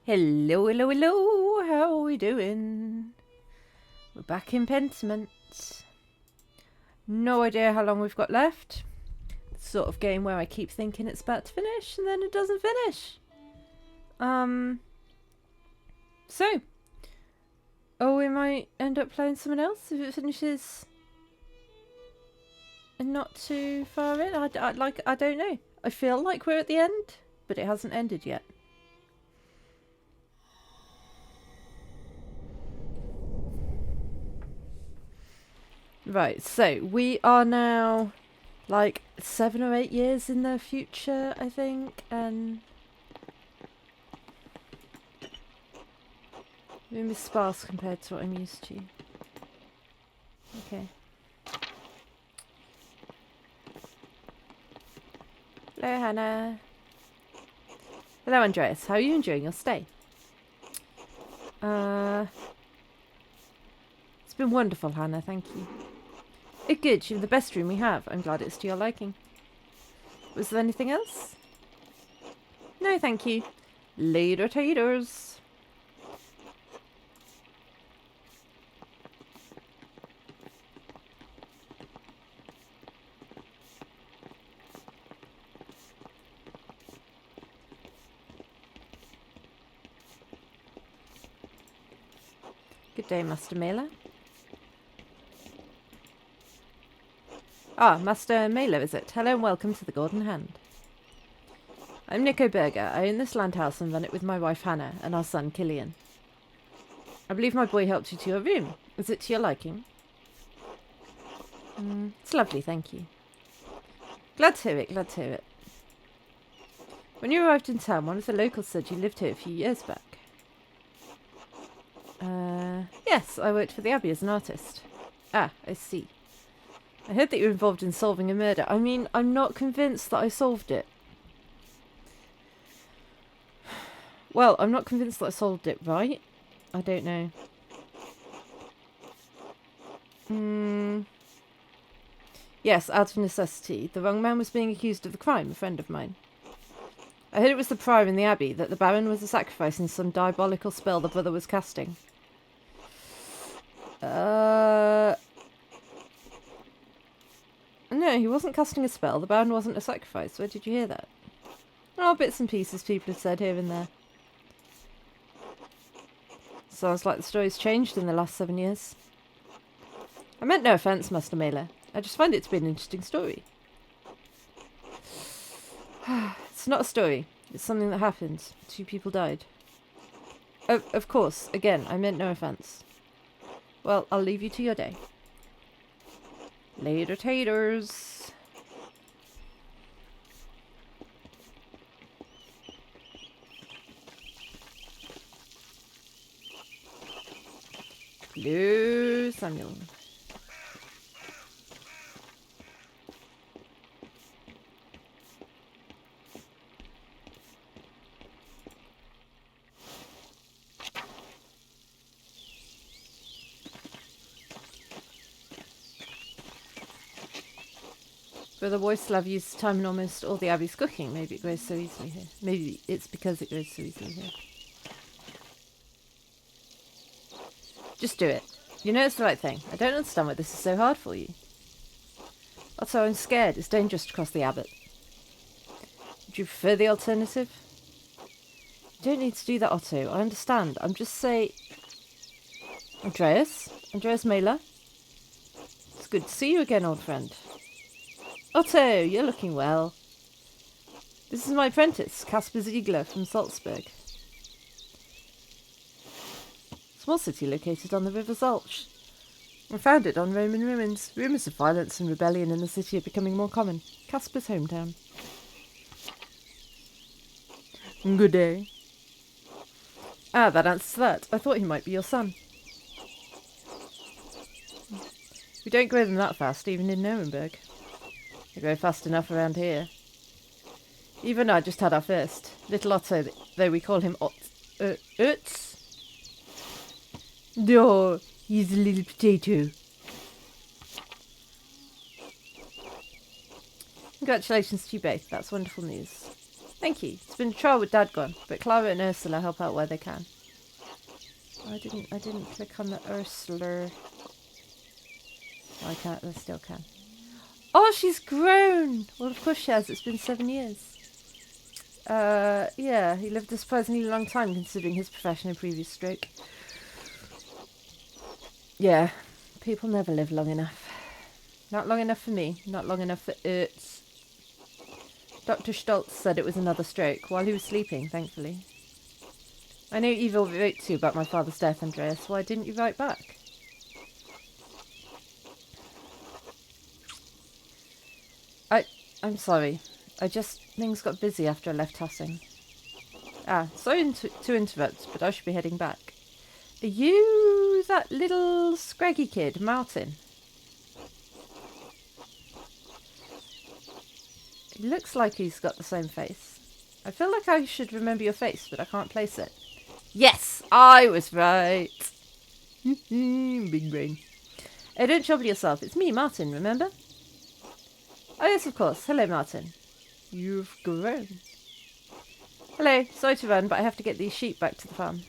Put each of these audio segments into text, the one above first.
Hello, hello, hello. How are we doing? We're back in Pentiment. No idea how long we've got left. It's the sort of game where I keep thinking it's about to finish and then it doesn't finish. So, we might end up playing someone else if it finishes and not too far in. I don't know. I feel like we're at the end, but it hasn't ended yet. Right, so we are now like 7 or 8 years in the future, I think, and room is sparse compared to what I'm used to. Okay. Hello, Hannah. Hello, Andreas. How are you enjoying your stay? It's been wonderful, Hannah. Thank you. Good. You're the best room we have. I'm glad it's to your liking. Was there anything else? No, thank you. Later, taters. Good day, Master Mailer. Ah, Master Mailer, is it? Hello and welcome to the Golden Hand. I'm Nico Berger. I own this land house and run it with my wife Hannah and our son Killian. I believe my boy helped you to your room. Is it to your liking? It's lovely, thank you. Glad to hear it, glad to hear it. When you arrived in town, one of the locals said you lived here a few years back. Yes, I worked for the Abbey as an artist. Ah, I see. I heard that you were involved in solving a murder. I mean, I'm not convinced that I solved it. Well, I'm not convinced that I solved it right. I don't know. Yes, out of necessity. The wrong man was being accused of the crime, a friend of mine. I heard it was the prior in the Abbey, that the Baron was a sacrifice in some diabolical spell the brother was casting. No, he wasn't casting a spell. The Baron wasn't a sacrifice. Where did you hear that? Oh, bits and pieces people have said here and there. Sounds like the story's changed in the last 7 years. I meant no offence, Master Mailer. I just find it to be an interesting story. It's not a story. It's something that happened. 2 people died. Of course. Again, I meant no offence. Well, I'll leave you to your day. Later, taters. Hello, Samuel. Brother Wojslav used time in almost all the Abbey's cooking. Maybe it grows so easily here. Maybe it's because it grows so easily here. Just do it. You know it's the right thing. I don't understand why this is so hard for you. Also, I'm scared. It's dangerous to cross the Abbot. Would you prefer the alternative? You don't need to do that, Otto. I understand. I'm just saying... Andreas? Andreas Mailer? It's good to see you again, old friend. Otto, you're looking well. This is my apprentice, Caspar Ziegler from Salzburg. Small city located on the River Zolch. Founded on Roman ruins, rumours of violence and rebellion in the city are becoming more common. Caspar's hometown. Good day. Ah, that answers that. I thought he might be your son. We don't grow them that fast, even in Nuremberg. They grow fast enough around here. Even I just had our first. Little Otto, though we call him Utz. Oh, he's a little potato. Congratulations to you both. That's wonderful news. Thank you. It's been a trial with Dad gone, but Clara and Ursula help out where they can. I didn't click on the Ursula. Oh, I can't. I still can. Oh, she's grown. Well, of course she has. It's been 7 years. Yeah, he lived a surprisingly long time considering his profession and previous stroke. Yeah, people never live long enough. Not long enough for me. Not long enough for Ertz. Dr. Stoltz said it was another stroke while he was sleeping, thankfully. I know Eva wrote to you about my father's death, Andreas. Why didn't you write back? I'm sorry. Things got busy after I left Tossing. Sorry to interrupt, but I should be heading back. Are you that little scraggy kid, Martin? He looks like he's got the same face. I feel like I should remember your face, but I can't place it. Yes, I was right. Big brain. Hey, don't trouble yourself. It's me, Martin, remember? Oh, yes, of course. Hello, Martin. You've grown. Hello. Sorry to run, but I have to get these sheep back to the farm.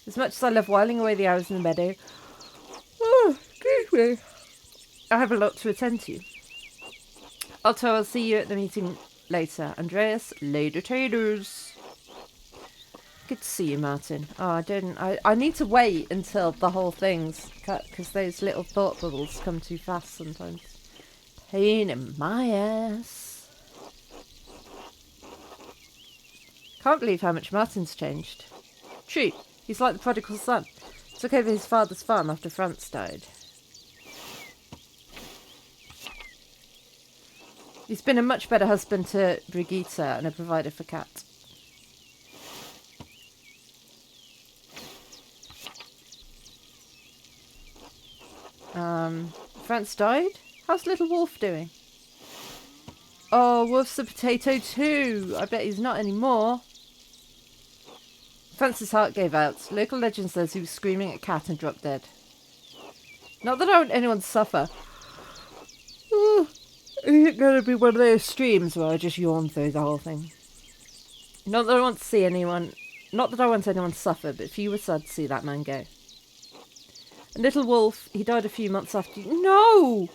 As much as I love whiling away the hours in the meadow, excuse me, I have a lot to attend to. Otto, I'll see you at the meeting later. Andreas, later taters. Good to see you, Martin. Oh, I need to wait until the whole thing's cut, because those little thought bubbles come too fast sometimes. Pain in my ass. Can't believe how much Martin's changed. True, he's like the prodigal son. Took over his father's farm after Franz died. He's been a much better husband to Brigitte and a provider for Kat. Franz died? How's little Wolf doing? Oh, Wolf's a potato too. I bet he's not anymore. Franz's heart gave out. Local legend says he was screaming at Kat and dropped dead. Not that I want anyone to suffer. Is it going to be one of those streams where I just yawn through the whole thing? Not that I want to see anyone... Not that I want anyone to suffer, but if you were sad to see that man go. And little Wolf, he died a few months after you... No!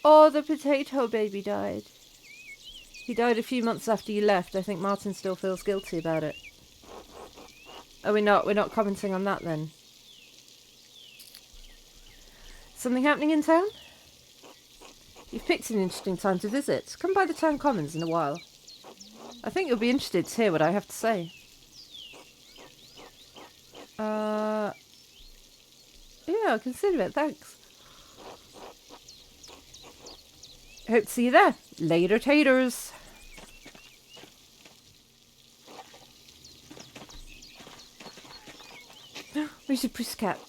Oh, the potato baby died. He died a few months after you left. I think Martin still feels guilty about it. Oh, we're not commenting on that then. Something happening in town? You've picked an interesting time to visit. Come by the town commons in a while. I think you'll be interested to hear what I have to say. Yeah, I'll consider it, thanks. Hope to see you there. Later, taters. Where's your pussycat?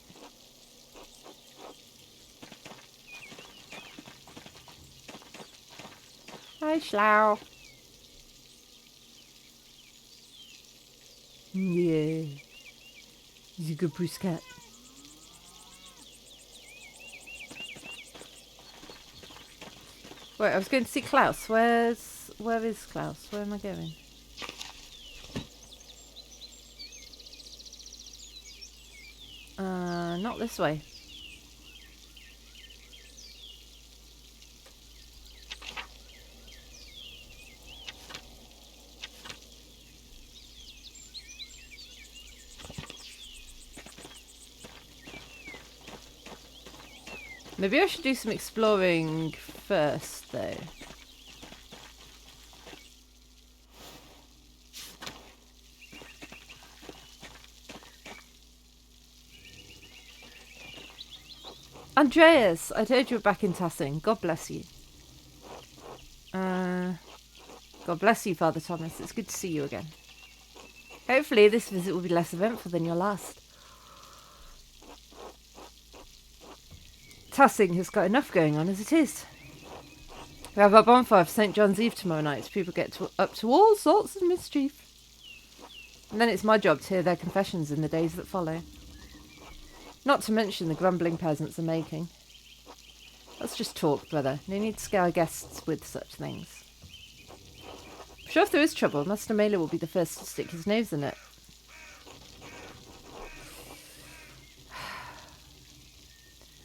Hi, Schlau. Yeah. He's a good pussycat. Wait, I was going to see Klaus. Where is Klaus? Where am I going? Not this way. Maybe I should do some exploring first, though. Andreas, I heard you were back in Tassing. God bless you. God bless you, Father Thomas. It's good to see you again. Hopefully this visit will be less eventful than your last. Tassing has got enough going on as it is. We have our bonfire for St. John's Eve tomorrow night. People get up to all sorts of mischief. And then it's my job to hear their confessions in the days that follow. Not to mention the grumbling peasants are making. Let's just talk, brother. No need to scare guests with such things. Sure, if there is trouble, Master Mailer will be the first to stick his nose in it.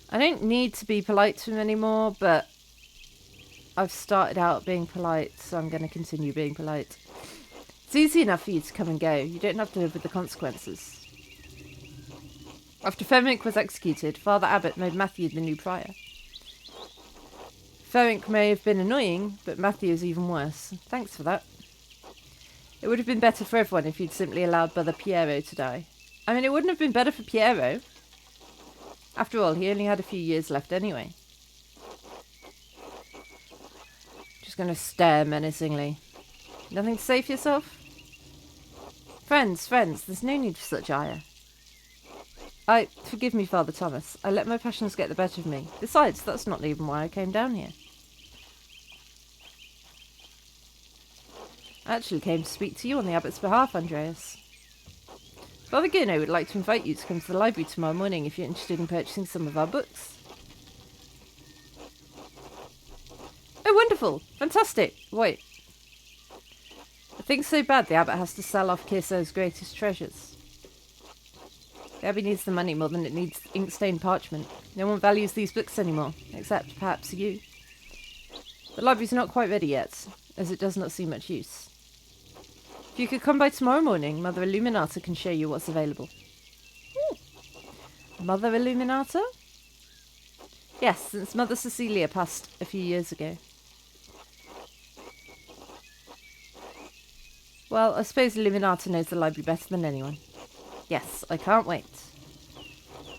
I don't need to be polite to him anymore, but I've started out being polite, so I'm going to continue being polite. It's easy enough for you to come and go. You don't have to live with the consequences. After Fermink was executed, Father Abbot made Matthew the new prior. Fermink may have been annoying, but Matthew is even worse. Thanks for that. It would have been better for everyone if you'd simply allowed Brother Piero to die. I mean, it wouldn't have been better for Piero. After all, he only had a few years left anyway. Just going to stare menacingly. Nothing to say for yourself? Friends, there's no need for such ire. Forgive me, Father Thomas. I let my passions get the better of me. Besides, that's not even why I came down here. I actually came to speak to you on the Abbot's behalf, Andreas. Father Gurno would like to invite you to come to the library tomorrow morning if you're interested in purchasing some of our books. Oh, wonderful! Fantastic! Wait. The thing's so bad the Abbot has to sell off Kirso's greatest treasures. The Abbey needs the money more than it needs ink-stained parchment. No one values these books anymore, except perhaps you. The library's not quite ready yet, as it does not see much use. If you could come by tomorrow morning, Mother Illuminata can show you what's available. Mother Illuminata? Yes, since Mother Cecilia passed a few years ago. Well, I suppose Illuminata knows the library better than anyone. Yes, I can't wait.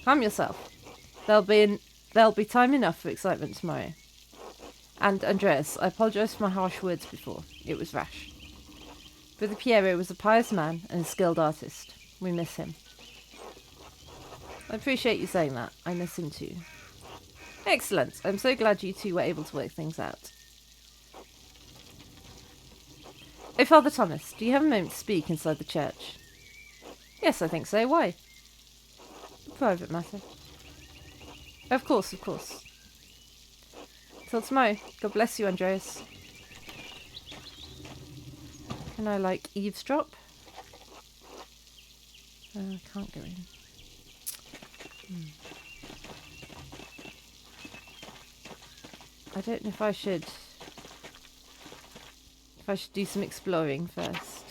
Calm yourself. There'll be time enough for excitement tomorrow. And, Andreas, I apologise for my harsh words before. It was rash. Brother Piero was a pious man and a skilled artist. We miss him. I appreciate you saying that. I miss him too. Excellent. I'm so glad you two were able to work things out. Oh, Father Thomas, do you have a moment to speak inside the church? Yes, I think so. Why? A private matter. Of course. Till tomorrow. God bless you, Andreas. Can I, eavesdrop? I can't go in. I don't know if I should do some exploring first.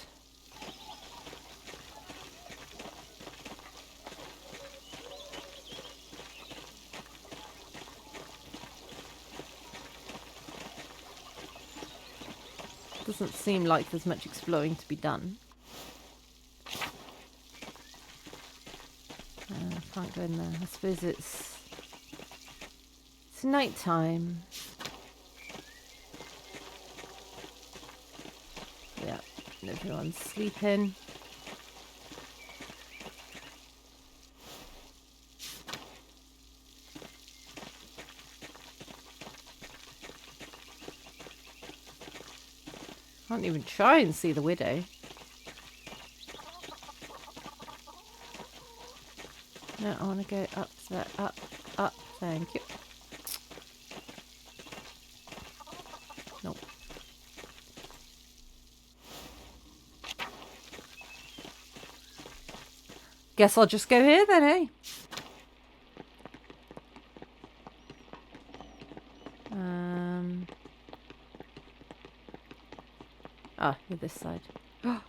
Doesn't seem like there's much exploring to be done. I can't go in there. I suppose it's night time. Yeah, everyone's sleeping. Can't even try and see the widow. No, I want to go up there, up, thank you. Nope. Guess I'll just go here then, eh? You're this side. Bah!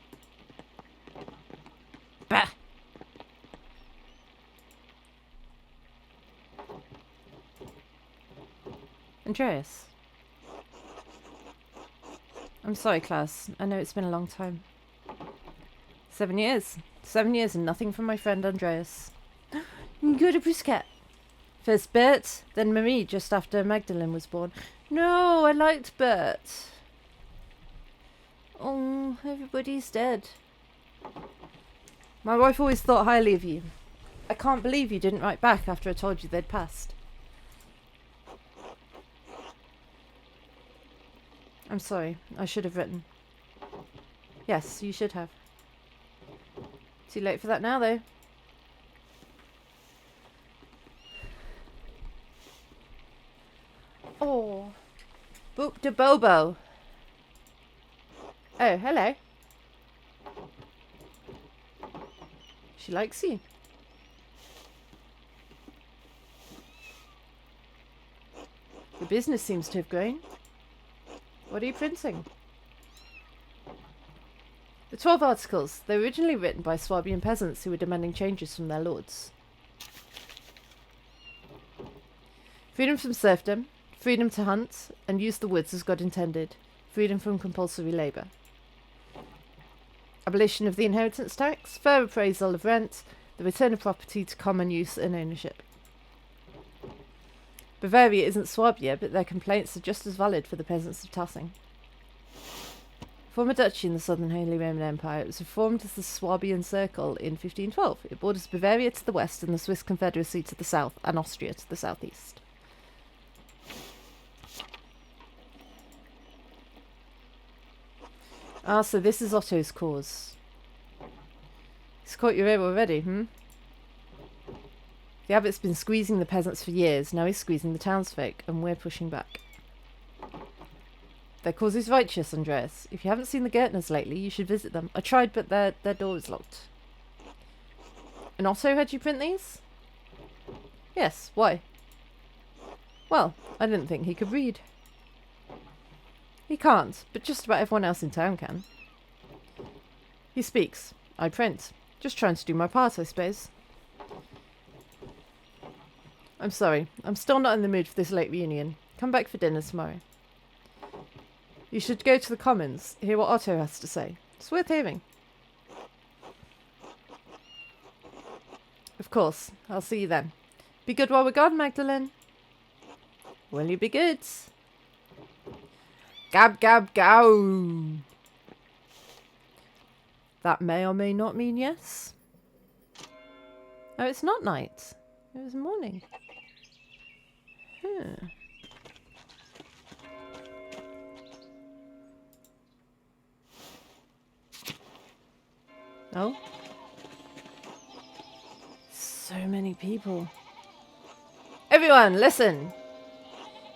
Andreas. I'm sorry, Klaus. I know it's been a long time. 7 years. 7 years and nothing from my friend Andreas. Good Brusquet. First Bert, then Marie just after Magdalene was born. No, I liked Bert. Oh, everybody's dead. My wife always thought highly of you. I can't believe you didn't write back after I told you they'd passed. I'm sorry. I should have written. Yes, you should have. Too late for that now, though. Oh. Boop de Bobo. Oh, hello. She likes you. Your business seems to have grown. What are you printing? The 12 articles. They were originally written by Swabian peasants who were demanding changes from their lords. Freedom from serfdom, freedom to hunt and use the woods as God intended, freedom from compulsory labour. Abolition of the inheritance tax, fair appraisal of rent, the return of property to common use and ownership. Bavaria isn't Swabia, but their complaints are just as valid for the peasants of Tassing. Former duchy in the southern Holy Roman Empire, it was reformed as the Swabian Circle in 1512. It borders Bavaria to the west and the Swiss Confederacy to the south, and Austria to the southeast. Ah, so this is Otto's cause. He's caught your ear already, The abbot's been squeezing the peasants for years, now he's squeezing the townsfolk, and we're pushing back. Their cause is righteous, Andreas. If you haven't seen the Gertners lately, you should visit them. I tried, but their door is locked. And Otto had you print these? Yes, why? Well, I didn't think he could read. He can't, but just about everyone else in town can. He speaks. I print. Just trying to do my part, I suppose. I'm sorry. I'm still not in the mood for this late reunion. Come back for dinner tomorrow. You should go to the Commons, hear what Otto has to say. It's worth hearing. Of course. I'll see you then. Be good while we're gone, Magdalene. Will you be good? Gab, gab, gow. That may or may not mean yes. Oh, it's not night. It was morning. Oh. So many people. Everyone, listen!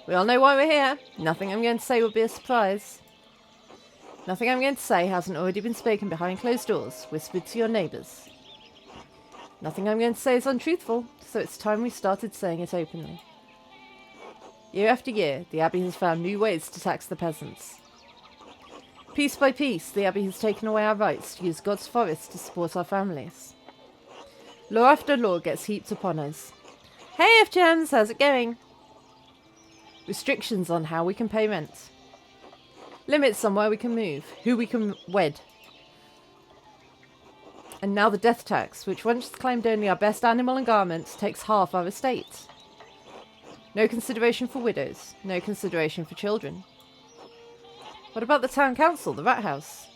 We all know why we're here. Nothing I'm going to say will be a surprise. Nothing I'm going to say hasn't already been spoken behind closed doors, whispered to your neighbours. Nothing I'm going to say is untruthful, so it's time we started saying it openly. Year after year, the Abbey has found new ways to tax the peasants. Piece by piece, the Abbey has taken away our rights to use God's forests to support our families. Law after law gets heaped upon us. Hey F-Gems, how's it going? Restrictions on how we can pay rent. Limits on where we can move, who we can wed. And now the death tax, which once claimed only our best animal and garments, takes half our estate. No consideration for widows, no consideration for children. What about the town council, the rat house?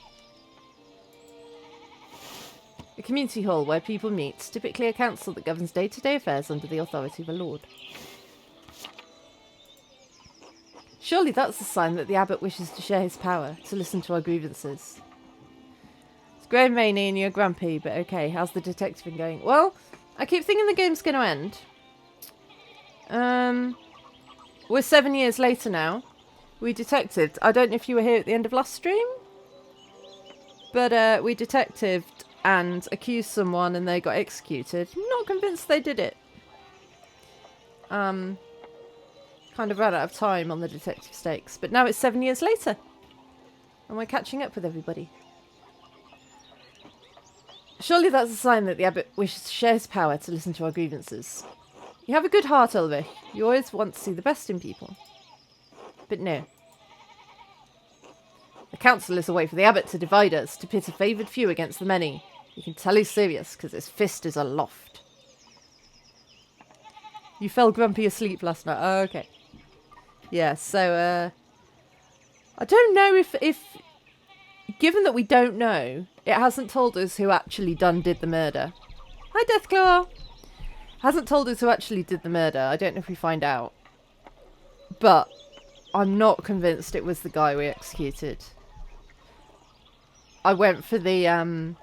A community hall where people meet, typically a council that governs day-to-day affairs under the authority of a lord. Surely that's a sign that the abbot wishes to share his power, to listen to our grievances. It's grey and rainy and you're grumpy, but okay, how's the detective been going? Well, I keep thinking the game's going to end. We're 7 years later now. We detectived. I don't know if you were here at the end of last stream, but we detectived and accused someone and they got executed. I'm not convinced they did it. Kind of ran out of time on the detective stakes, but now it's 7 years later and we're catching up with everybody. Surely that's a sign that the abbot wishes to share his power to listen to our grievances. You have a good heart, Ulrich. You always want to see the best in people. But no. The council is a way for the abbot to divide us, to pit a favoured few against the many. You can tell he's serious, because his fist is aloft. You fell grumpy asleep last night. Oh, okay. Yeah, so, I don't know if... Given that we don't know, it hasn't told us who actually did the murder. Hi, Deathclaw! Hasn't told us who actually did the murder. I don't know if we find out. But I'm not convinced it was the guy we executed. I went for the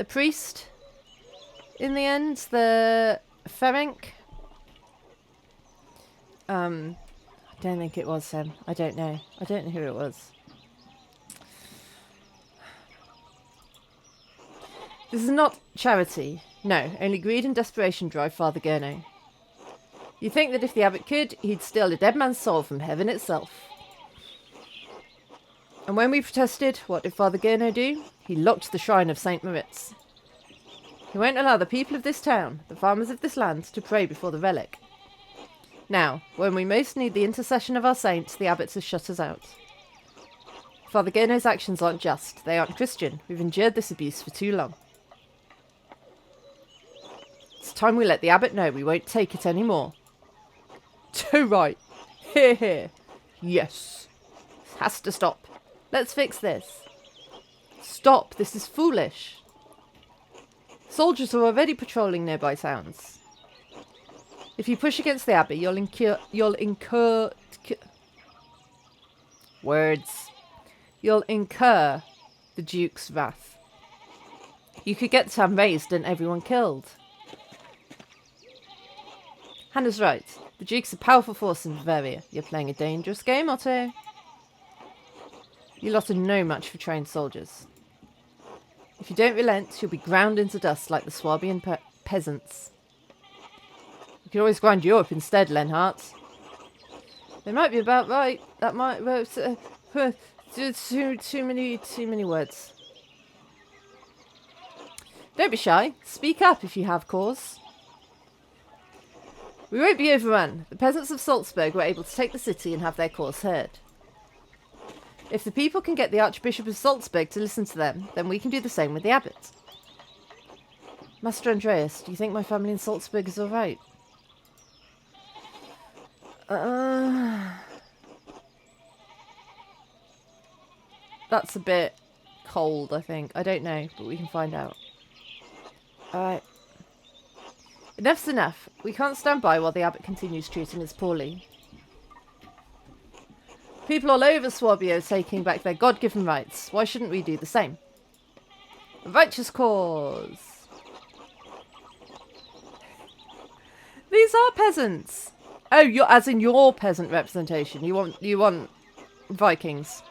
priest in the end, the Ferenc. I don't think it was him. I don't know. I don't know who it was. This is not charity. No, only greed and desperation drive Father Gurno. You think that if the abbot could, he'd steal a dead man's soul from heaven itself. And when we protested, what did Father Gurno do? He locked the shrine of St. Moritz. He won't allow the people of this town, the farmers of this land, to pray before the relic. Now, when we most need the intercession of our saints, the abbot has shut us out. Father Gurno's actions aren't just. They aren't Christian. We've endured this abuse for too long. It's time we let the abbot know we won't take it anymore. Too right. Hear, hear. Yes. This has to stop. Let's fix this. Stop. This is foolish. Soldiers are already patrolling nearby towns. If you push against the abbey, you'll incur the Duke's wrath. You could get the town razed and everyone killed. Hannah's right. The Duke's a powerful force in Bavaria. You're playing a dangerous game, Otto. You lot are no match for trained soldiers. If you don't relent, you'll be ground into dust like the Swabian peasants. We could always grind you up instead, Lenhart. They might be about right. That might... too many words. Don't be shy. Speak up if you have cause. We won't be overrun. The peasants of Salzburg were able to take the city and have their cause heard. If the people can get the Archbishop of Salzburg to listen to them, then we can do the same with the abbot. Master Andreas, do you think my family in Salzburg is all right? That's a bit cold, I think. I don't know, but we can find out. Alright. Enough's enough. We can't stand by while the abbot continues treating us poorly. People all over Swabia are taking back their God-given rights. Why shouldn't we do the same? A righteous cause. These are peasants. Oh, you're as in your peasant representation. You want Vikings.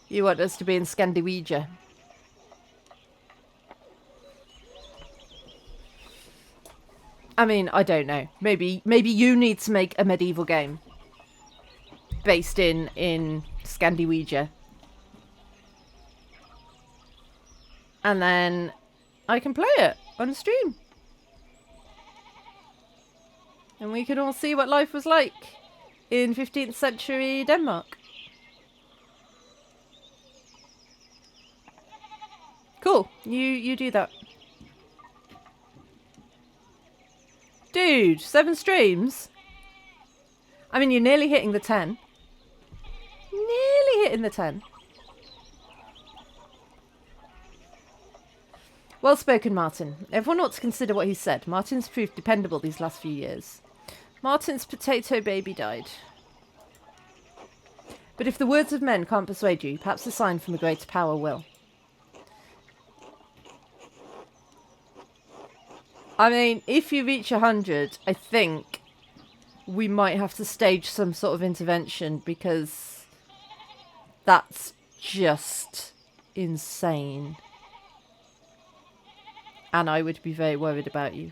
You want us to be in Scandinavia. I mean, I don't know. Maybe you need to make a medieval game based in Scandinavia. And then I can play it on stream. And we can all see what life was like in 15th century Denmark. Cool. You do that. Dude, 7 streams? I mean, you're nearly hitting the 10. Nearly hitting the 10. Well spoken, Martin. Everyone ought to consider what he said. Martin's proved dependable these last few years. Martin's potato baby died. But if the words of men can't persuade you, perhaps a sign from a greater power will. I mean, if you reach 100, I think we might have to stage some sort of intervention because that's just insane. And I would be very worried about you.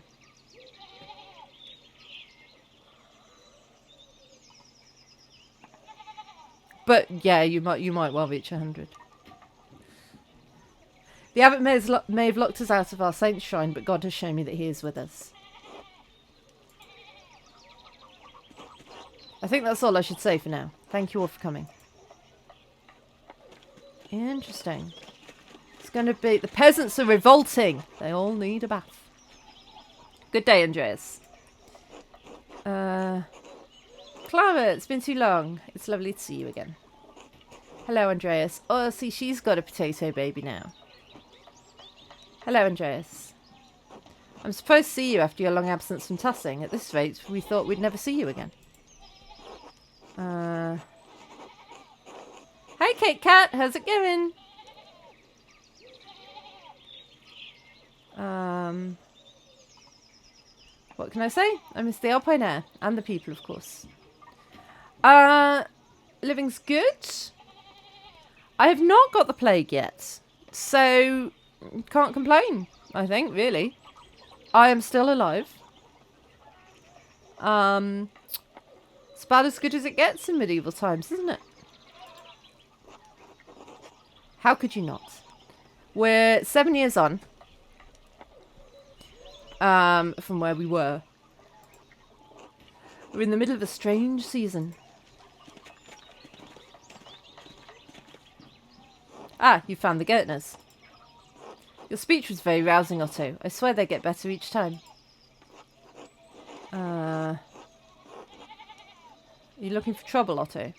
But yeah, you might well reach 100. The abbot may have locked us out of our saint's shrine, but God has shown me that he is with us. I think that's all I should say for now. Thank you all for coming. Interesting. It's going to be... The peasants are revolting. They all need a bath. Good day, Andreas. Clara, it's been too long. It's lovely to see you again. Hello, Andreas. Oh, see, she's got a potato baby now. Hello, Andreas. I'm supposed to see you after your long absence from Tussing. At this rate, we thought we'd never see you again. Hey, Kit Kat, how's it going? What can I say? I miss the Alpine air and the people, of course. Living's good. I have not got the plague yet. So, can't complain, I think, really. I am still alive. It's about as good as it gets in medieval times, isn't it? How could you not? We're 7 years on. From where we were. We're in the middle of a strange season. Ah, you found the Gertners. Your speech was very rousing, Otto. I swear they get better each time. Are you looking for trouble, Otto?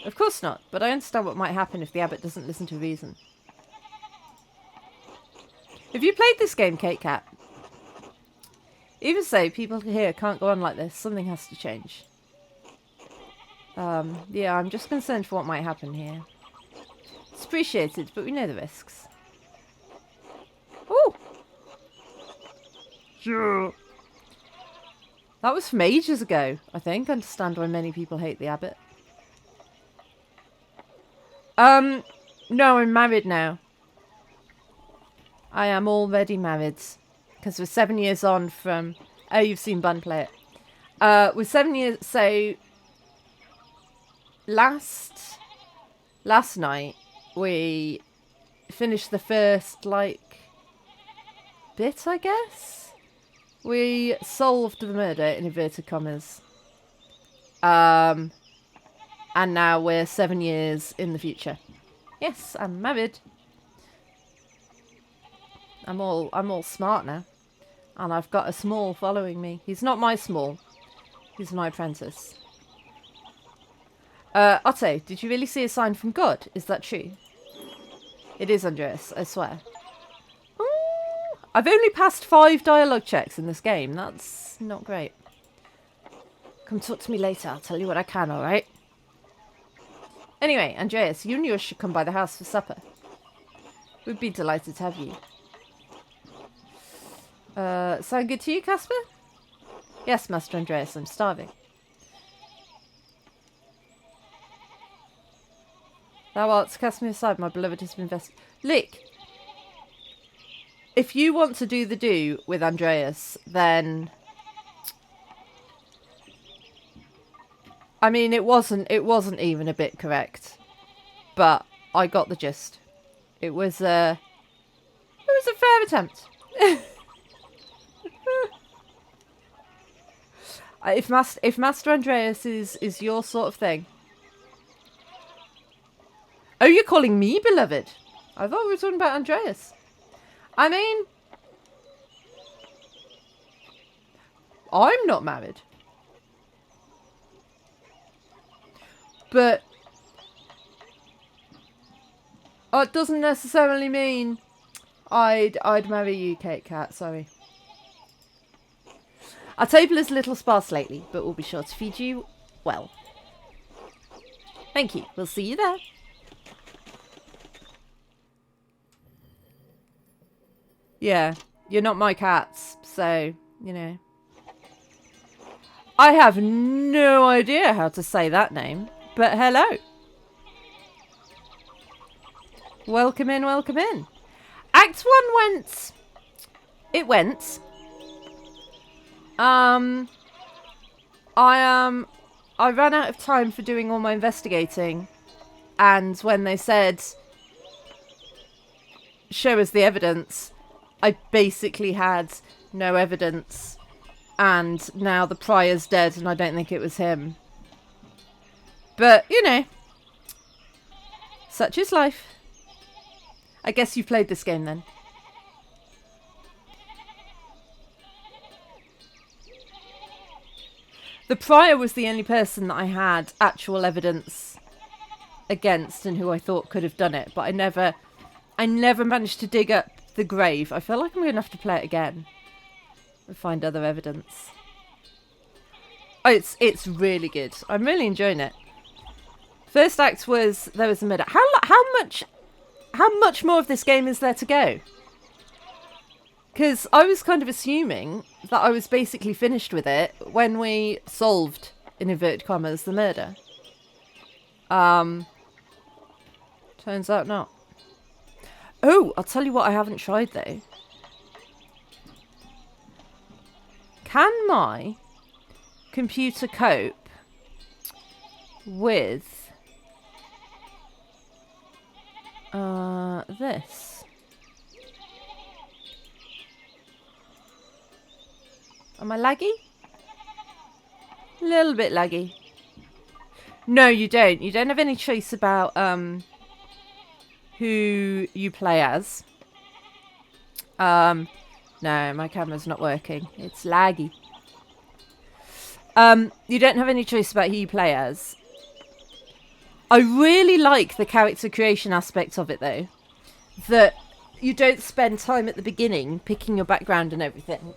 Of course not, but I understand what might happen if the abbot doesn't listen to reason. Have you played this game, Kate Cat? Even so, people here can't go on like this. Something has to change. Yeah, I'm just concerned for what might happen here. It's appreciated, but we know the risks. Ooh! Sure. That was from ages ago, I think. I understand why many people hate the abbot. No, I'm married now. I am already married. Because we're 7 years on from... Oh, you've seen Bun play it. We're 7 years... So... Last night, we finished the first, bit, I guess? We solved the murder, in inverted commas. And now we're 7 years in the future. Yes, I'm married. I'm all smart now. And I've got a small following me. He's not my small. He's my apprentice. Otto, did you really see a sign from God? Is that true? It is, Andreas, I swear. Ooh, I've only passed 5 dialogue checks in this game. That's not great. Come talk to me later. I'll tell you what I can, alright? Anyway, Andreas, you and yours should come by the house for supper. We'd be delighted to have you. Sound good to you, Casper? Yes, Master Andreas, I'm starving. Thou art cast me aside, my beloved has been vested. Look, if you want to do the do with Andreas, then... I mean, it wasn't even a bit correct. But I got the gist. It was a fair attempt. If Master Andreas is your sort of thing. Oh, you're calling me beloved? I thought we were talking about Andreas. I mean, I'm not married. But it doesn't necessarily mean I'd marry you, Kate Cat, sorry. Our table is a little sparse lately, but we'll be sure to feed you well. Thank you. We'll see you there. Yeah, you're not my cats, so, you know. I have no idea how to say that name, but hello. Welcome in, welcome in. Act 1 went... It went. I ran out of time for doing all my investigating, and when they said, show us the evidence, I basically had no evidence, and now the prior's dead, and I don't think it was him. But, you know, such is life. I guess you've played this game then. The prior was the only person that I had actual evidence against and who I thought could have done it, but I never managed to dig up the grave. I feel like I'm going to have to play it again and find other evidence. Oh, it's really good. I'm really enjoying it. First act was there was a murder. How much more of this game is there to go? Because I was kind of assuming that I was basically finished with it when we solved, in inverted commas, the murder. Turns out not. Oh, I'll tell you what I haven't tried though. Can my computer cope with this? Am I laggy? A little bit laggy. No, you don't. You don't have any choice about who you play as. No, my camera's not working. It's laggy. You don't have any choice about who you play as. I really like the character creation aspect of it, though. That you don't spend time at the beginning picking your background and everything.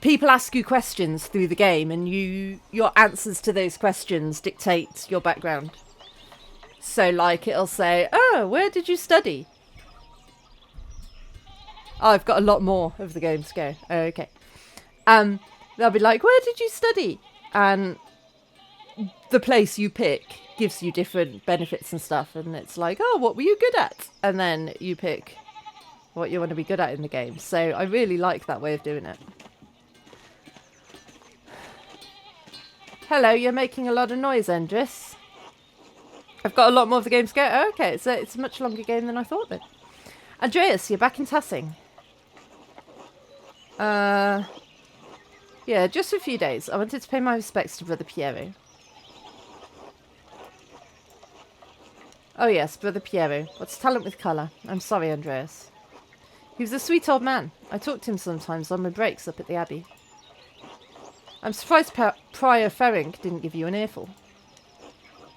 People ask you questions through the game, and your answers to those questions dictate your background. So, like, it'll say, "Oh, where did you study?" Oh, I've got a lot more of the game to go. Oh, okay. They'll be like, "Where did you study?" And the place you pick gives you different benefits and stuff. And it's like, "Oh, what were you good at?" And then you pick what you want to be good at in the game. So I really like that way of doing it. Hello, you're making a lot of noise, Endris. I've got a lot more of the game to go. Oh, okay, so it's a much longer game than I thought then. Andreas, you're back in Tassing. Yeah, just for a few days. I wanted to pay my respects to Brother Piero. Oh yes, Brother Piero. What's talent with colour? I'm sorry, Andreas. He was a sweet old man. I talked to him sometimes on my breaks up at the Abbey. I'm surprised Prior Ferring didn't give you an earful.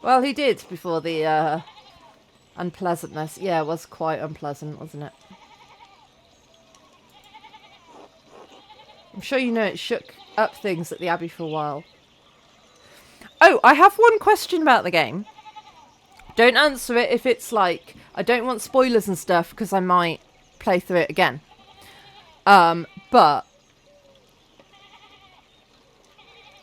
Well, he did before the unpleasantness. Yeah, it was quite unpleasant, wasn't it? I'm sure you know it shook up things at the Abbey for a while. Oh, I have one question about the game. Don't answer it if it's like, I don't want spoilers and stuff because I might play through it again. But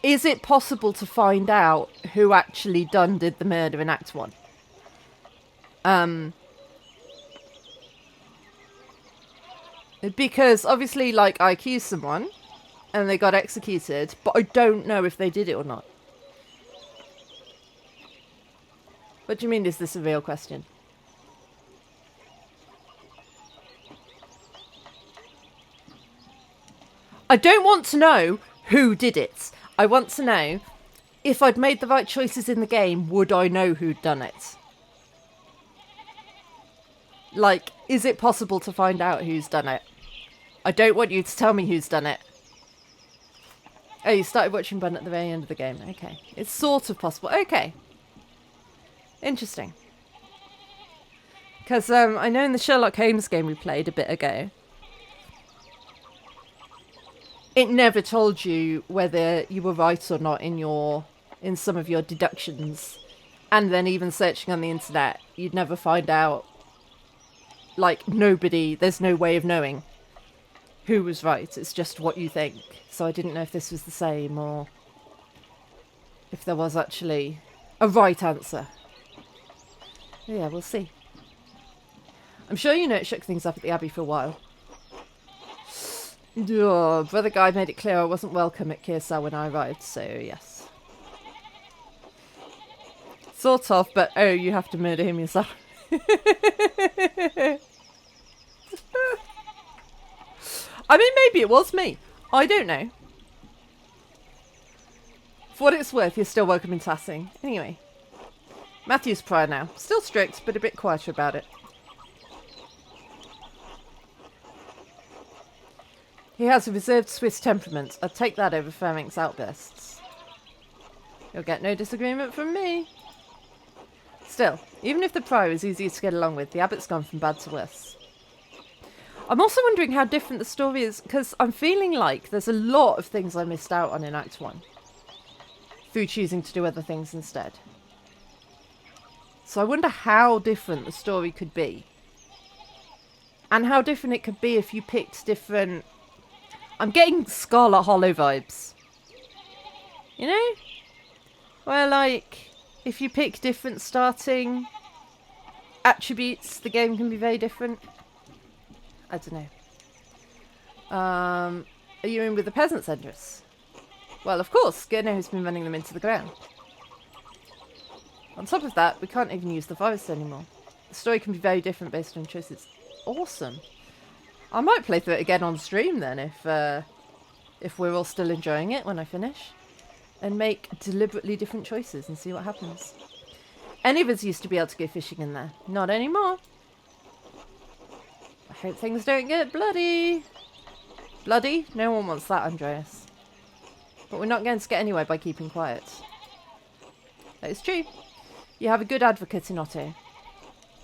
is it possible to find out who actually did the murder in Act 1? Because obviously, like, I accused someone and they got executed, but I don't know if they did it or not. What do you mean, is this a real question? I don't want to know who did it. I want to know if I'd made the right choices in the game, would I know who'd done it? Like, is it possible to find out who's done it? I don't want you to tell me who's done it. Oh, you started watching Bun at the very end of the game. Okay. It's sort of possible. Okay. Interesting. Because I know in the Sherlock Holmes game we played a bit ago, it never told you whether you were right or not in some of your deductions. And then even searching on the internet, you'd never find out. Like, there's no way of knowing who was right. It's just what you think. So I didn't know if this was the same or if there was actually a right answer. Yeah, we'll see. I'm sure you know it shook things up at the Abbey for a while. Oh, Brother Guy made it clear I wasn't welcome at Kearsarge when I arrived, so yes. Sort of, but oh, you have to murder him yourself. I mean, maybe it was me. I don't know. For what it's worth, you're still welcome in Tassing. Anyway. Matthew's Prior now. Still strict, but a bit quieter about it. He has a reserved Swiss temperament. I'd take that over Ferenc's outbursts. You'll get no disagreement from me. Still, even if the Prior is easier to get along with, the Abbot's gone from bad to worse. I'm also wondering how different the story is, because I'm feeling like there's a lot of things I missed out on in Act 1 through choosing to do other things instead. So I wonder how different the story could be. And how different it could be if you picked different... I'm getting Scarlet Hollow vibes. You know? Where, like, if you pick different starting attributes, the game can be very different. I don't know. Are you in with the peasants, Endress? Well, of course. Gurno has been running them into the ground. On top of that, we can't even use the forest anymore. The story can be very different based on choices. Awesome. I might play through it again on stream then if we're all still enjoying it when I finish. And make deliberately different choices and see what happens. Any of us used to be able to go fishing in there. Not anymore. I hope things don't get bloody. Bloody? No one wants that, Andreas. But we're not going to get anywhere by keeping quiet. That is true. You have a good advocate in Otto.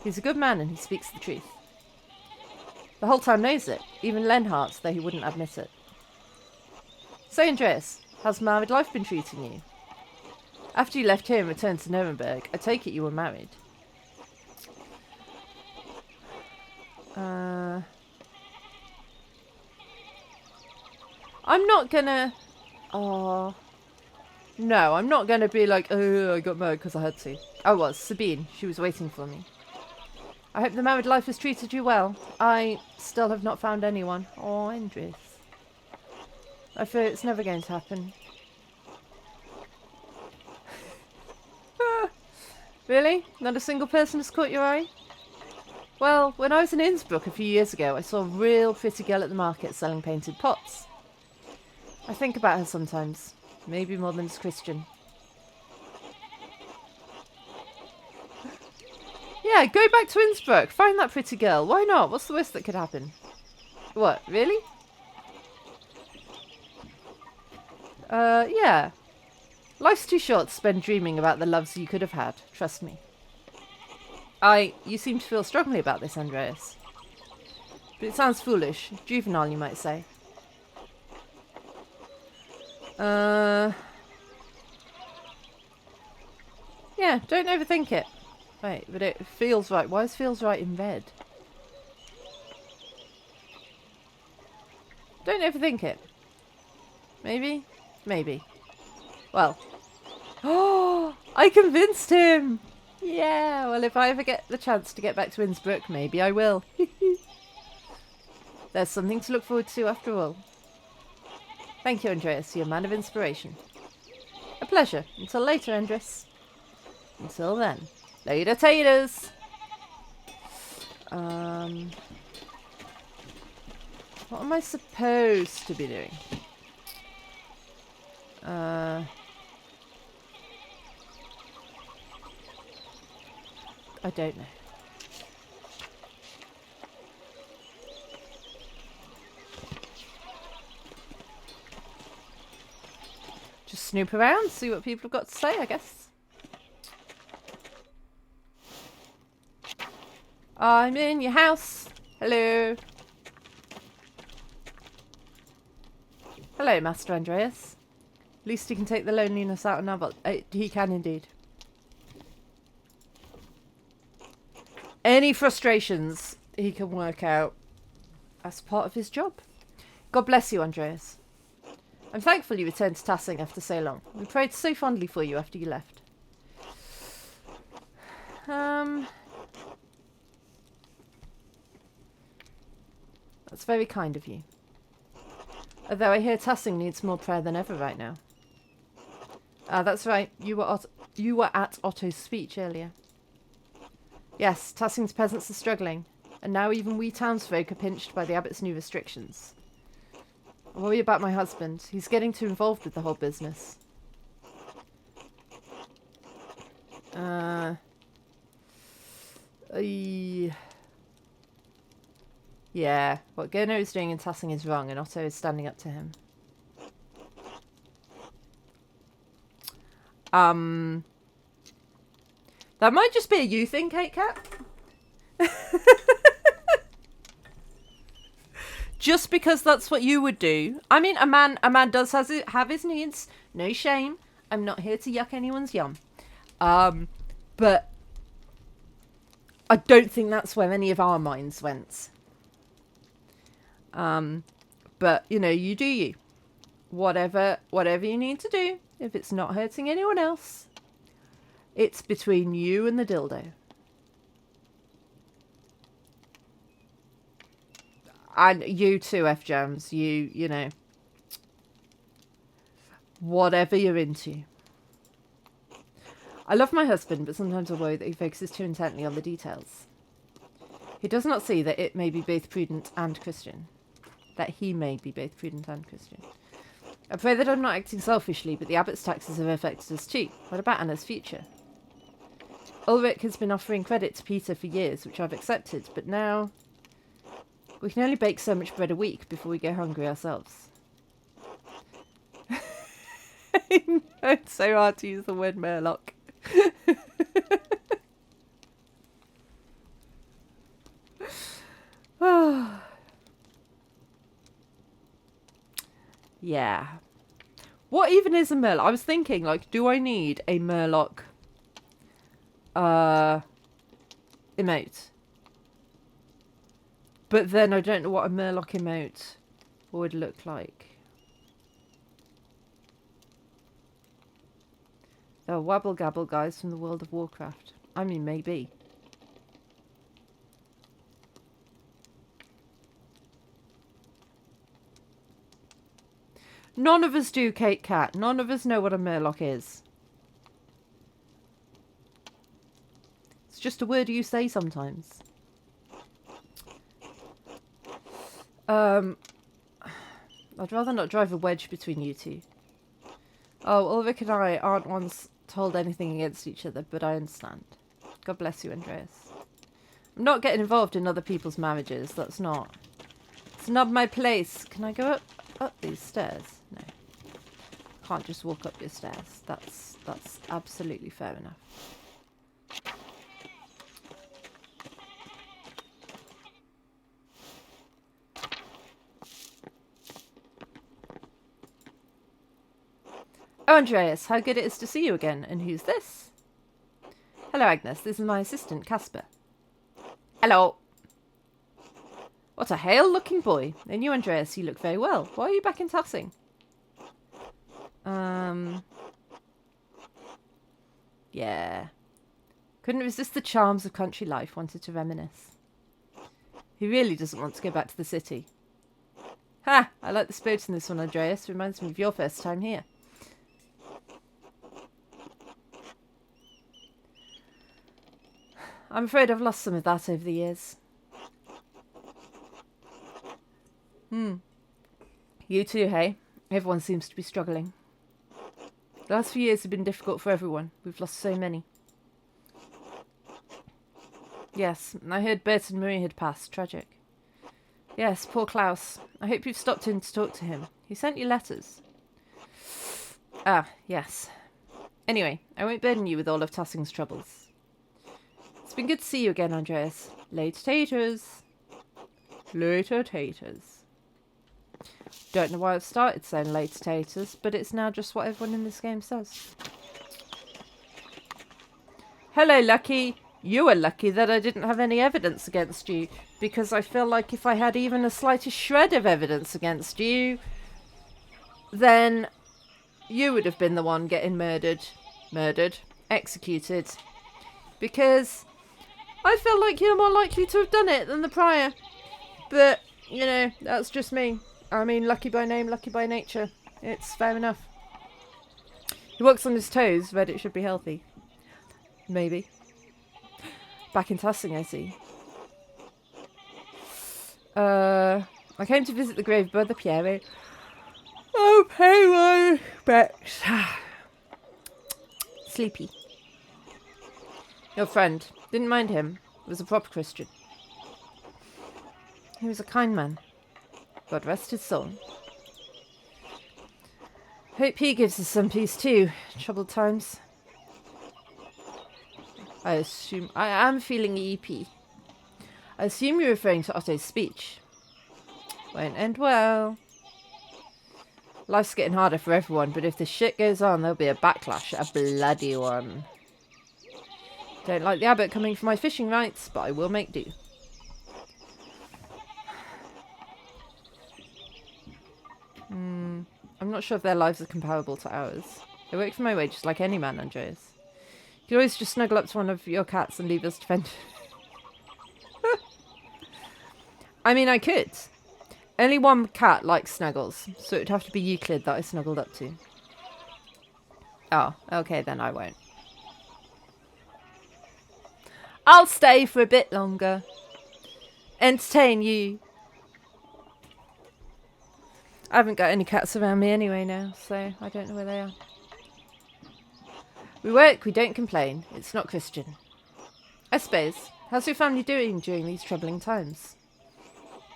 He's a good man and he speaks the truth. The whole town knows it, even Lenhart, though he wouldn't admit it. So, Andreas, how's married life been treating you? After you left here and returned to Nuremberg, I take it you were married. I'm not gonna... Oh... No, I'm not gonna be like, oh, I got married because I had to. I was. Sabine. She was waiting for me. I hope the married life has treated you well. I still have not found anyone. Oh, Andres. I fear it's never going to happen. Really? Not a single person has caught your eye? Well, when I was in Innsbruck a few years ago, I saw a real pretty girl at the market selling painted pots. I think about her sometimes. Maybe more than as Christian. Yeah, go back to Innsbruck. Find that pretty girl. Why not? What's the worst that could happen? What? Really? Yeah. Life's too short to spend dreaming about the loves you could have had. Trust me. You seem to feel strongly about this, Andreas. But it sounds foolish. Juvenile, you might say. Yeah, don't overthink it. Wait, but it feels right. Why is feels right in red? Don't overthink it. Maybe? Maybe. Well. Oh, I convinced him! Yeah, well, if I ever get the chance to get back to Innsbruck, maybe I will. There's something to look forward to after all. Thank you, Andreas. You're a man of inspiration. A pleasure. Until later, Andres. Until then. Later, taters! What am I supposed to be doing? I don't know. Just snoop around, see what people have got to say, I guess. I'm in your house. Hello. Hello, Master Andreas. At least he can take the loneliness out of Naval. He can indeed. Any frustrations he can work out as part of his job. God bless you, Andreas. I'm thankful you returned to Tassing after so long. We prayed so fondly for you after you left. That's very kind of you. Although I hear Tassing needs more prayer than ever right now. That's right. You were at Otto's speech earlier. Yes, Tassing's peasants are struggling, and now even we townsfolk are pinched by the abbot's new restrictions. I worry about my husband. He's getting too involved with the whole business. Yeah, what Gurno is doing in Tassing is wrong, and Otto is standing up to him. That might just be a you thing, Kate Cat. Just because that's what you would do. I mean, a man does have his needs. No shame. I'm not here to yuck anyone's yum. But I don't think that's where any of our minds went. But you know, you do you. Whatever you need to do. If it's not hurting anyone else, it's between you and the dildo. And you too, F-Jams. You know. Whatever you're into. I love my husband, but sometimes I worry that he focuses too intently on the details. He does not see that it may be both prudent and Christian. That he may be both prudent and Christian. I pray that I'm not acting selfishly, but the abbot's taxes have affected us too. What about Anna's future? Ulrich has been offering credit to Peter for years, which I've accepted, but now we can only bake so much bread a week before we go hungry ourselves. I know, it's so hard to use the word Murloc. Yeah. What even is a Murloc? I was thinking, like, do I need a Murloc emote? But then I don't know what a Murloc emote would look like. They're wabble gabble guys from the World of Warcraft. I mean, maybe. None of us do, Kate Cat. None of us know what a Murloc is. It's just a word you say sometimes. I'd rather not drive a wedge between you two. Oh, Ulrich and I aren't ones told anything against each other, but I understand. God bless you, Andreas. I'm not getting involved in other people's marriages. It's not my place. Can I go up these stairs? No. Can't just walk up your stairs. That's absolutely fair enough. Oh, Andreas, how good it is to see you again. And who's this? Hello, Agnes. This is my assistant, Casper. Hello. What a hale-looking boy. And you, Andreas, you look very well. Why are you back in Tassing? Yeah. Couldn't resist the charms of country life. Wanted to reminisce. He really doesn't want to go back to the city. Ha! I like the spirit in this one, Andreas. Reminds me of your first time here. I'm afraid I've lost some of that over the years. You too, hey? Everyone seems to be struggling. The last few years have been difficult for everyone. We've lost so many. Yes, I heard Bert and Marie had passed. Tragic. Yes, poor Klaus. I hope you've stopped in to talk to him. He sent you letters. Ah, yes. Anyway, I won't burden you with all of Tassing's troubles. It's been good to see you again, Andreas. Late taters. Later taters. Don't know why I've started saying late taters, but it's now just what everyone in this game says. Hello, Lucky. You are lucky that I didn't have any evidence against you, because I feel like if I had even a slightest shred of evidence against you, then you would have been the one getting murdered, executed, because I feel like you're more likely to have done it than the prior. But, you know, that's just me. I mean, lucky by name, lucky by nature. It's fair enough. He walks on his toes, Reddit should be healthy. Maybe. Back in Tassing, I see. I came to visit the grave of Brother Pierre. Oh, pay my respects. Sleepy. Your friend. Didn't mind him. Was a proper Christian. He was a kind man. God rest his soul. Hope he gives us some peace too. Troubled times. I assume... I am feeling EP. I assume you're referring to Otto's speech. Won't end well. Life's getting harder for everyone, but if this shit goes on, there'll be a backlash. A bloody one. Don't like the abbot coming for my fishing rights, but I will make do. I'm not sure if their lives are comparable to ours. I work for my wages like any man, Andreas. You can always just snuggle up to one of your cats and leave us to fend. I mean, I could. Only one cat likes snuggles, so it'd have to be Euclid that I snuggled up to. Oh, okay, then I won't. I'll stay for a bit longer. Entertain you. I haven't got any cats around me anyway now, so I don't know where they are. We work, we don't complain. It's not Christian. I suppose. How's your family doing during these troubling times?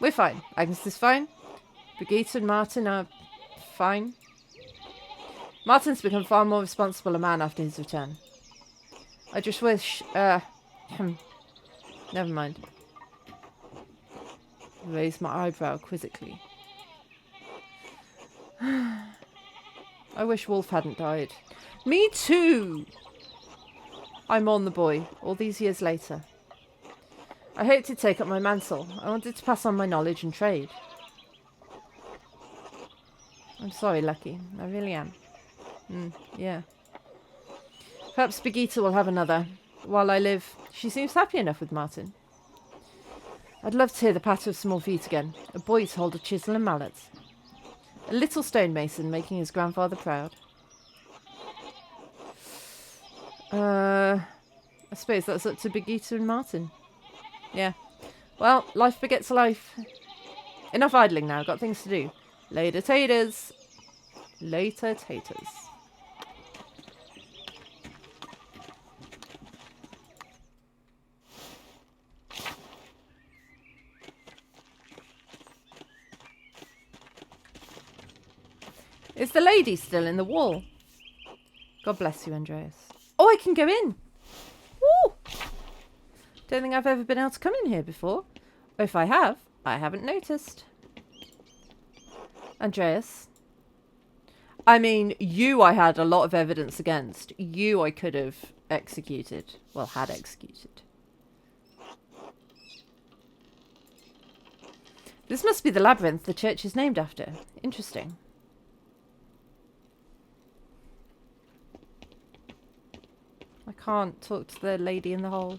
We're fine. Agnes is fine. Brigitte and Martin are fine. Martin's become far more responsible a man after his return. I just wish, never mind. I raised my eyebrow quizzically. I wish Wolf hadn't died. Me too! I mourn the boy, all these years later. I hoped he'd take up my mantle. I wanted to pass on my knowledge and trade. I'm sorry, Lucky. I really am. Yeah. Perhaps Brigitte will have another. While I live, she seems happy enough with Martin. I'd love to hear the patter of small feet again. A boy to hold a chisel and mallet. A little stonemason making his grandfather proud. I suppose that's up to Brigitte and Martin. Yeah. Well, life begets life. Enough idling now. Got things to do. Later taters. Later taters. Is the lady still in the wall? God bless you, Andreas. Oh, I can go in. Woo! Don't think I've ever been able to come in here before. Or if I have, I haven't noticed. Andreas. I mean, you I had a lot of evidence against. You I could have executed. Well, had executed. This must be the labyrinth the church is named after. Interesting. I can't talk to the lady in the hole.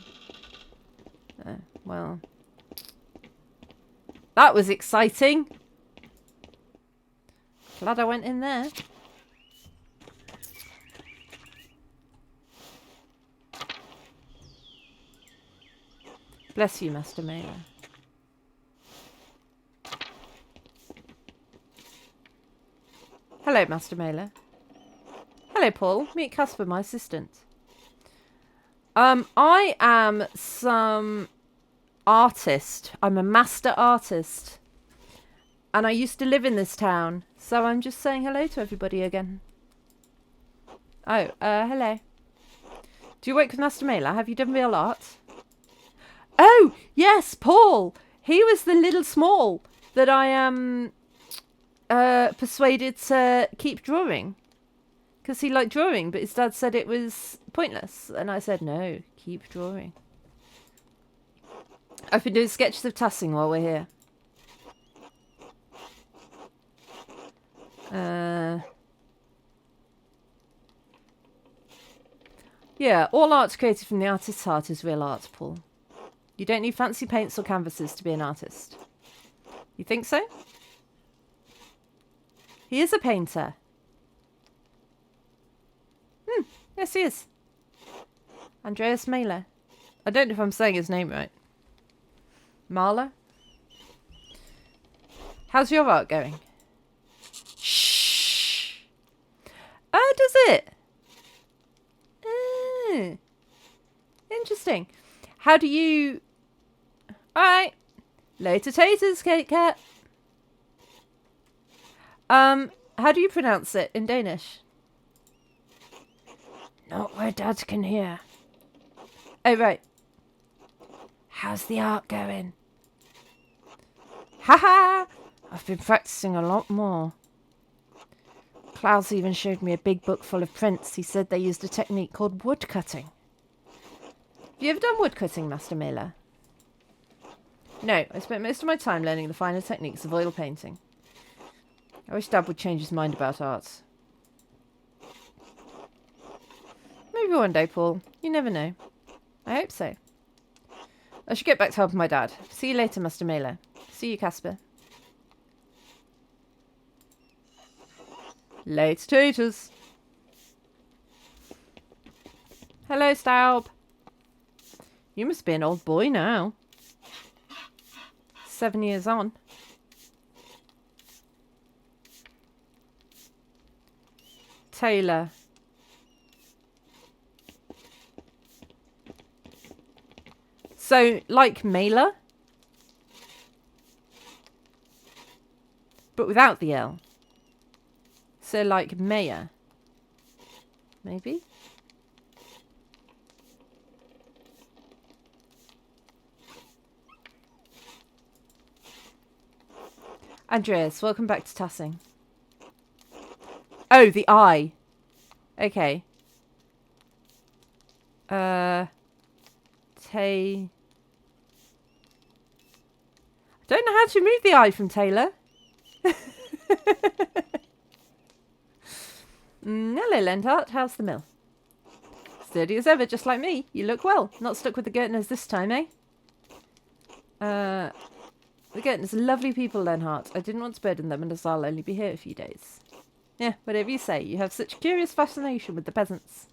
Well. That was exciting. Glad I went in there. Bless you, Master Mailer. Hello, Master Mailer. Hello, Paul. Meet Casper, my assistant. I am some artist. I'm a master artist. And I used to live in this town. So I'm just saying hello to everybody again. Oh, hello. Do you work with Master Mailer? Have you done real art? Oh, yes, Paul. He was the little small that I persuaded to keep drawing. Because he liked drawing, but his dad said it was pointless. And I said, no, keep drawing. I've been doing sketches of Tassing while we're here. Yeah, all art created from the artist's heart is real art, Paul. You don't need fancy paints or canvases to be an artist. You think so? He is a painter. Yes, he is. Andreas Mailer. I don't know if I'm saying his name right. Mahler? How's your art going? Shh. Oh, does it? Interesting. How do you... Alright. Later taters, Kate Cat. How do you pronounce it in Danish? Not where Dad can hear. Oh, right. How's the art going? Haha! I've been practicing a lot more. Klaus even showed me a big book full of prints. He said they used a technique called woodcutting. Have you ever done woodcutting, Master Mailer? No, I spent most of my time learning the finer techniques of oil painting. I wish Dad would change his mind about art. Maybe one day, Paul. You never know. I hope so. I should get back to helping my dad. See you later, Master Mailer. See you, Casper. Late taters. Hello, Staub. You must be an old boy now. 7 years on. Taylor. So, like Mailer? But without the L. So like Mayor. Maybe? Andreas, welcome back to Tassing. Oh, the I. Okay. Tay. I don't know how to remove the I from Taylor. Hello, Lenthart. How's the mill? Sturdy as ever, just like me. You look well. Not stuck with the Gertners this time, eh? The Gertners are lovely people, Lenthart. I didn't want to burden them, and as I'll only be here a few days. Yeah, whatever you say. You have such a curious fascination with the peasants.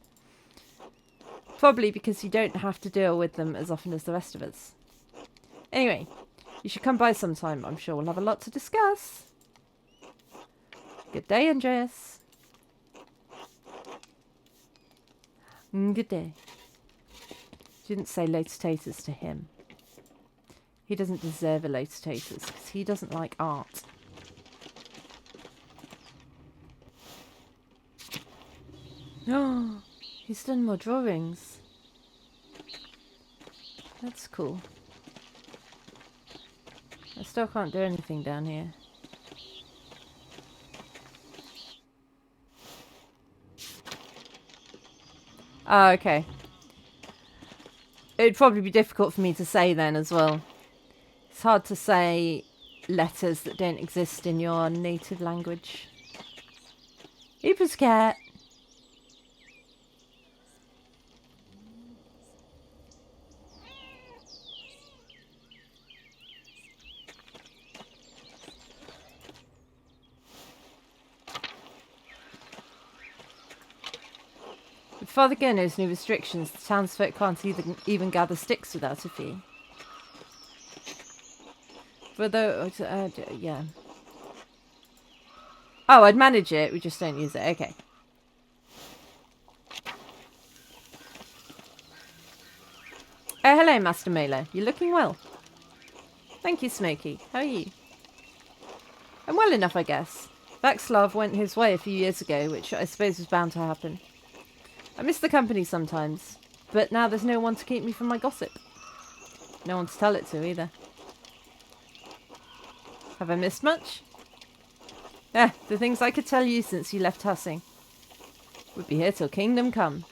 Probably because you don't have to deal with them as often as the rest of us. Anyway, you should come by sometime. I'm sure we'll have a lot to discuss. Good day, Andreas. Good day. Didn't say lotus taters to him. He doesn't deserve a lotus taters because he doesn't like art. Oh, he's done more drawings. That's cool. I still can't do anything down here. Oh, okay. It'd probably be difficult for me to say then as well. It's hard to say letters that don't exist in your native language. Oops, cat. With Father Gurno's new restrictions, the townsfolk can't even gather sticks without a fee. Yeah. Oh, I'd manage it, we just don't use it. Okay. Oh, hello, Master Mailer. You're looking well. Thank you, Smokey. How are you? I'm well enough, I guess. Václav went his way a few years ago, which I suppose was bound to happen. I miss the company sometimes, but now there's no one to keep me from my gossip. No one to tell it to, either. Have I missed much? The things I could tell you since you left Hussing. Would be here till kingdom come.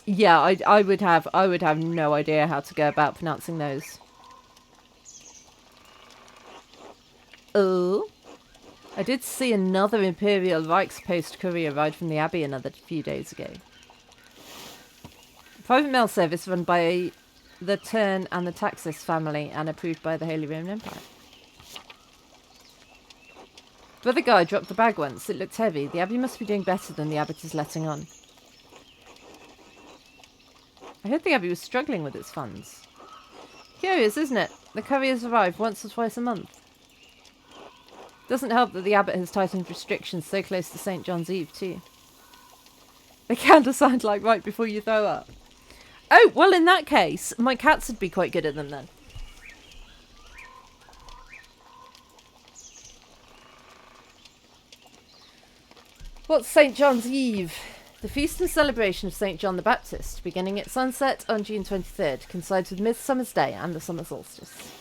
Yeah, I would have no idea how to go about pronouncing those. Oh, I did see another Imperial Reichspost courier ride from the Abbey another few days ago. Private mail service run by the Turn and the Taxis family and approved by the Holy Roman Empire. Brother Guy dropped the bag once. It looked heavy. The Abbey must be doing better than the Abbot is letting on. I heard the Abbey was struggling with its funds. Curious, isn't it? The couriers arrive once or twice a month. Doesn't help that the Abbot has tightened restrictions so close to St. John's Eve, too. They countersigned like right before you throw up. Oh, well, in that case, my cats would be quite good at them then. What's St. John's Eve? The feast and celebration of St. John the Baptist, beginning at sunset on June 23rd, coincides with Midsummer's Day and the summer solstice.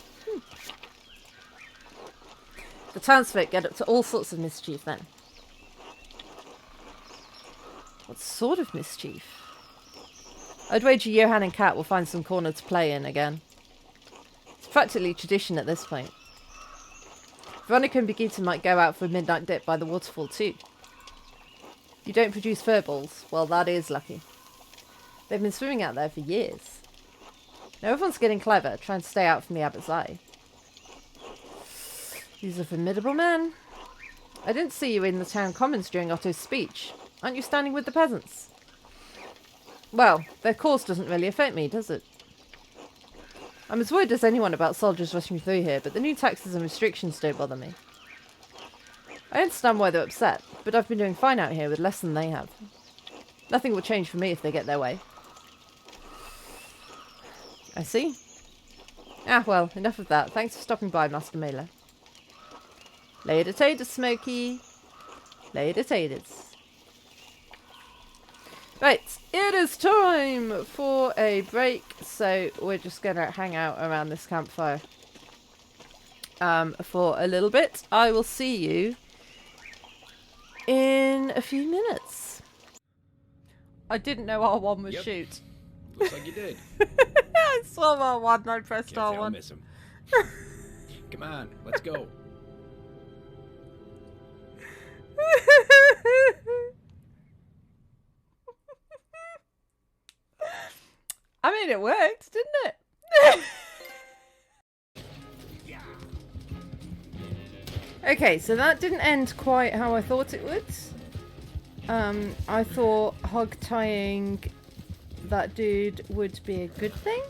The townsfolk get up to all sorts of mischief then. What sort of mischief? I'd wager Johann and Kat will find some corner to play in again. It's practically tradition at this point. Veronica and Brigitte might go out for a midnight dip by the waterfall too. You don't produce furballs? Well, that is lucky. They've been swimming out there for years. Now everyone's getting clever, trying to stay out from the Abbot's eye. He's a formidable man. I didn't see you in the town commons during Otto's speech. Aren't you standing with the peasants? Well, their course doesn't really affect me, does it? I'm as worried as anyone about soldiers rushing through here, but the new taxes and restrictions don't bother me. I understand why they're upset, but I've been doing fine out here with less than they have. Nothing will change for me if they get their way. I see. Ah, well, enough of that. Thanks for stopping by, Master Mailer. Later taters, Smokey. Later taters. Right, it is time for a break, so we're just going to hang out around this campfire for a little bit. I will see you in a few minutes. I didn't know R1 was shoot. Looks like you did. I saw R1 and I pressed Can't say I'll R1. miss him. Come on, let's go. I mean, it worked, didn't it? Okay, so that didn't end quite how I thought it would. I thought hog tying that dude would be a good thing.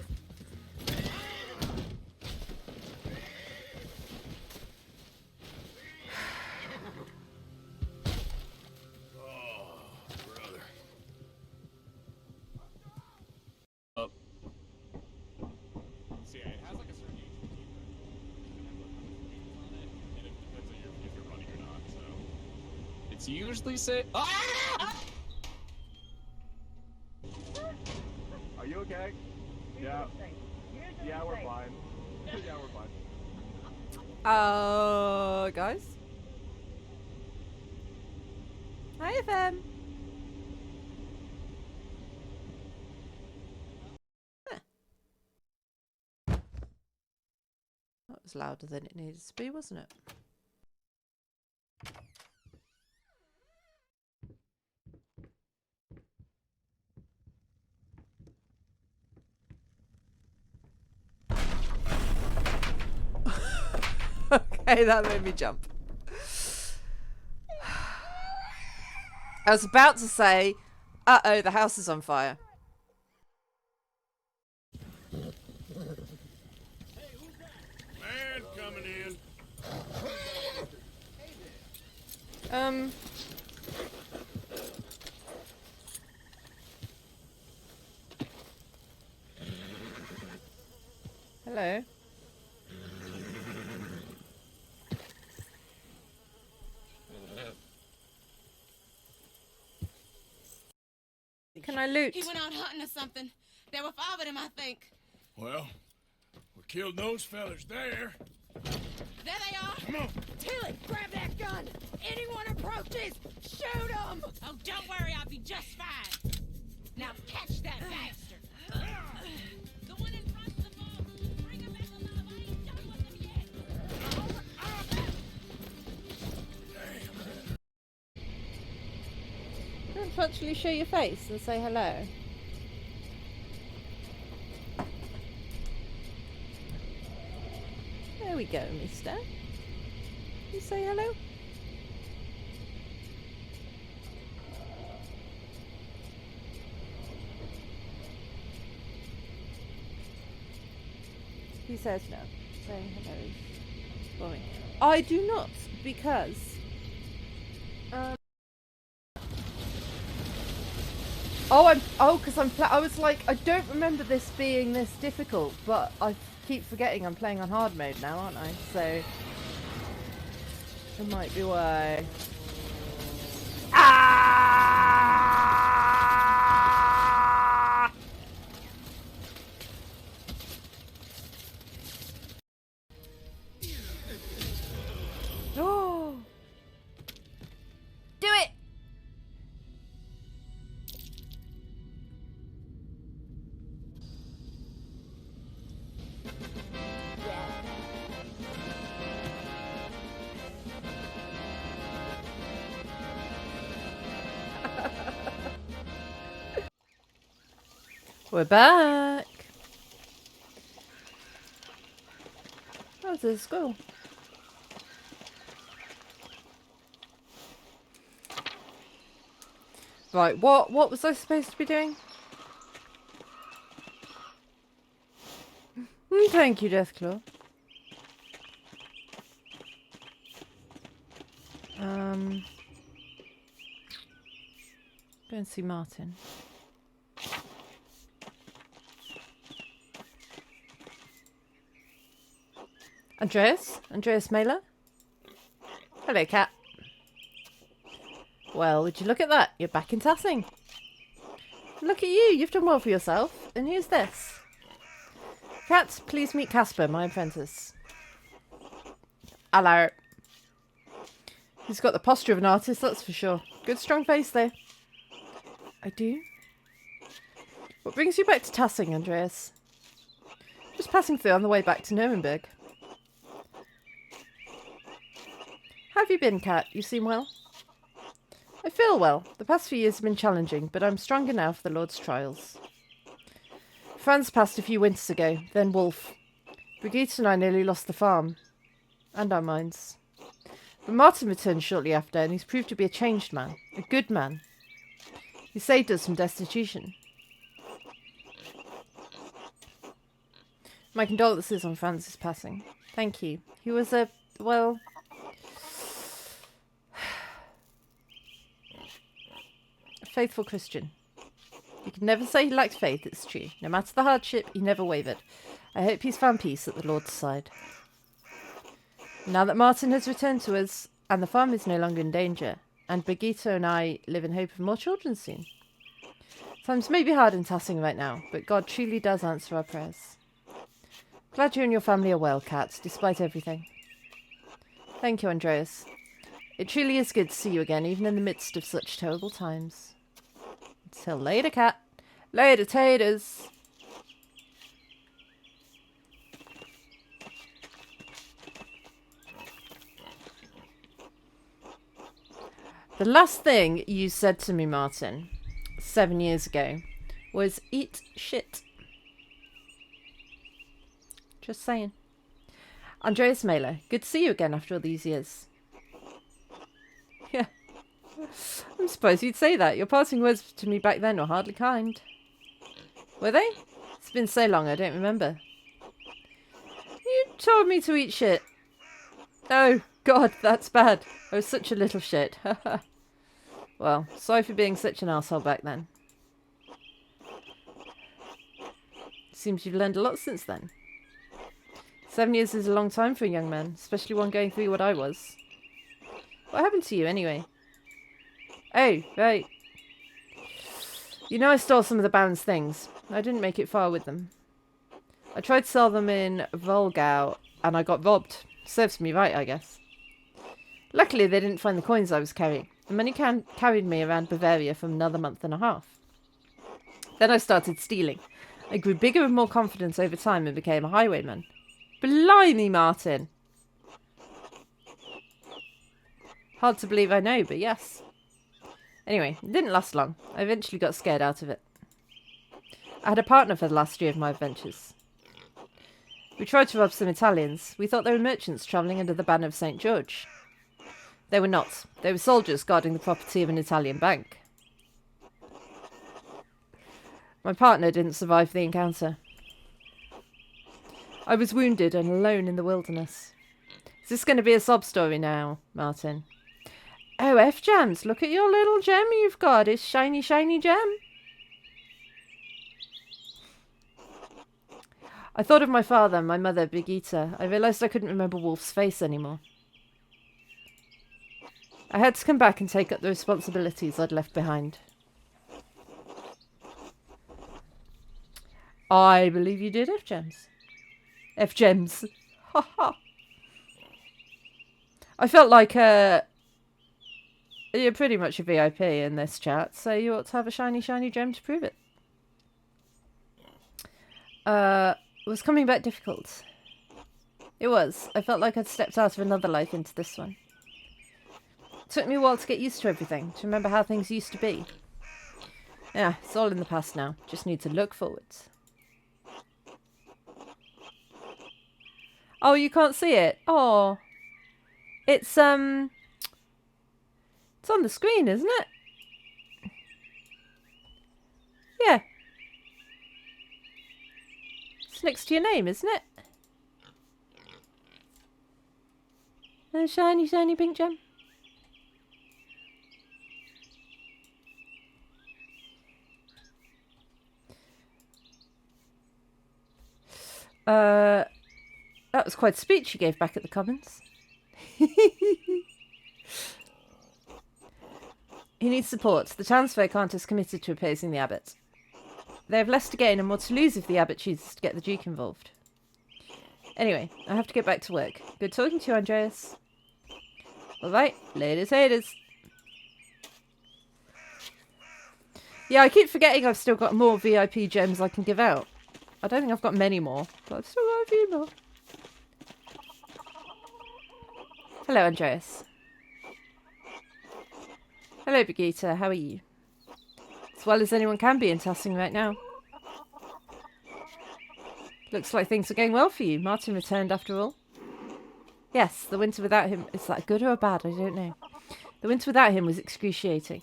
Usually say, ah! Are you okay? Yeah. Yeah, we're fine. Yeah, we're fine. Guys. Hi, FM. Huh. That was louder than it needed to be, wasn't it? Okay, that made me jump. I was about to say, uh-oh, the house is on fire. Man coming in. Hello. Can I loot? He went out hunting or something. There were 5 of them, I think. Well, we killed those fellas there. There they are. Come on. Tilly, grab that gun. Anyone approaches, shoot them. Oh, don't worry, I'll be just fine. Now catch that bastard. The one in front of the ball. Bring him back alive. I ain't done with him yet. Don't actually show your face and say hello. There we go, mister. You say hello? He says no. Saying hello is boring. I do not, because I was like, I don't remember this being this difficult, but I keep forgetting I'm playing on hard mode now, aren't I? So it might be why. Ah! Oh! Do it! We're back. How's this go? Right, what was I supposed to be doing? Thank you, Deathclaw. Go and see Martin. Andreas Mailer. Hello, cat. Well, would you look at that? You're back in Tassing. Look at you, you've done well for yourself. And who's this? Cat, please meet Casper, my apprentice. Hello. He's got the posture of an artist, that's for sure. Good strong face, though. I do? What brings you back to Tassing, Andreas? Just passing through on the way back to Nuremberg. How have you been, Cat? You seem well? I feel well. The past few years have been challenging, but I'm stronger now for the Lord's trials. Franz passed a few winters ago, then Wolf. Brigitte and I nearly lost the farm. And our minds. But Martin returned shortly after, and he's proved to be a changed man. A good man. He saved us from destitution. My condolences on Franz's passing. Thank you. He was a, well... a faithful Christian. You can never say he lacked faith, it's true. No matter the hardship, he never wavered. I hope he's found peace at the Lord's side. Now that Martin has returned to us, and the farm is no longer in danger, and Brigitte and I live in hope of more children soon. Times may be hard in Tassing right now, but God truly does answer our prayers. Glad you and your family are well, Kat, despite everything. Thank you, Andreas. It truly is good to see you again, even in the midst of such terrible times. Till later, Cat. Later, taters. The last thing you said to me, Martin, 7 years ago, was eat shit. Just saying. Andreas Mailer, good to see you again after all these years. Yeah. I'm surprised you'd say that. Your parting words to me back then were hardly kind. Were they? It's been so long, I don't remember. You told me to eat shit. Oh, God, that's bad. I was such a little shit. Well, sorry for being such an asshole back then. Seems you've learned a lot since then. 7 years is a long time for a young man, especially one going through what I was. What happened to you, anyway? Oh, right. You know I stole some of the Baron's things. I didn't make it far with them. I tried to sell them in Volgau, and I got robbed. Serves me right, I guess. Luckily, they didn't find the coins I was carrying. The money carried me around Bavaria for another month and a half. Then I started stealing. I grew bigger and more confident over time and became a highwayman. Blimey, Martin! Hard to believe I know, but yes. Anyway, it didn't last long. I eventually got scared out of it. I had a partner for the last year of my adventures. We tried to rob some Italians. We thought they were merchants travelling under the banner of St. George. They were not. They were soldiers guarding the property of an Italian bank. My partner didn't survive the encounter. I was wounded and alone in the wilderness. Is this going to be a sob story now, Martin? Oh, F-Jams, look at your little gem you've got. It's shiny, shiny gem. I thought of my father and my mother, Brigitte. I realised I couldn't remember Wolf's face anymore. I had to come back and take up the responsibilities I'd left behind. I believe you did, F-Gems. F-Gems. Ha ha. I felt like you're pretty much a VIP in this chat, so you ought to have a shiny, shiny gem to prove it. Was coming back difficult? It was. I felt like I'd stepped out of another life into this one. It took me a while to get used to everything, to remember how things used to be. Yeah, it's all in the past now. Just need to look forwards. Oh, you can't see it? Oh. It's on the screen, isn't it? Yeah. It's next to your name, isn't it? A shiny, shiny pink gem. That was quite a speech you gave back at the Commons. He needs support. The townsfolk aren't as committed to opposing the abbot. They have less to gain and more to lose if the abbot chooses to get the Duke involved. Anyway, I have to get back to work. Good talking to you, Andreas. Alright, later, haters. Yeah, I keep forgetting I've still got more VIP gems I can give out. I don't think I've got many more, but I've still got a few more. Hello, Andreas. Hello, Brigitte. How are you? As well as anyone can be in Tussing right now. Looks like things are going well for you. Martin returned after all. Yes, the winter without him... Is that good or bad? I don't know. The winter without him was excruciating.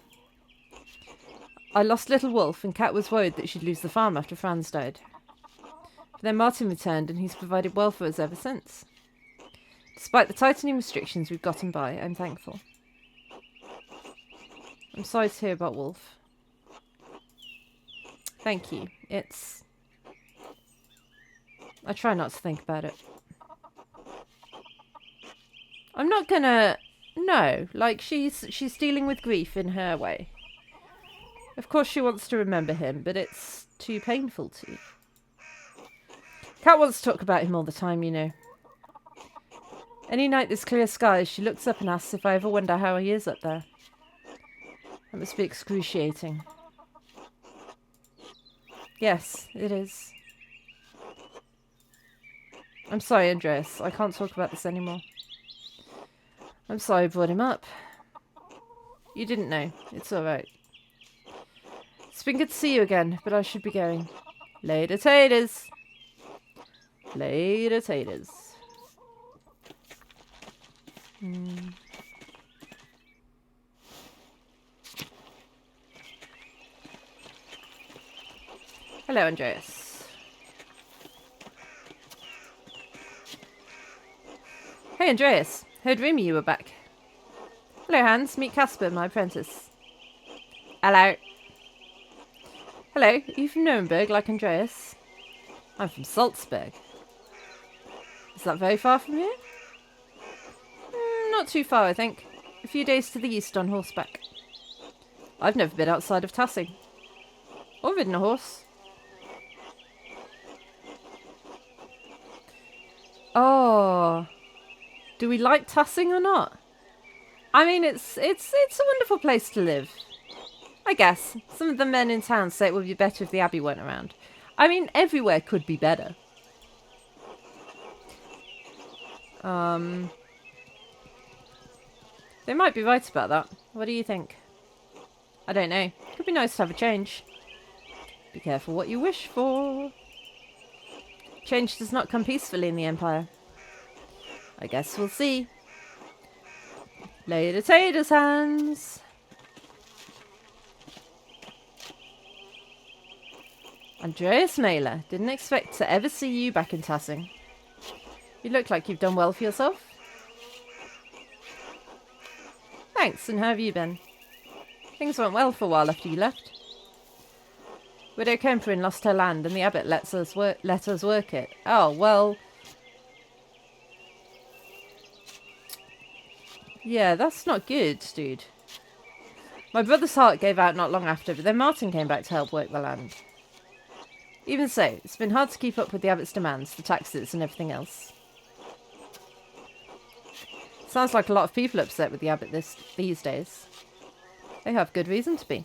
I lost little Wolf, and Kat was worried that she'd lose the farm after Franz died. But then Martin returned, and he's provided well for us ever since. Despite the tightening restrictions we've gotten by, I'm thankful. I'm sorry to hear about Wolf. Thank you. I try not to think about it. I'm not gonna... No, like, she's dealing with grief in her way. Of course she wants to remember him, but it's too painful to. Kat wants to talk about him all the time, you know. Any night there's clear skies, she looks up and asks if I ever wonder how he is up there. That must be excruciating. Yes, it is. I'm sorry, Andreas. I can't talk about this anymore. I'm sorry I brought him up. You didn't know. It's alright. It's been good to see you again, but I should be going. Later, taters. Later, taters. Hello, Andreas. Hey, Andreas. Heard rumor you were back. Hello, Hans. Meet Casper, my apprentice. Hello. Hello. Are you from Nuremberg, like Andreas? I'm from Salzburg. Is that very far from here? Not too far, I think. A few days to the east on horseback. I've never been outside of Tussing. Or ridden a horse. Oh. Do we like Tussing or not? I mean, it's a wonderful place to live. I guess. Some of the men in town say it would be better if the Abbey weren't around. I mean, everywhere could be better. They might be right about that. What do you think? I don't know. Could be nice to have a change. Be careful what you wish for. Change does not come peacefully in the Empire. I guess we'll see. Later, taters, Hans. Andreas Mailer. Didn't expect to ever see you back in Tussing. You look like you've done well for yourself. Thanks, and how have you been? Things went well for a while after you left. Widow Kemperin lost her land and the abbot let us work it. Oh, well... Yeah, that's not good, dude. My brother's heart gave out not long after, but then Martin came back to help work the land. Even so, it's been hard to keep up with the abbot's demands, the taxes and everything else. Sounds like a lot of people are upset with the abbot these days. They have good reason to be.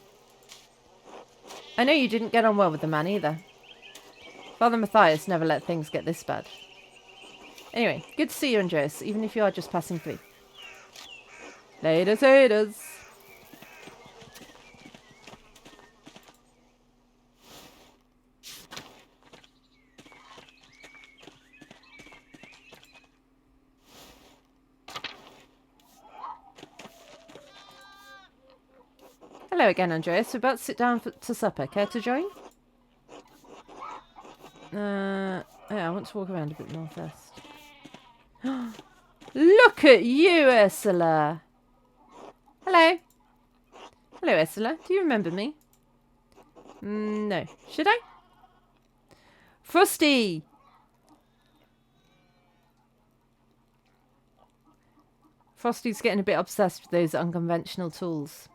I know you didn't get on well with the man either. Father Matthias never let things get this bad. Anyway, good to see you, Andreas, even if you are just passing through. Later, taters. Hello again, Andreas. We're about to sit down to supper. Care to join? Yeah, I want to walk around a bit northwest. Look at you, Ursula. Hello. Hello, Ursula. Do you remember me? No. Should I? Frosty! Frosty's getting a bit obsessed with those unconventional tools.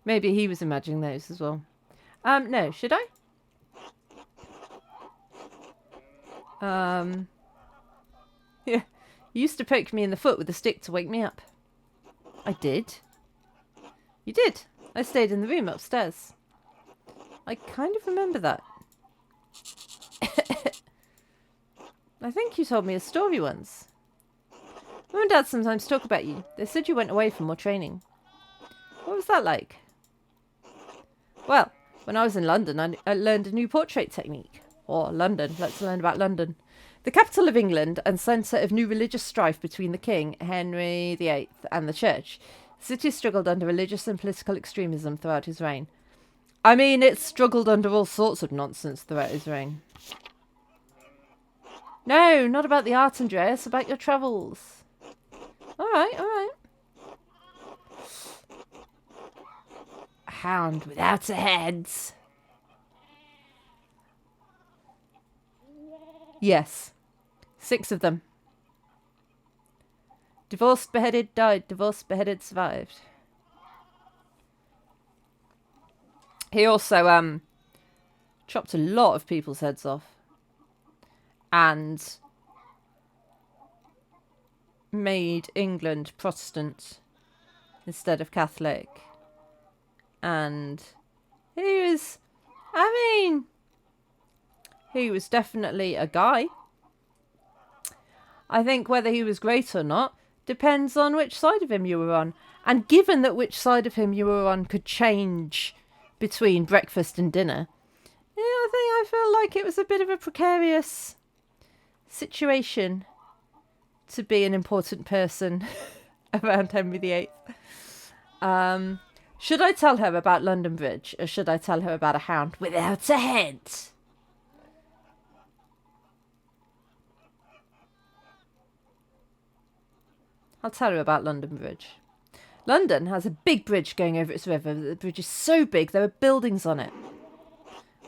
Maybe he was imagining those as well. No, should I? Yeah. You used to poke me in the foot with a stick to wake me up. I did. You did. I stayed in the room upstairs. I kind of remember that. I think you told me a story once. Mum and Dad sometimes talk about you. They said you went away for more training. What was that like? Well, when I was in London, I learned a new portrait technique. Or London. Let's learn about London. The capital of England and centre of new religious strife between the King, Henry VIII, and the Church. The city struggled under religious and political extremism throughout his reign. I mean, it struggled under all sorts of nonsense throughout his reign. No, not about the art, Andreas, about your travels. Alright, alright. A hound without a head. Yes. 6 of them. Divorced, beheaded, died. Divorced, beheaded, survived. He also chopped a lot of people's heads off. And made England Protestant instead of Catholic. And he was definitely a guy. I think whether he was great or not depends on which side of him you were on. And given that which side of him you were on could change between breakfast and dinner, yeah, I feel like it was a bit of a precarious situation to be an important person around Henry VIII. Should I tell her about London Bridge, or should I tell her about a hound without a head? I'll tell her about London Bridge. London has a big bridge going over its river. The bridge is so big there are buildings on it.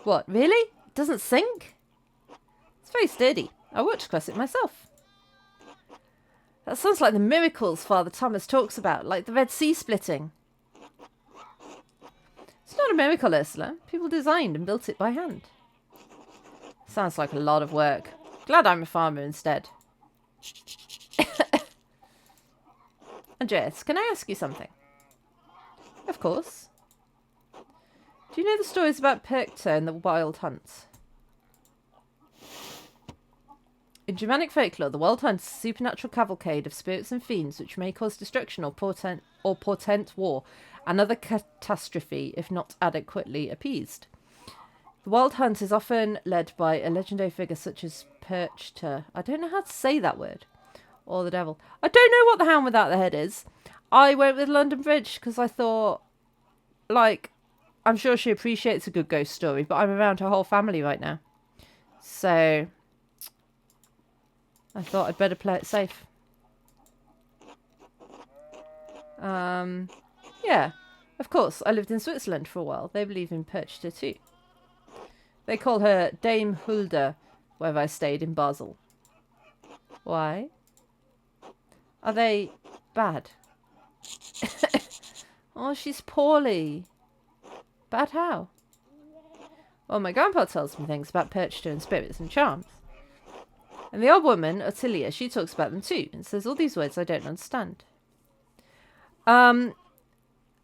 What, really? It doesn't sink? It's very sturdy. I walked across it myself. That sounds like the miracles Father Thomas talks about, like the Red Sea splitting. It's not a miracle, Ursula. People designed and built it by hand. Sounds like a lot of work. Glad I'm a farmer instead. Andreas, can I ask you something? Of course. Do you know the stories about Percta and the wild hunt? In Germanic folklore, the wild hunt is a supernatural cavalcade of spirits and fiends which may cause destruction or portend war and other catastrophe if not adequately appeased. The wild hunt is often led by a legendary figure such as Percta. I don't know how to say that word. Or the devil. I don't know what the hound without the head is. I went with London Bridge because I thought, like, I'm sure she appreciates a good ghost story, but I'm around her whole family right now. So I thought I'd better play it safe. Yeah, of course. I lived in Switzerland for a while. They believe in Percta too. They call her Dame Hulda, where I stayed in Basel. Why? Are they bad? Oh, she's poorly. Bad how? Well, my grandpa tells me things about Percta and spirits and charms. And the old woman, Ottilia, she talks about them too and says all these words I don't understand.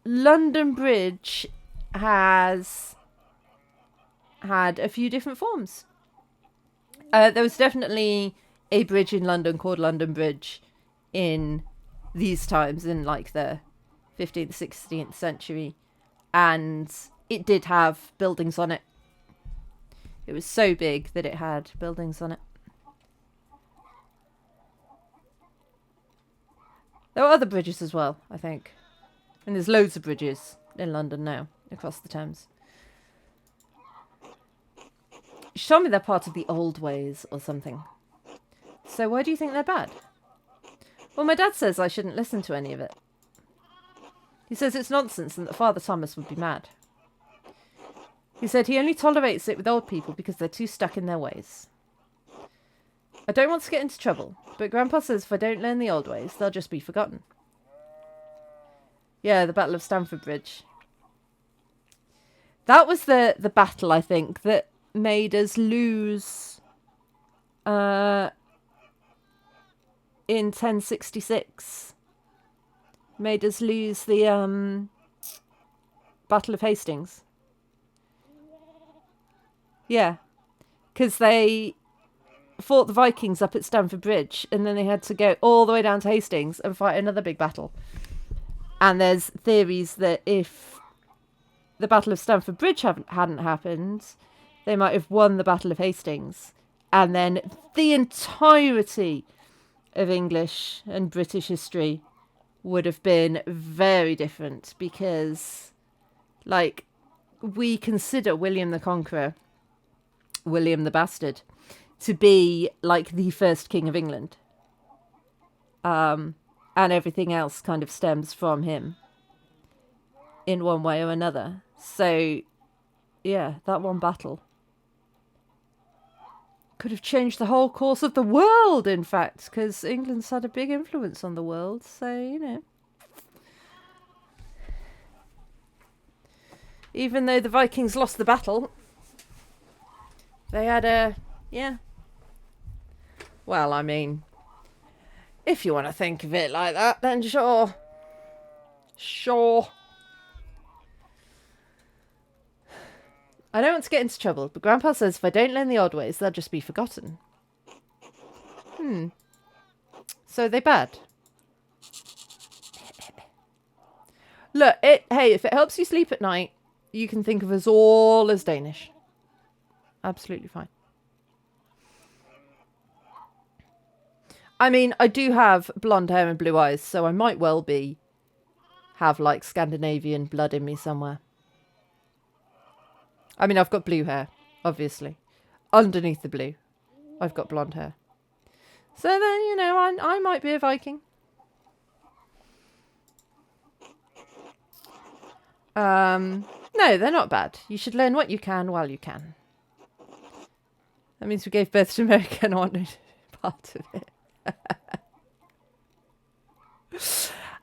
London Bridge has had a few different forms. There was definitely a bridge in London called London Bridge in these times, in like the 15th, 16th century. And it did have buildings on it. It was so big that it had buildings on it. There were other bridges as well, I think. And there's loads of bridges. in London now, across the Thames. She told me they're part of the old ways or something. So why do you think they're bad? Well, my dad says I shouldn't listen to any of it. He says it's nonsense and that Father Thomas would be mad. He said he only tolerates it with old people because they're too stuck in their ways. I don't want to get into trouble, but Grandpa says if I don't learn the old ways, they'll just be forgotten. Yeah, the Battle of Stamford Bridge. That was the battle, I think, that made us lose in 1066. Made us lose the Battle of Hastings. Yeah, because they fought the Vikings up at Stamford Bridge, and then they had to go all the way down to Hastings and fight another big battle. And there's theories that if the Battle of Stamford Bridge hadn't happened, they might have won the Battle of Hastings. And then the entirety of English and British history would have been very different because, like, we consider William the Conqueror, William the Bastard, to be like the first king of England. And everything else kind of stems from him in one way or another. So, yeah, that one battle could have changed the whole course of the world, in fact, because England's had a big influence on the world. So, you know. Even though the Vikings lost the battle, they had a, yeah. Well, I mean, if you want to think of it like that, then sure. Sure. I don't want to get into trouble, but Grandpa says if I don't learn the old ways, they'll just be forgotten. So are they bad? Look, hey, if it helps you sleep at night, you can think of us all as Danish. Absolutely fine. I mean, I do have blonde hair and blue eyes, so I might well have like Scandinavian blood in me somewhere. I mean, I've got blue hair, obviously. Underneath the blue, I've got blonde hair. So then, you know, I might be a Viking. No, they're not bad. You should learn what you can while you can. That means we gave birth to America and I wanted part of it.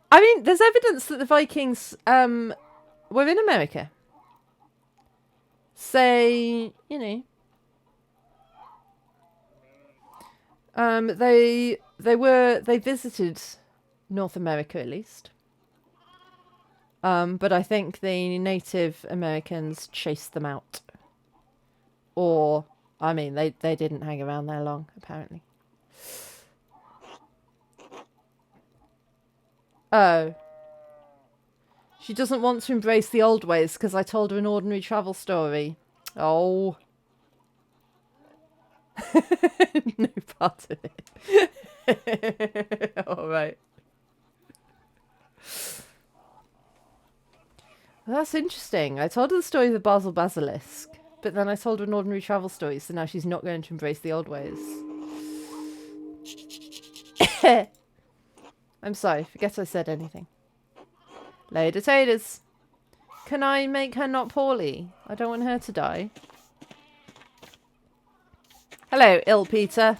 I mean, there's evidence that the Vikings were in America. Say, you know, they visited North America at least. But I think the Native Americans chased them out. Or, I mean, they didn't hang around there long, apparently. Oh. She doesn't want to embrace the old ways because I told her an ordinary travel story. Oh. No part of it. All right. Well, that's interesting. I told her the story of the Basel Basilisk, but then I told her an ordinary travel story, so now she's not going to embrace the old ways. I'm sorry, forget I said anything. Lady Taters. Can I make her not poorly? I don't want her to die. Hello, ill Peter.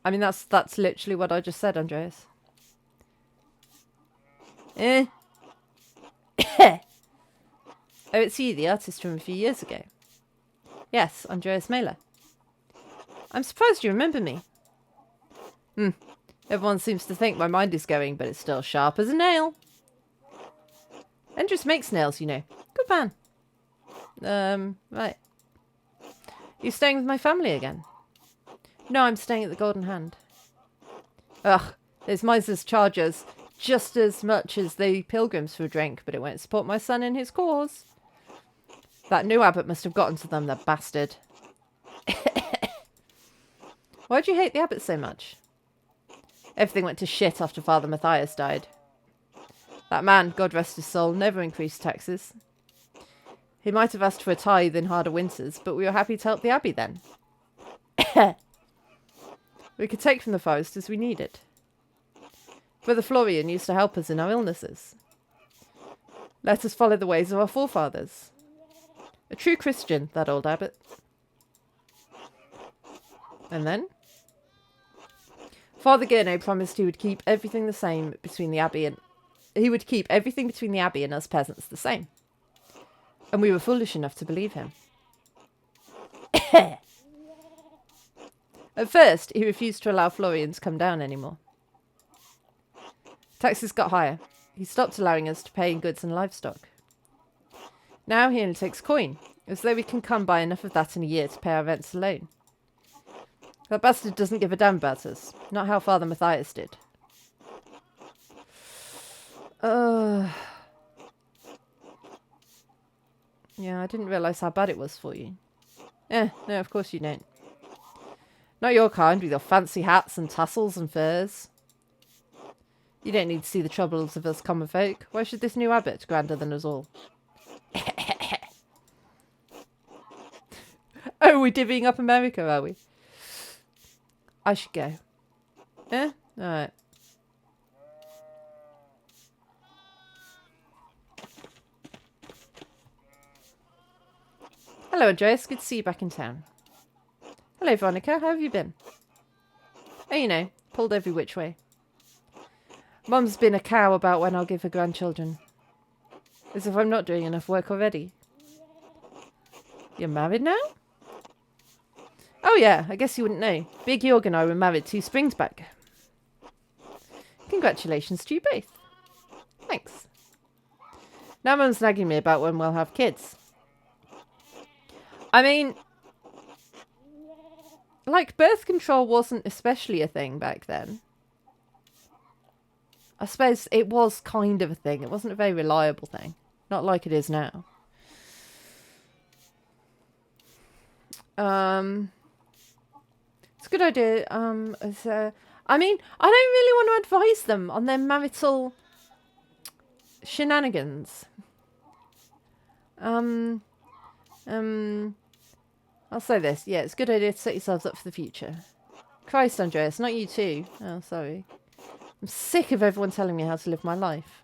I mean, that's literally what I just said, Andreas. Oh, it's you, the artist from a few years ago. Yes, Andreas Mailer. I'm surprised you remember me. Everyone seems to think my mind is going, but it's still sharp as a nail. Andreas makes nails, you know. Good man. Right. You staying with my family again? No, I'm staying at the Golden Hand. Ugh, those misers charge us just as much as the pilgrims for a drink, but it won't support my son in his cause. That new abbot must have gotten to them, that bastard. Why do you hate the abbot so much? Everything went to shit after Father Matthias died. That man, God rest his soul, never increased taxes. He might have asked for a tithe in harder winters, but we were happy to help the abbey then. We could take from the forest as we needed. Brother Florian used to help us in our illnesses. Let us follow the ways of our forefathers. A true Christian, that old abbot. And then? Father Gurno promised he would keep everything the same between the abbey and... He would keep everything between the abbey and us peasants the same. And we were foolish enough to believe him. At first, he refused to allow Florian to come down anymore. Taxes got higher. He stopped allowing us to pay in goods and livestock. Now he only takes coin, as though we can come by enough of that in a year to pay our rents alone. That bastard doesn't give a damn about us. Not how Father Matthias did. Yeah, I didn't realise how bad it was for you. No, of course you don't. Not your kind, with your fancy hats and tassels and furs. You don't need to see the troubles of us common folk. Why should this new abbot, grander than us all? Oh, we're divvying up America, are we? I should go. Alright. Hello, Andreas. Good to see you back in town. Hello, Veronica. How have you been? Oh, you know, pulled every which way. Mum's been a cow about when I'll give her grandchildren. As if I'm not doing enough work already. You're married now? Oh yeah, I guess you wouldn't know. Big Jorg and I were married 2 springs back. Congratulations to you both. Thanks. Now Mum's nagging me about when we'll have kids. I mean, like, birth control wasn't especially a thing back then. I suppose it was kind of a thing. It wasn't a very reliable thing. Not like it is now. It's a good idea. I mean, I don't really want to advise them on their marital shenanigans. I'll say this. Yeah, it's a good idea to set yourselves up for the future. Christ, Andreas, not you too. Oh, sorry. I'm sick of everyone telling me how to live my life.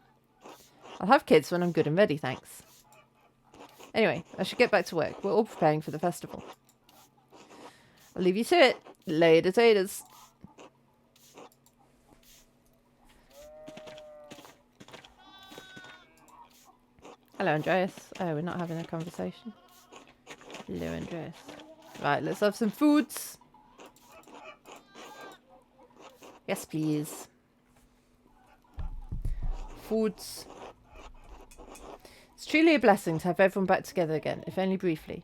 I'll have kids when I'm good and ready, thanks. Anyway, I should get back to work. We're all preparing for the festival. I'll leave you to it. Later, taters. Hello, Andreas. Oh, we're not having a conversation. Hello, Andreas. Right, let's have some foods. Yes, please. Foods. It's truly a blessing to have everyone back together again, if only briefly.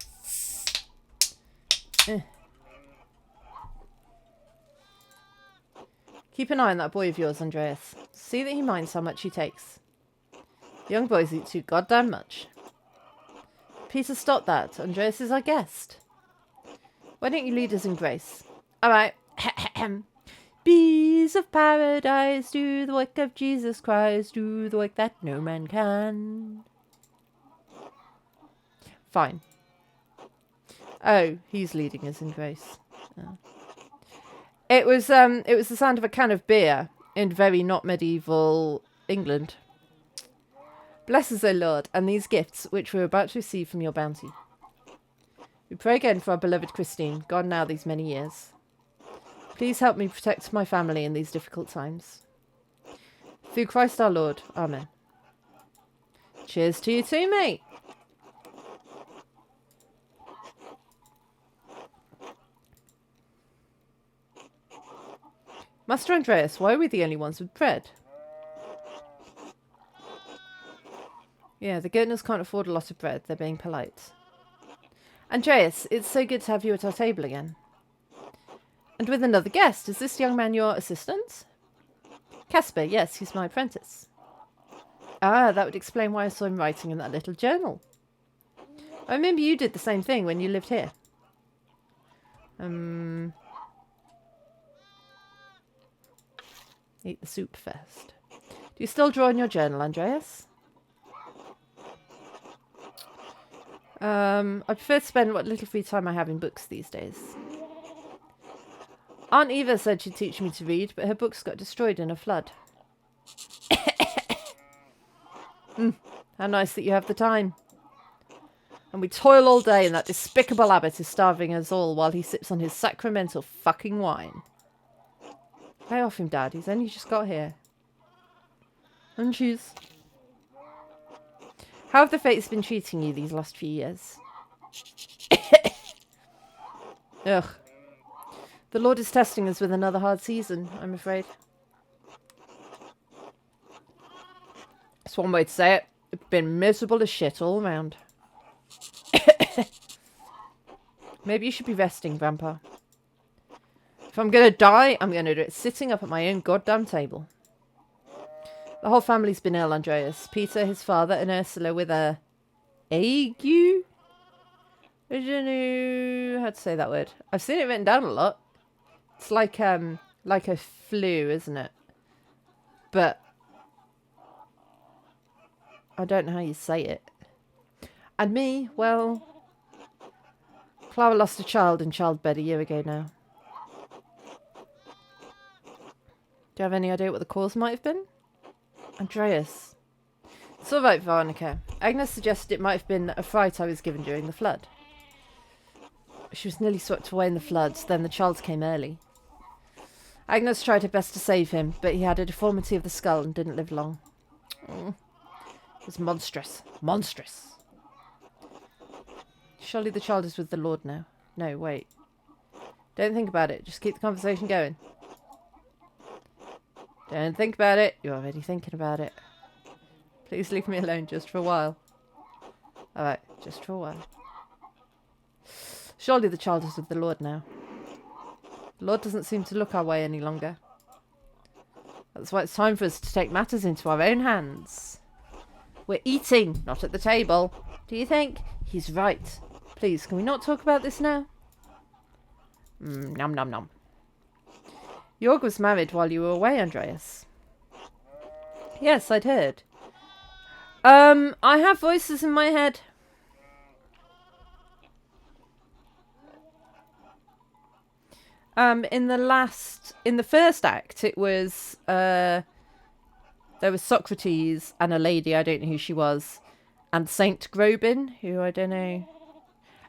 Keep an eye on that boy of yours, Andreas. See that he minds how much he takes. Young boys eat too goddamn much. Peter, stop that. Andreas is our guest. Why don't you lead us in grace? Alright. Bees of paradise, do the work of Jesus Christ, do the work that no man can. Fine. Oh, he's leading us in grace. Oh. It was the sound of a can of beer in very not medieval England. Bless us, O Lord, and these gifts which we're about to receive from your bounty. We pray again for our beloved Christine, gone now these many years. Please help me protect my family in these difficult times. Through Christ our Lord. Amen. Cheers to you too, mate. Master Andreas, why are we the only ones with bread? Yeah, the Gurtners can't afford a lot of bread. They're being polite. Andreas, it's so good to have you at our table again. And with another guest. Is this young man your assistant? Casper, yes, he's my apprentice. Ah, that would explain why I saw him writing in that little journal. I remember you did the same thing when you lived here. Eat the soup first. Do you still draw in your journal, Andreas? I prefer to spend what little free time I have in books these days. Aunt Eva said she'd teach me to read, but her books got destroyed in a flood. How nice that you have the time. And we toil all day and that despicable abbot is starving us all while he sips on his sacramental fucking wine. Lay off him, Dad. He's only just got here. And cheese. How have the fates been treating you these last few years? Ugh. The Lord is testing us with another hard season, I'm afraid. That's one way to say it. It's been miserable as shit all round. Maybe you should be resting, Grandpa. If I'm gonna die, I'm gonna do it sitting up at my own goddamn table. The whole family's been ill, Andreas. Peter, his father, and Ursula with a... ague? I don't know how to say that word. I've seen it written down a lot. It's like a flu, isn't it? But I don't know how you say it. And me, well, Clara lost a child in childbed a year ago now. Do you have any idea what the cause might have been? Andreas. It's all right, Veronica. Agnes suggested it might have been a fright I was given during the flood. She was nearly swept away in the floods, then the child came early. Agnes tried her best to save him, but he had a deformity of the skull and didn't live long. It was monstrous. Monstrous. Surely the child is with the Lord now. No, wait. Don't think about it. Just keep the conversation going. Don't think about it. You're already thinking about it. Please leave me alone just for a while. Alright, just for a while. Surely the child is with the Lord now. The Lord doesn't seem to look our way any longer. That's why it's time for us to take matters into our own hands. We're eating, not at the table. Do you think? He's right. Please, can we not talk about this now? Nom nom nom. Jorg was married while you were away, Andreas. Yes, I'd heard. I have voices in my head. In the first act, it was, there was Socrates and a lady, I don't know who she was, and Saint Grobin, who I don't know.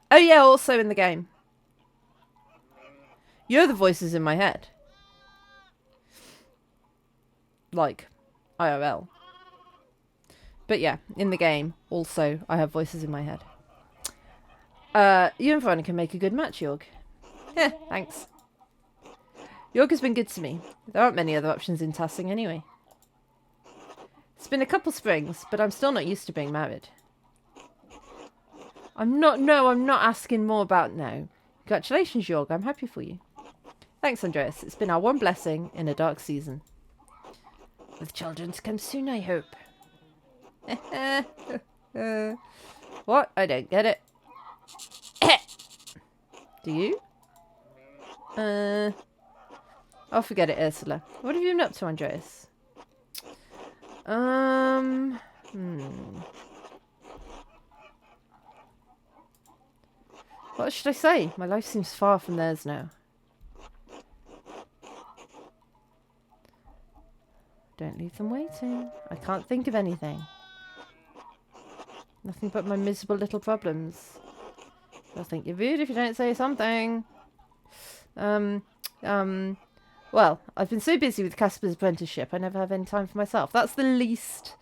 Oh yeah, also in the game. You're the voices in my head. Like, IRL. But yeah, in the game, also, I have voices in my head. You and Veronica make a good match, Jorg. Yeah, thanks. Jorg has been good to me. There aren't many other options in Tassing anyway. It's been a couple springs, but I'm still not used to being married. I'm not asking more about now. Congratulations, Jorg. I'm happy for you. Thanks, Andreas. It's been our one blessing in a dark season. With children to come soon, I hope. What? I don't get it. Do you? Oh, forget it, Ursula. What have you been up to, Andreas? What should I say? My life seems far from theirs now. Don't leave them waiting. I can't think of anything. Nothing but my miserable little problems. They'll think you're rude if you don't say something. Well, I've been so busy with Casper's apprenticeship, I never have any time for myself. That's the least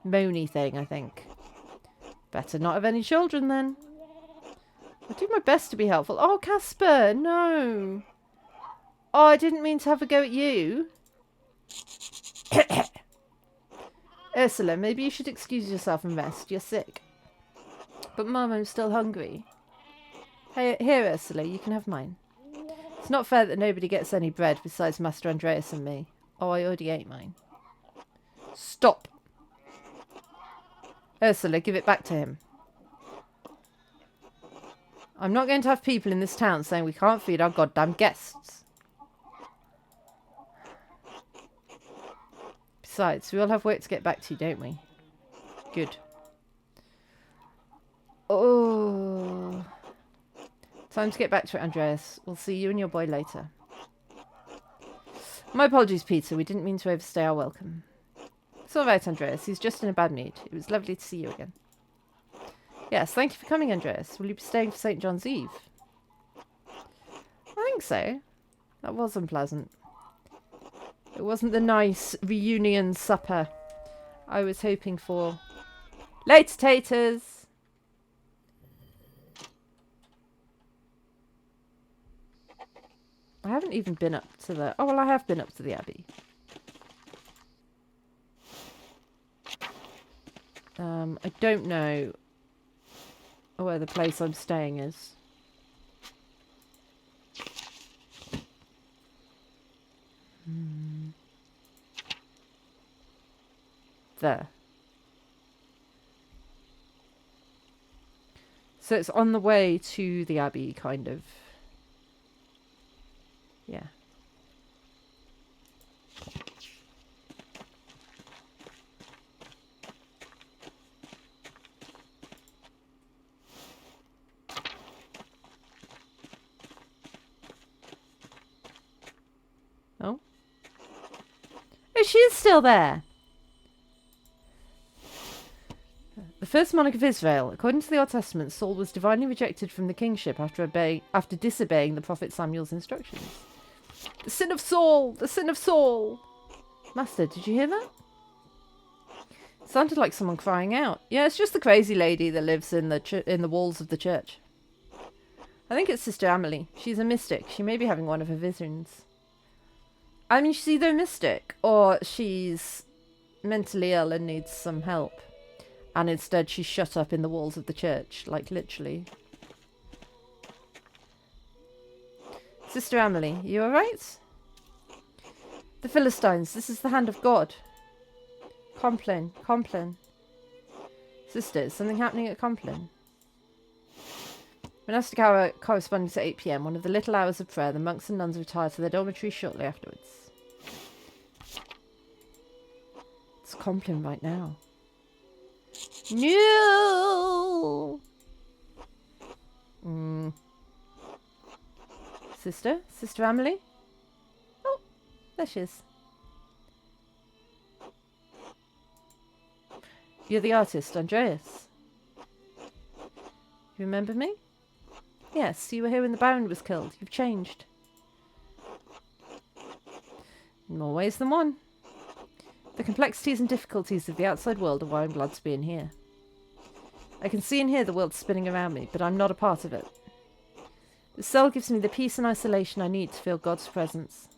moany thing, I think. Better not have any children, then. I do my best to be helpful. Oh, Casper, no. Oh, I didn't mean to have a go at you. Ursula, maybe you should excuse yourself and rest. You're sick. But Mum, I'm still hungry. Hey, here, Ursula, you can have mine. It's not fair that nobody gets any bread besides Master Andreas and me. Oh, I already ate mine. Stop. Ursula, give it back to him. I'm not going to have people in this town saying we can't feed our goddamn guests. Besides, we all have work to get back to, don't we? Good. Oh. Time to get back to it, Andreas. We'll see you and your boy later. My apologies, Peter. We didn't mean to overstay our welcome. It's all right, Andreas. He's just in a bad mood. It was lovely to see you again. Yes, thank you for coming, Andreas. Will you be staying for St. John's Eve? I think so. That was unpleasant. It wasn't the nice reunion supper I was hoping for. Later, taters! I haven't even been up to the... Oh, well, I have been up to the Abbey. I don't know where the place I'm staying is. There. So it's on the way to the Abbey, kind of. Yeah. Oh. Oh, she is still there. The first monarch of Israel. According to the Old Testament, Saul was divinely rejected from the kingship after disobeying the prophet Samuel's instructions. The sin of Saul! The sin of Saul! Master, did you hear that? It sounded like someone crying out. Yeah, it's just the crazy lady that lives in the walls of the church. I think it's Sister Amelie. She's a mystic. She may be having one of her visions. I mean, she's either a mystic or she's mentally ill and needs some help. And instead she's shut up in the walls of the church, like literally. Sister Amelie, you alright? The Philistines, this is the hand of God. Compline, Compline. Sister, is something happening at Compline? Monastic hour corresponding to 8 p.m, one of the little hours of prayer. The monks and nuns retire to their dormitories shortly afterwards. It's Compline right now. No! Sister? Sister Amelie? Oh, there she is. You're the artist, Andreas. You remember me? Yes, you were here when the Baron was killed. You've changed. In more ways than one. The complexities and difficulties of the outside world are why I'm glad to be in here. I can see and hear the world spinning around me, but I'm not a part of it. The cell gives me the peace and isolation I need to feel God's presence.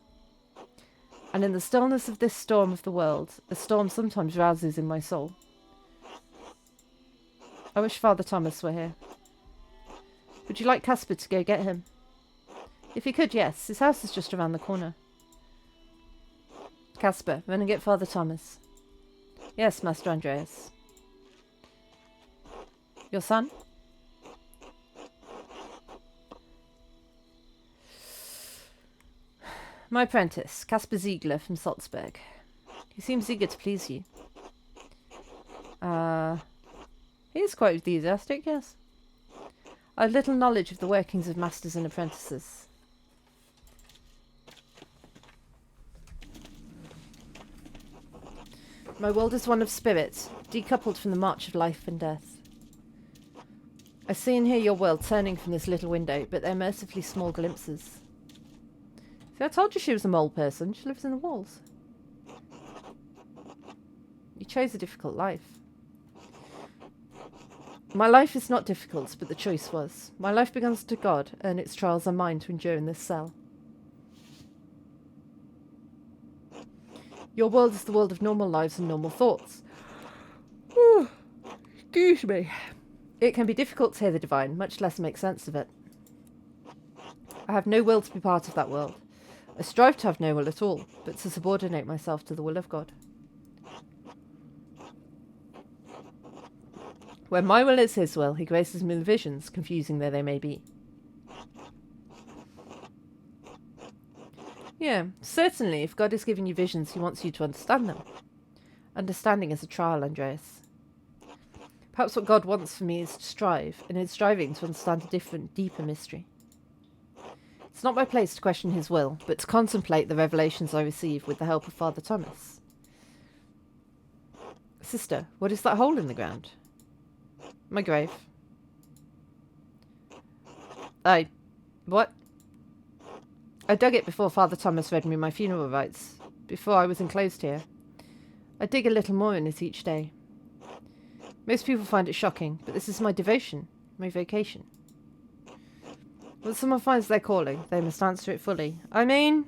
And in the stillness of this storm of the world, a storm sometimes rouses in my soul. I wish Father Thomas were here. Would you like Casper to go get him? If he could, yes. His house is just around the corner. Casper, run and get Father Thomas. Yes, Master Andreas. Your son? My apprentice, Casper Ziegler from Salzburg. He seems eager to please you. He is quite enthusiastic, yes. I have little knowledge of the workings of masters and apprentices. My world is one of spirit, decoupled from the march of life and death. I see and hear your world turning from this little window, but they're mercifully small glimpses. See, I told you she was a mole person. She lives in the walls. You chose a difficult life. My life is not difficult, but the choice was. My life belongs to God, and its trials are mine to endure in this cell. Your world is the world of normal lives and normal thoughts. Oh, excuse me. It can be difficult to hear the divine, much less make sense of it. I have no will to be part of that world. I strive to have no will at all, but to subordinate myself to the will of God. When my will is his will, he graces me with visions, confusing though they may be. Yeah, certainly, if God is giving you visions, he wants you to understand them. Understanding is a trial, Andreas. Perhaps what God wants for me is to strive, and in striving to understand a different, deeper mystery. It's not my place to question his will, but to contemplate the revelations I receive with the help of Father Thomas. Sister, what is that hole in the ground? My grave. What? I dug it before Father Thomas read me my funeral rites, before I was enclosed here. I dig a little more in it each day. Most people find it shocking, but this is my devotion, my vocation. When someone finds their calling, they must answer it fully. I mean...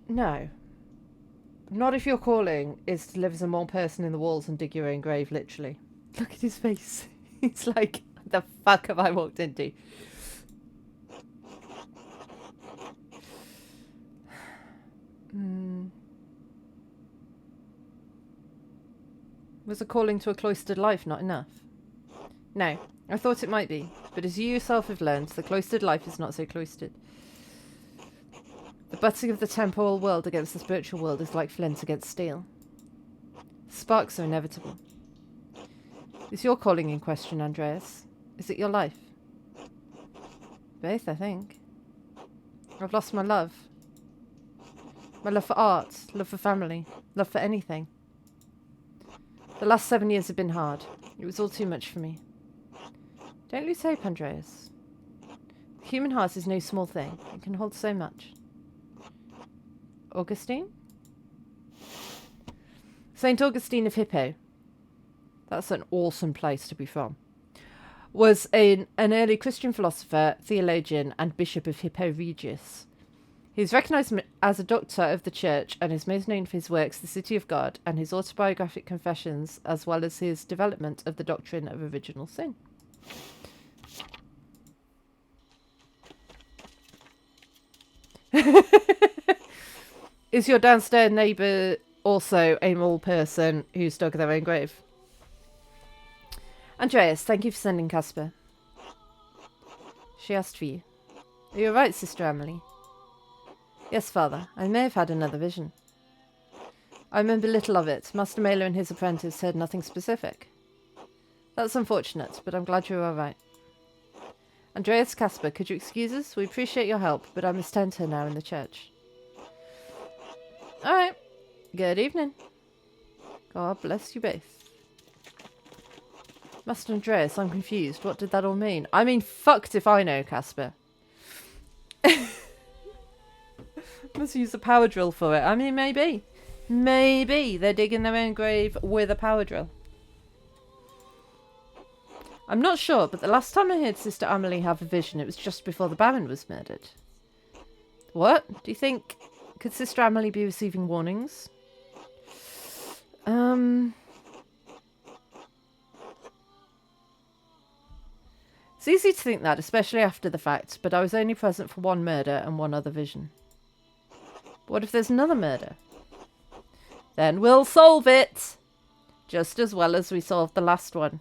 No. Not if your calling is to live as a mole person in the walls and dig your own grave, literally. Look at his face. He's like, what the fuck have I walked into? Was a calling to a cloistered life not enough? No, I thought it might be, but as you yourself have learned, the cloistered life is not so cloistered. The butting of the temporal world against the spiritual world is like flint against steel. Sparks are inevitable. Is your calling in question, Andreas? Is it your life? Both, I think. I've lost my love. My love for art, love for family, love for anything. The last 7 years have been hard. It was all too much for me. Don't lose hope, Andreas. The human heart is no small thing. It can hold so much. Augustine? St. Augustine of Hippo. That's an awesome place to be from. Was an early Christian philosopher, theologian, and bishop of Hippo Regius. He is recognised as a doctor of the church and is most known for his works The City of God and his autobiographic confessions, as well as his development of the doctrine of original sin. Is your downstairs neighbour also a mole person who's dug their own grave? Andreas, thank you for sending Casper. She asked for you. Are you alright, Sister Emily? Yes, Father. I may have had another vision. I remember little of it. Master Mailer and his apprentice said nothing specific. That's unfortunate, but I'm glad you're alright. Andreas, Casper, could you excuse us? We appreciate your help, but I must tend to her now in the church. Alright. Good evening. God bless you both. Master Andreas, I'm confused. What did that all mean? I mean, fucked if I know, Casper. Must use a power drill for it. I mean, maybe. Maybe they're digging their own grave with a power drill. I'm not sure, but the last time I heard Sister Amelie have a vision, it was just before the Baron was murdered. What? Do you think... Could Sister Amelie be receiving warnings? It's easy to think that, especially after the fact, but I was only present for one murder and one other vision. What if there's another murder? Then we'll solve it! Just as well as we solved the last one.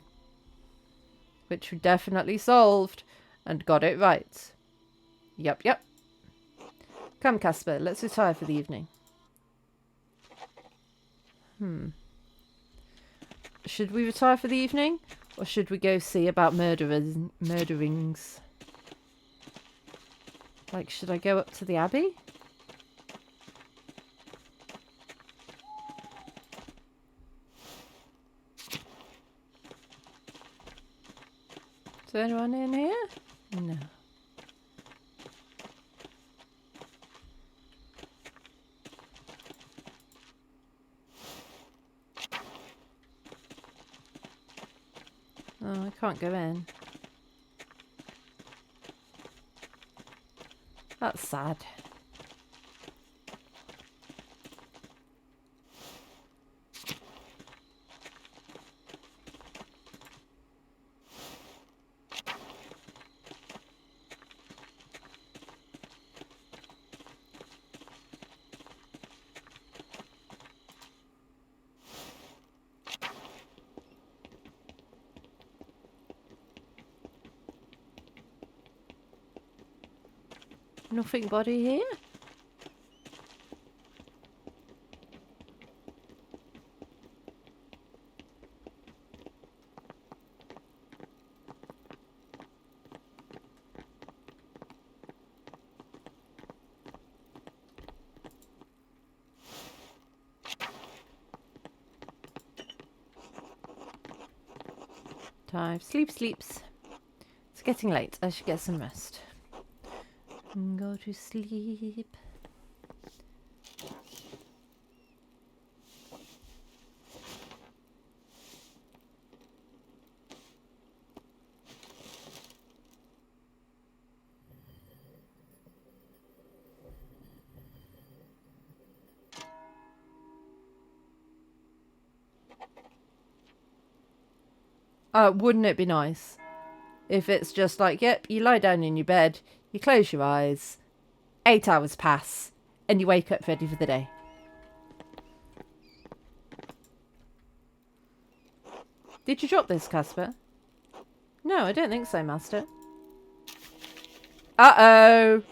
Which we definitely solved, and got it right. Yep. Come, Casper, let's retire for the evening. Should we retire for the evening? Or should we go see about murderings? Like, should I go up to the Abbey? Is there anyone in here? No. Oh, I can't go in. That's sad. Nothing body here? Time. Sleeps. It's getting late. I should get some rest. Go to sleep. Wouldn't it be nice if it's just like, yep, you lie down in your bed, you close your eyes, 8 hours pass, and you wake up ready for the day. Did you drop this, Casper? No, I don't think so, Master. Uh-oh.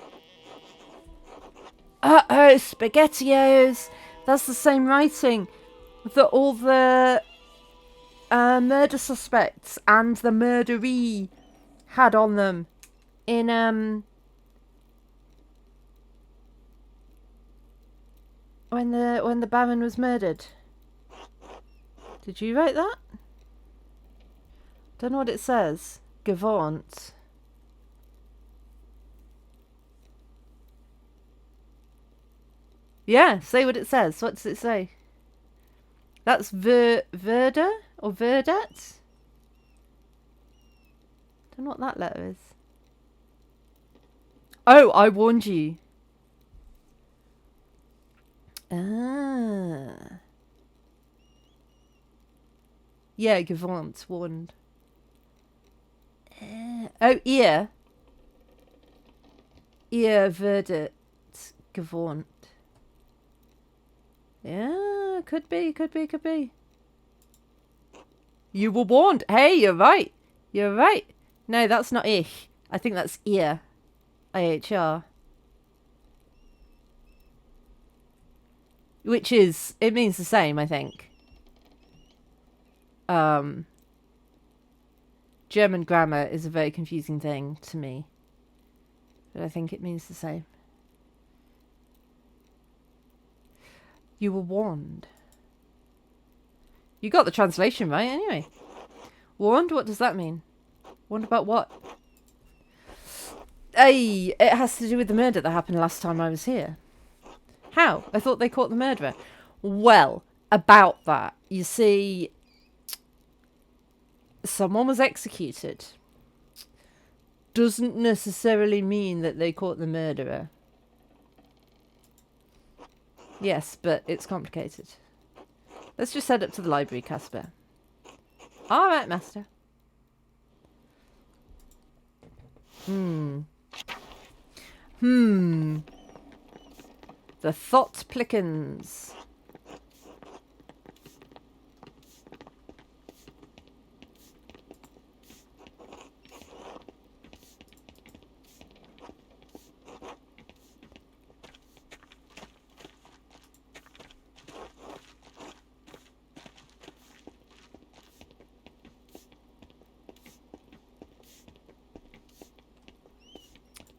Uh-oh, SpaghettiOs. That's the same writing that all the murder suspects and the murderee had on them in when the Baron was murdered. Did you write that? Don't know what it says. Gavant. Yeah, say what it says. What does it say? That's Verda or Verdet? Don't know what that letter is. Oh, I warned you. Ah. Yeah, Gavant warned. Oh, ear. Ear Verdet Gavant. Yeah, could be. You were warned. Hey, you're right. You're right. No, that's not ich. I think that's ear. IHR. Which is, it means the same, I think. German grammar is a very confusing thing to me. But I think it means the same. You were warned. You got the translation right, anyway. Warned? What does that mean? Warned about what? Hey, it has to do with the murder that happened last time I was here. How? I thought they caught the murderer. Well, about that. You see, someone was executed. Doesn't necessarily mean that they caught the murderer. Yes, but it's complicated. Let's just head up to the library, Casper. All right, Master. The thought plickens.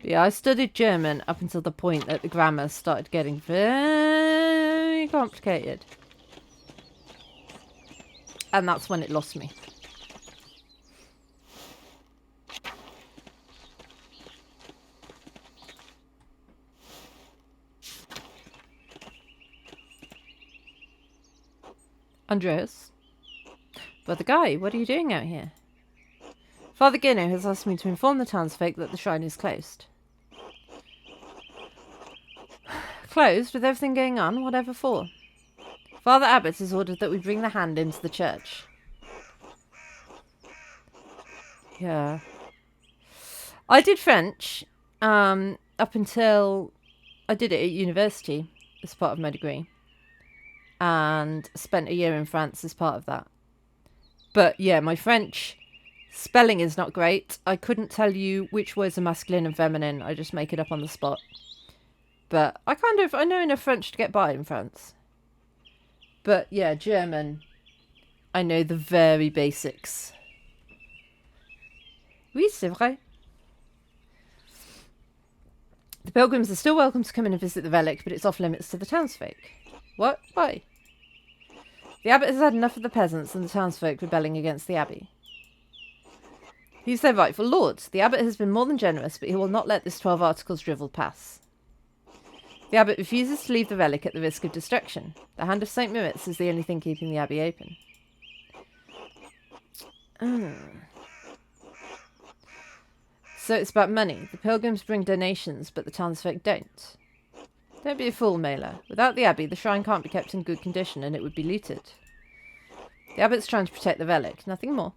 Yeah, I studied German up until the point that the grammar started getting very complicated. And that's when it lost me. Andreas? Brother Guy, what are you doing out here? Father Ginno has asked me to inform the townsfolk that the shrine is closed. Closed? With everything going on? Whatever for? Father Abbot has ordered that we bring the hand into the church. Yeah. I did French up until I did it at university as part of my degree. And spent a year in France as part of that. But yeah, my French spelling is not great. I couldn't tell you which words are masculine and feminine. I just make it up on the spot. But I know enough French to get by in France. But yeah, German, I know the very basics. Oui, c'est vrai. The pilgrims are still welcome to come in and visit the relic, but it's off limits to the townsfolk. What? Why? The abbot has had enough of the peasants and the townsfolk rebelling against the abbey. He's their rightful lord. The abbot has been more than generous, but he will not let this 12 articles drivel pass. The abbot refuses to leave the relic at the risk of destruction. The hand of St. Moritz is the only thing keeping the abbey open. So it's about money. The pilgrims bring donations, but the townsfolk don't. Don't be a fool, Mailer. Without the abbey, the shrine can't be kept in good condition, and it would be looted. The abbot's trying to protect the relic, nothing more.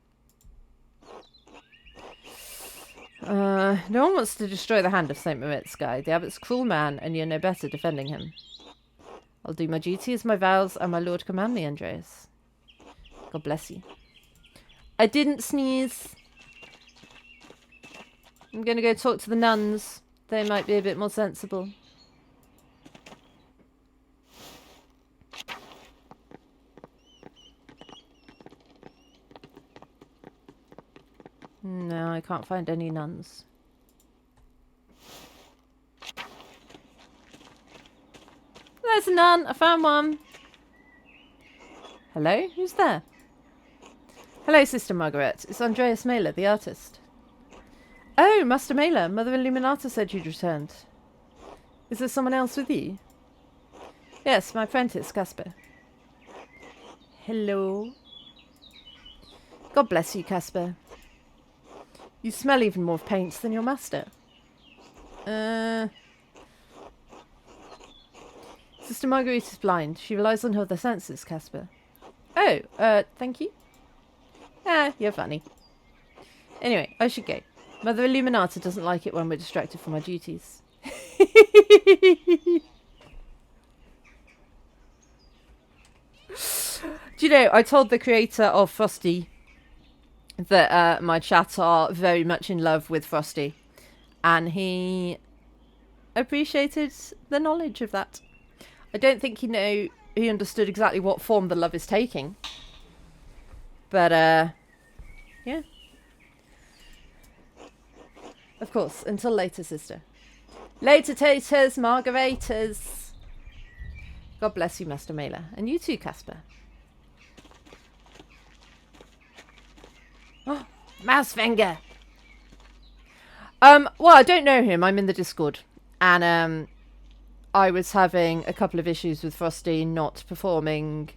No one wants to destroy the hand of St. Moritz, Guy. The abbot's a cruel man, and you're no better defending him. I'll do my duty as my vows and my lord command me, Andreas. God bless you. I didn't sneeze. I'm going to go talk to the nuns. They might be a bit more sensible. No, I can't find any nuns. There's a nun. I found one. Hello? Who's there? Hello, Sister Margaret. It's Andreas Mailer, the artist. Oh, Master Mailer. Mother Illuminata said you'd returned. Is there someone else with you? Yes, my apprentice, Casper. Hello. God bless you, Casper. You smell even more of paint than your master. Sister Marguerite is blind. She relies on her other senses, Casper. Oh, thank you. Ah, you're funny. Anyway, I should go. Mother Illuminata doesn't like it when we're distracted from our duties. Do you know, I told the creator of Frosty that my chat are very much in love with Frosty, and he appreciated the knowledge of that. I don't think he understood exactly what form the love is taking, but yeah, of course. Until later, sister. Later, taters, margaritas. God bless you, Master Mailer, and you too, Casper. Oh, Mousefinger. Well, I don't know him. I'm in the Discord, and I was having a couple of issues with Frosty not performing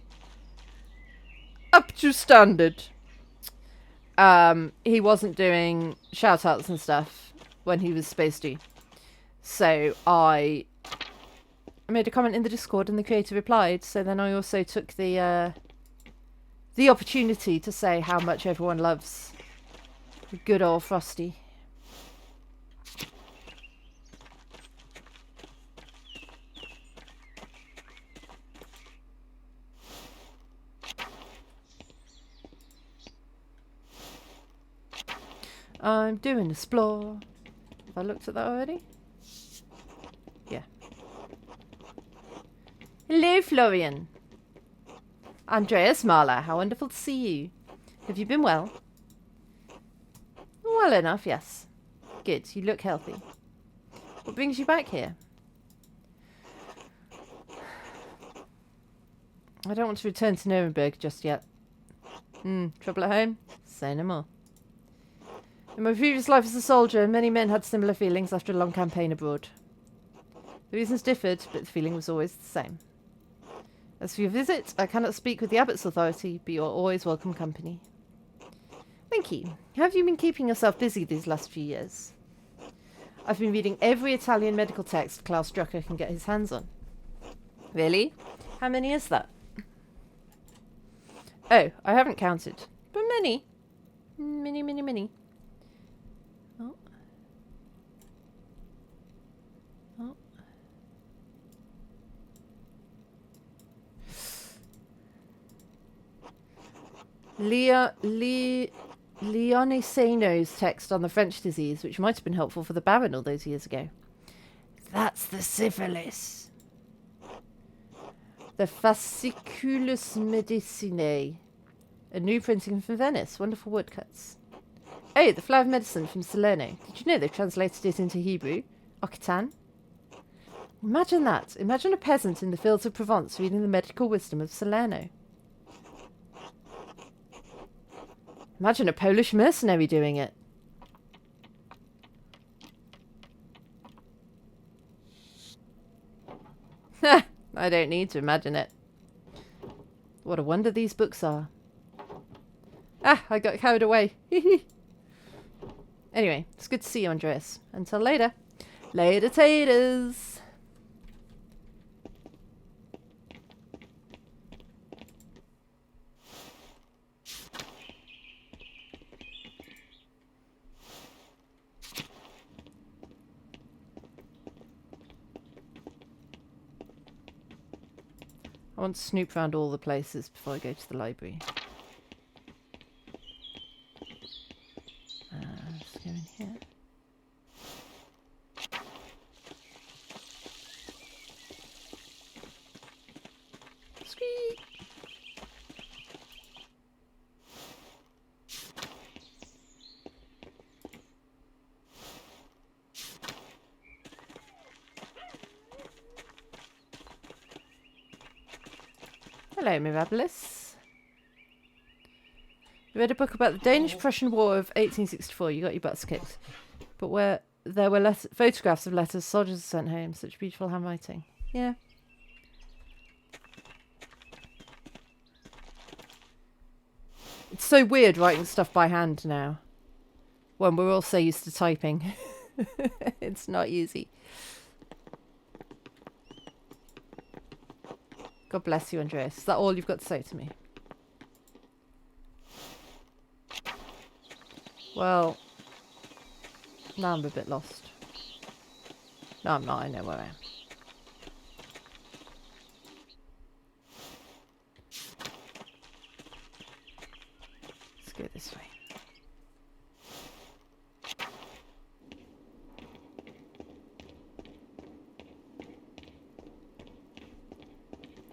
up to standard. He wasn't doing shout-outs and stuff when he was supposed to. So I made a comment in the Discord, and the creator replied. So then I also took the opportunity to say how much everyone loves good old Frosty. I'm doing explore. Have I looked at that already? Yeah. Hello, Florian. Andreas Mahler, how wonderful to see you. Have you been well? Well enough, yes. Good, you look healthy. What brings you back here? I don't want to return to Nuremberg just yet. Trouble at home? Say no more. In my previous life as a soldier, many men had similar feelings after a long campaign abroad. The reasons differed, but the feeling was always the same. As for your visit, I cannot speak with the abbot's authority, but you are always welcome company. Thank you. How have you been keeping yourself busy these last few years? I've been reading every Italian medical text Klaus Drucker can get his hands on. Really? How many is that? Oh, I haven't counted. But many. Many. Oh. Oh. Leone Seno's text on the French disease, which might have been helpful for the Baron all those years ago. That's the syphilis. The Fasciculus Medicinae. A new printing from Venice. Wonderful woodcuts. Oh, the Flower of Medicine from Salerno. Did you know they've translated it into Hebrew? Occitan. Imagine that. Imagine a peasant in the fields of Provence reading the medical wisdom of Salerno. Imagine a Polish mercenary doing it. I don't need to imagine it. What a wonder these books are. Ah, I got carried away. Anyway, it's good to see you, Andreas. Until later. Later, taters. I want to snoop around all the places before I go to the library. Let's go in here. Squeak! Hello, Mirabilis. You read a book about the Danish-Prussian War of 1864. You got your butts kicked. But where there were photographs of letters soldiers sent home. Such beautiful handwriting. Yeah. It's so weird writing stuff by hand now. When we're all so used to typing. It's not easy. God bless you, Andreas. Is that all you've got to say to me? Well, now I'm a bit lost. No, I'm not. I know where I am. Let's go this way.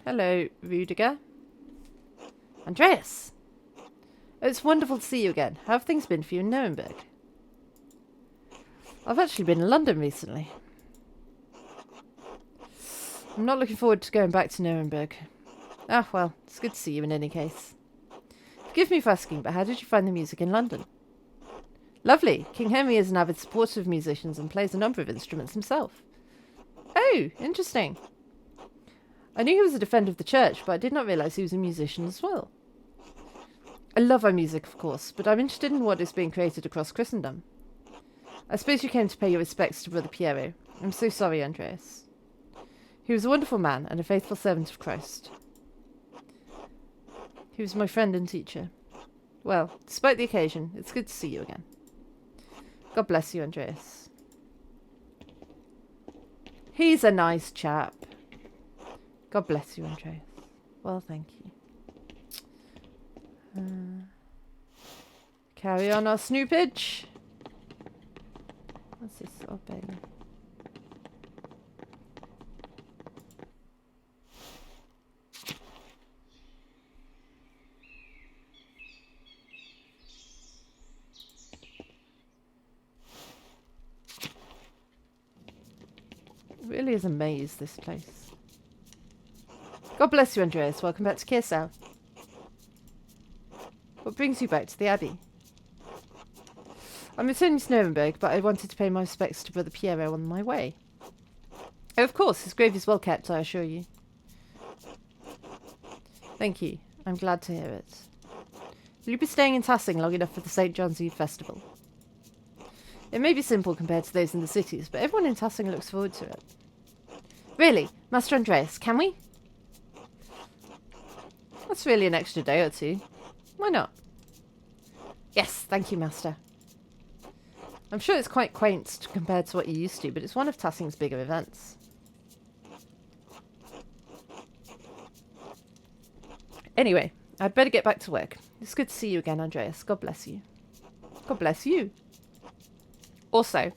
Hello, Rudiger. Andreas! It's wonderful to see you again. How have things been for you in Nuremberg? I've actually been in London recently. I'm not looking forward to going back to Nuremberg. Ah, well, it's good to see you in any case. Forgive me for asking, but how did you find the music in London? Lovely. King Henry is an avid supporter of musicians and plays a number of instruments himself. Oh, interesting. I knew he was a defender of the church, but I did not realise he was a musician as well. I love our music, of course, but I'm interested in what is being created across Christendom. I suppose you came to pay your respects to Brother Piero. I'm so sorry, Andreas. He was a wonderful man and a faithful servant of Christ. He was my friend and teacher. Well, despite the occasion, it's good to see you again. God bless you, Andreas. He's a nice chap. God bless you, Andreas. Well, thank you. Carry on our snoopage. What's this? Oh, baby. It really is a maze, this place. God bless you, Andreas. Welcome back to Kirsau. What brings you back to the Abbey? I'm returning to Nuremberg, but I wanted to pay my respects to Brother Piero on my way. Oh, of course, his grave is well kept, I assure you. Thank you. I'm glad to hear it. Will you be staying in Tassing long enough for the St. John's Eve festival? It may be simple compared to those in the cities, but everyone in Tassing looks forward to it. Really? Master Andreas, can we? That's really an extra day or two. Why not? Yes, thank you, Master. I'm sure it's quite quaint compared to what you're used to, but it's one of Tassing's bigger events. Anyway, I'd better get back to work. It's good to see you again, Andreas. God bless you. God bless you. Also,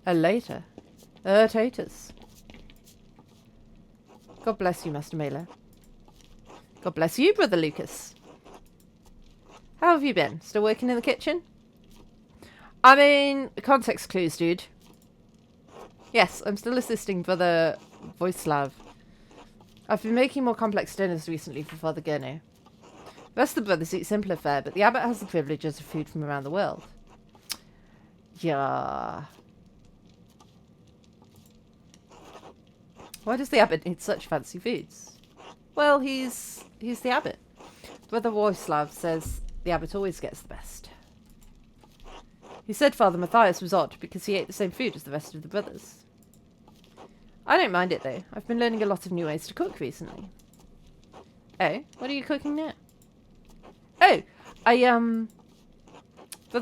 a later. Taters. God bless you, Master Mailer. God bless you, Brother Lucas. How have you been? Still working in the kitchen? I mean, context clues, dude. Yes, I'm still assisting Brother Voislav. I've been making more complex dinners recently for Father Gurno. The rest of the brothers eat simpler fare, but the abbot has the privileges of food from around the world. Yeah. Why does the abbot need such fancy foods? Well, he's the abbot. Brother Wojslav says the abbot always gets the best. He said Father Matthias was odd because he ate the same food as the rest of the brothers. I don't mind it though. I've been learning a lot of new ways to cook recently. Oh, what are you cooking now? Oh, Brother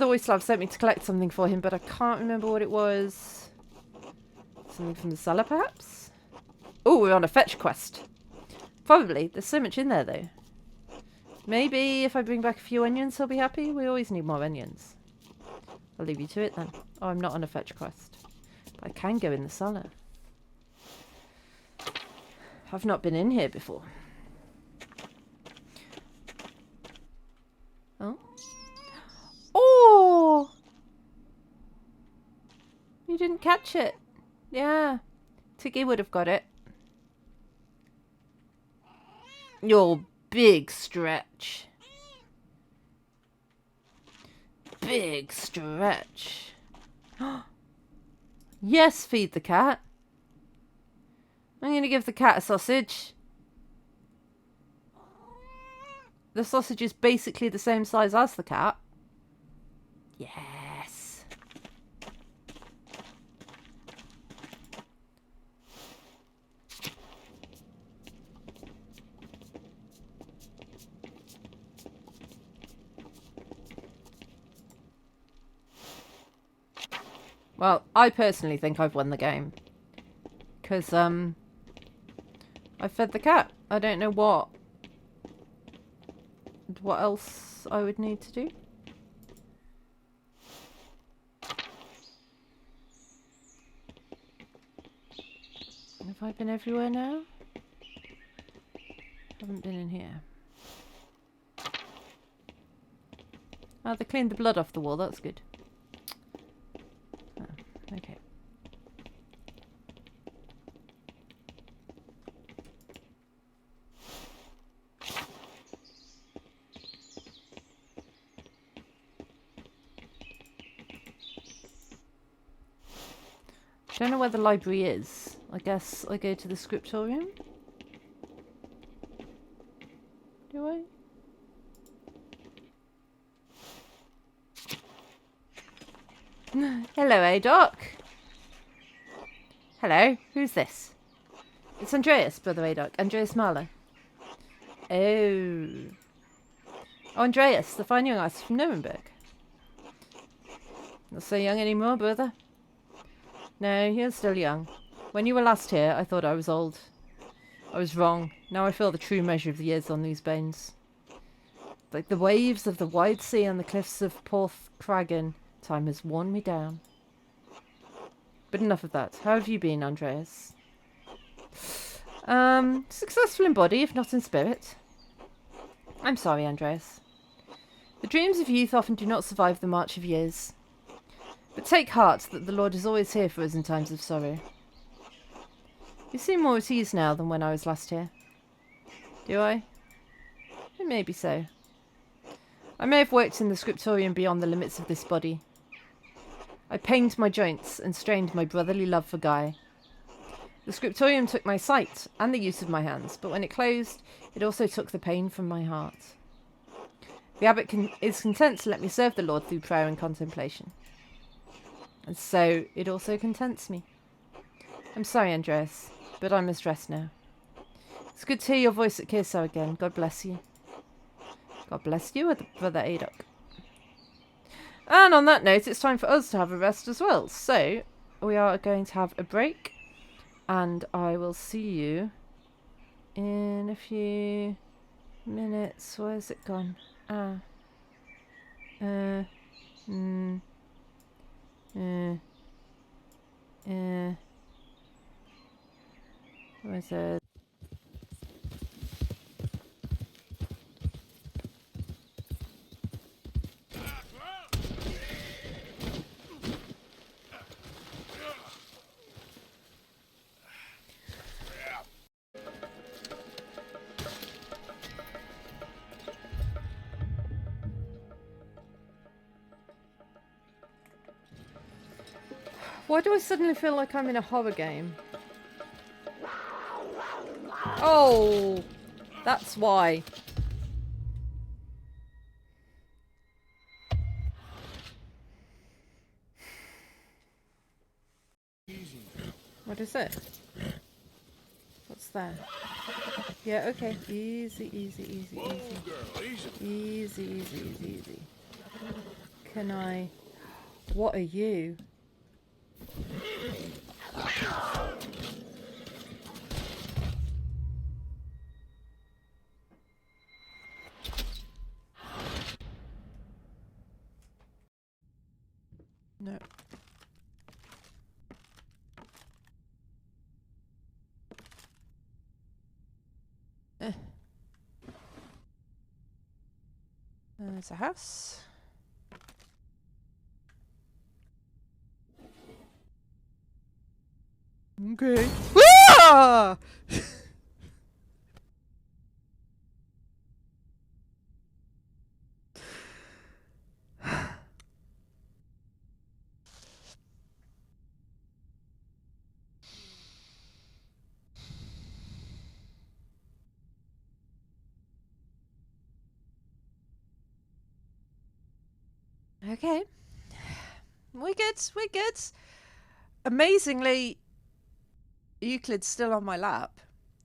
Wojslav sent me to collect something for him, but I can't remember what it was. Something from the cellar, perhaps? Oh, we're on a fetch quest. Probably. There's so much in there, though. Maybe if I bring back a few onions, he'll be happy. We always need more onions. I'll leave you to it, then. Oh, I'm not on a fetch quest. But I can go in the cellar. I've not been in here before. Oh. Oh! You didn't catch it. Yeah. Tiggy would have got it. Your big stretch. Big stretch. Yes, feed the cat. I'm going to give the cat a sausage. The sausage is basically the same size as the cat. Yes. Well, I personally think I've won the game. Because, I fed the cat. I don't know what else I would need to do. Have I been everywhere now? Haven't been in here. Oh, they cleaned the blood off the wall. That's good. Oh, okay. I don't know where the library is. I guess I go to the scriptorium. Do I? Hello, Adoc. Hello, who's this? It's Andreas, Brother Adoc. Andreas Marlowe. Oh. Oh, Andreas, the fine young artist from Nuremberg. Not so young anymore, brother. No, you're still young. When you were last here, I thought I was old. I was wrong. Now I feel the true measure of the years on these bones. Like the waves of the wide sea on the cliffs of Porthcragan, time has worn me down. But enough of that. How have you been, Andreas? Successful in body, if not in spirit. I'm sorry, Andreas. The dreams of youth often do not survive the march of years. But take heart that the Lord is always here for us in times of sorrow. You seem more at ease now than when I was last here. Do I? It may be so. I may have worked in the scriptorium beyond the limits of this body. I pained my joints and strained my brotherly love for Guy. The scriptorium took my sight and the use of my hands, but when it closed, it also took the pain from my heart. The abbot is content to let me serve the Lord through prayer and contemplation. And so it also contents me. I'm sorry, Andreas, but I must rest now. It's good to hear your voice at Kirso again. God bless you. God bless you, Brother Adoc. And on that note, it's time for us to have a rest as well. So, we are going to have a break. And I will see you in a few minutes. Where's it gone? Where's it? Why do I suddenly feel like I'm in a horror game? Oh, that's why. What is it? What's there? Yeah, okay. Easy, easy, easy, Whoa, easy. girl, easy. Easy, easy, easy, easy. Can I... What are you? No. There's a house. Okay. Ah! Okay. We're good. We're good. Amazingly, Euclid's still on my lap.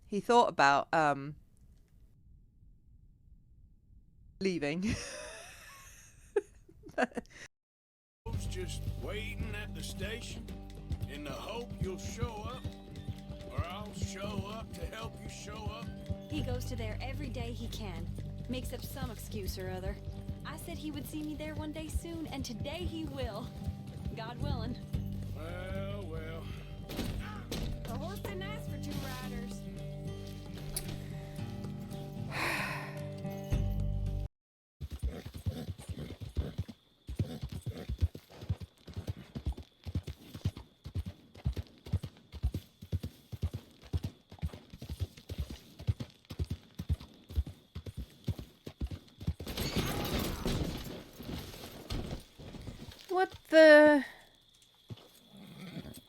He thought about leaving. I was just waiting at the station in the hope you'll show up, or I'll show up to help you show up. He goes to there every day he can. Makes up some excuse or other. I said he would see me there one day soon, and today he will. God willing. Well, well. The horse didn't ask for two riders. What the...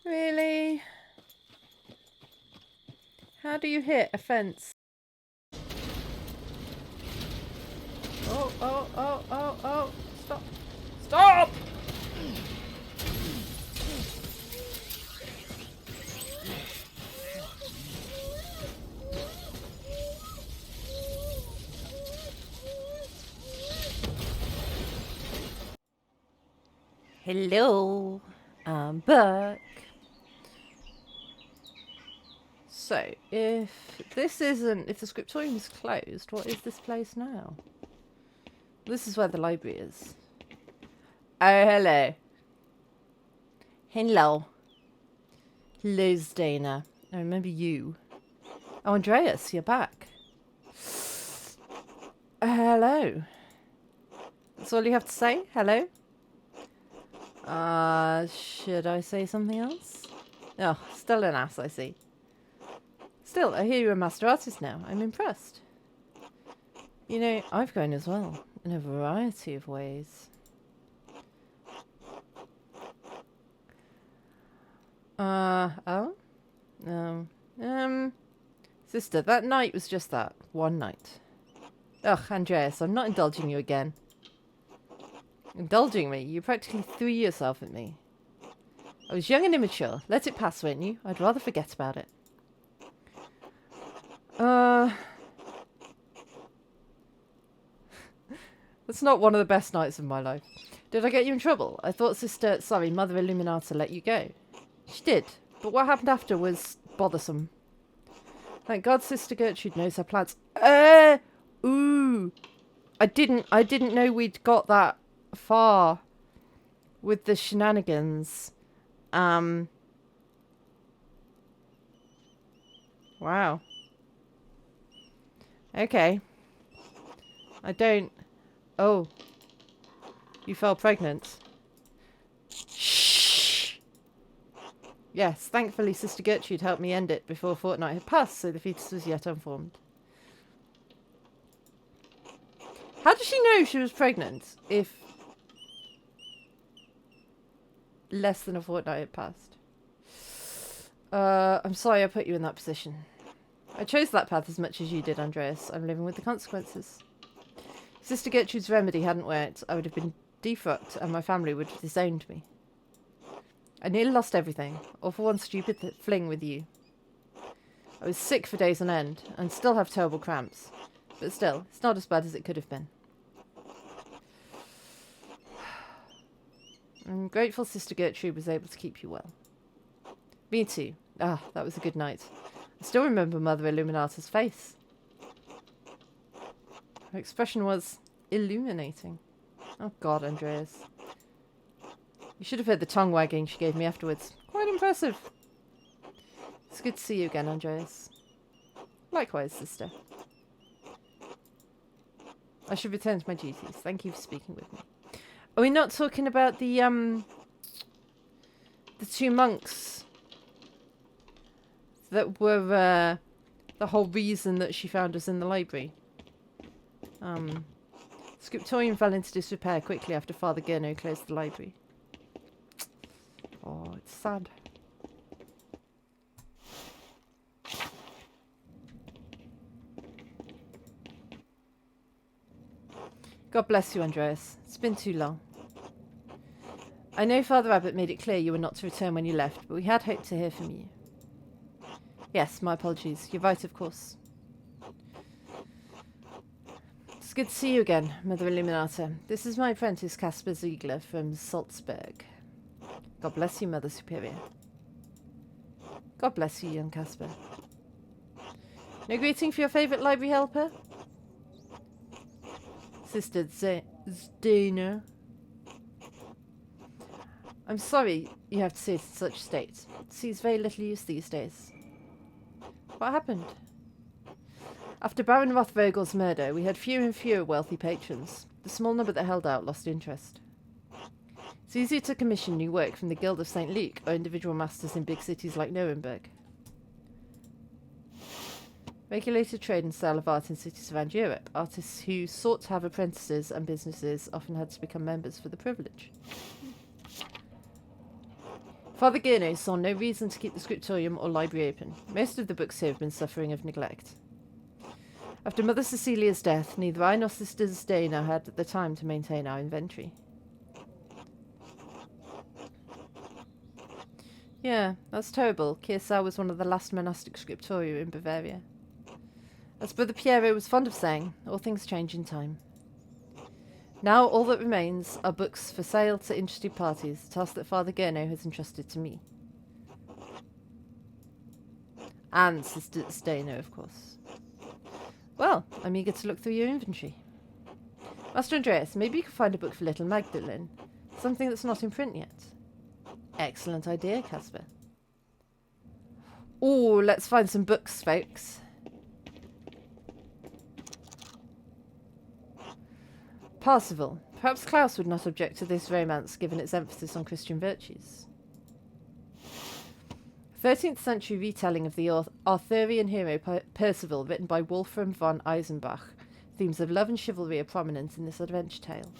Really? How do you hit a fence? Oh, oh, oh, oh, oh. Stop. Stop! Hello, I'm back. So, if the scriptorium is closed, what is this place now? This is where the library is. Oh, hello. Hello. Hello, Dana. I remember you. Oh, Andreas, you're back. Hello. That's all you have to say? Hello? Should I say something else? Oh, still an ass, I see. Still, I hear you're a master artist now. I'm impressed. You know, I've grown as well, in a variety of ways. Oh? Sister, that night was just that. One night. Ugh, Andreas, I'm not indulging you again. Indulging me? You practically threw yourself at me. I was young and immature. Let it pass, won't you? I'd rather forget about it. That's not one of the best nights of my life. Did I get you in trouble? I thought Mother Illuminata let you go. She did, but what happened after was bothersome. Thank God Sister Gertrude knows her plans. Ooh. I didn't know we'd got that far with the shenanigans. Wow. Okay. I don't... Oh. You fell pregnant. Shh! Yes, thankfully Sister Gertrude helped me end it before a fortnight had passed, so the fetus was yet unformed. How did she know she was pregnant if less than a fortnight had passed? I'm sorry I put you in that position. I chose that path as much as you did, Andreas. I'm living with the consequences. If Sister Gertrude's remedy hadn't worked, I would have been defrocked and my family would have disowned me. I nearly lost everything, all for one stupid fling with you. I was sick for days on end, and still have terrible cramps. But still, it's not as bad as it could have been. I'm grateful Sister Gertrude was able to keep you well. Me too. Ah, that was a good night. I still remember Mother Illuminata's face. Her expression was illuminating. Oh God, Andreas. You should have heard the tongue wagging she gave me afterwards. Quite impressive. It's good to see you again, Andreas. Likewise, sister. I should return to my duties. Thank you for speaking with me. Are we not talking about the two monks that were the whole reason that she found us in the library? Scriptorium fell into disrepair quickly after Father Gurno closed the library. Oh, it's sad. God bless you, Andreas. It's been too long. I know Father Abbot made it clear you were not to return when you left, but we had hoped to hear from you. Yes, my apologies. You're right, of course. It's good to see you again, Mother Illuminata. This is my apprentice, Caspar Ziegler from Salzburg. God bless you, Mother Superior. God bless you, young Caspar. No greeting for your favourite library helper? Sister Zdena. I'm sorry you have to see it in such a state. It sees very little use these days. What happened? After Baron Rothvogel's murder, we had fewer and fewer wealthy patrons. The small number that held out lost interest. It's easier to commission new work from the Guild of St. Luke or individual masters in big cities like Nuremberg. Regulated trade and sale of art in cities around Europe. Artists who sought to have apprentices and businesses often had to become members for the privilege. Father Gurno saw no reason to keep the scriptorium or library open. Most of the books here have been suffering of neglect. After Mother Cecilia's death, neither I nor Sister Zdena had the time to maintain our inventory. Yeah, that's terrible. Kiersau was one of the last monastic scriptoria in Bavaria. As Brother Piero was fond of saying, all things change in time. Now all that remains are books for sale to interested parties, a task that Father Gurno has entrusted to me. And Sister Zdena, of course. Well, I'm eager to look through your inventory. Master Andreas, maybe you could find a book for little Magdalene. Something that's not in print yet. Excellent idea, Caspar. Ooh, let's find some books, folks. Parzival. Perhaps Klaus would not object to this romance, given its emphasis on Christian virtues. 13th century retelling of the Arthurian hero Percival, written by Wolfram von Eisenbach. Themes of love and chivalry are prominent in this adventure tale.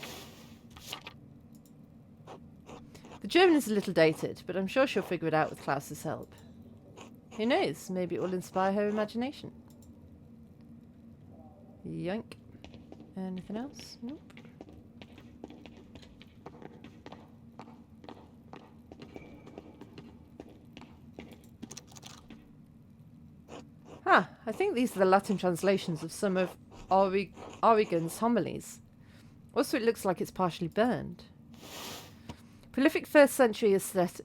The German is a little dated, but I'm sure she'll figure it out with Klaus's help. Who knows, maybe it will inspire her imagination. Yoink. Anything else? Nope. I think these are the Latin translations of some of Origen's homilies. Also, it looks like it's partially burned. Prolific first century ascetic?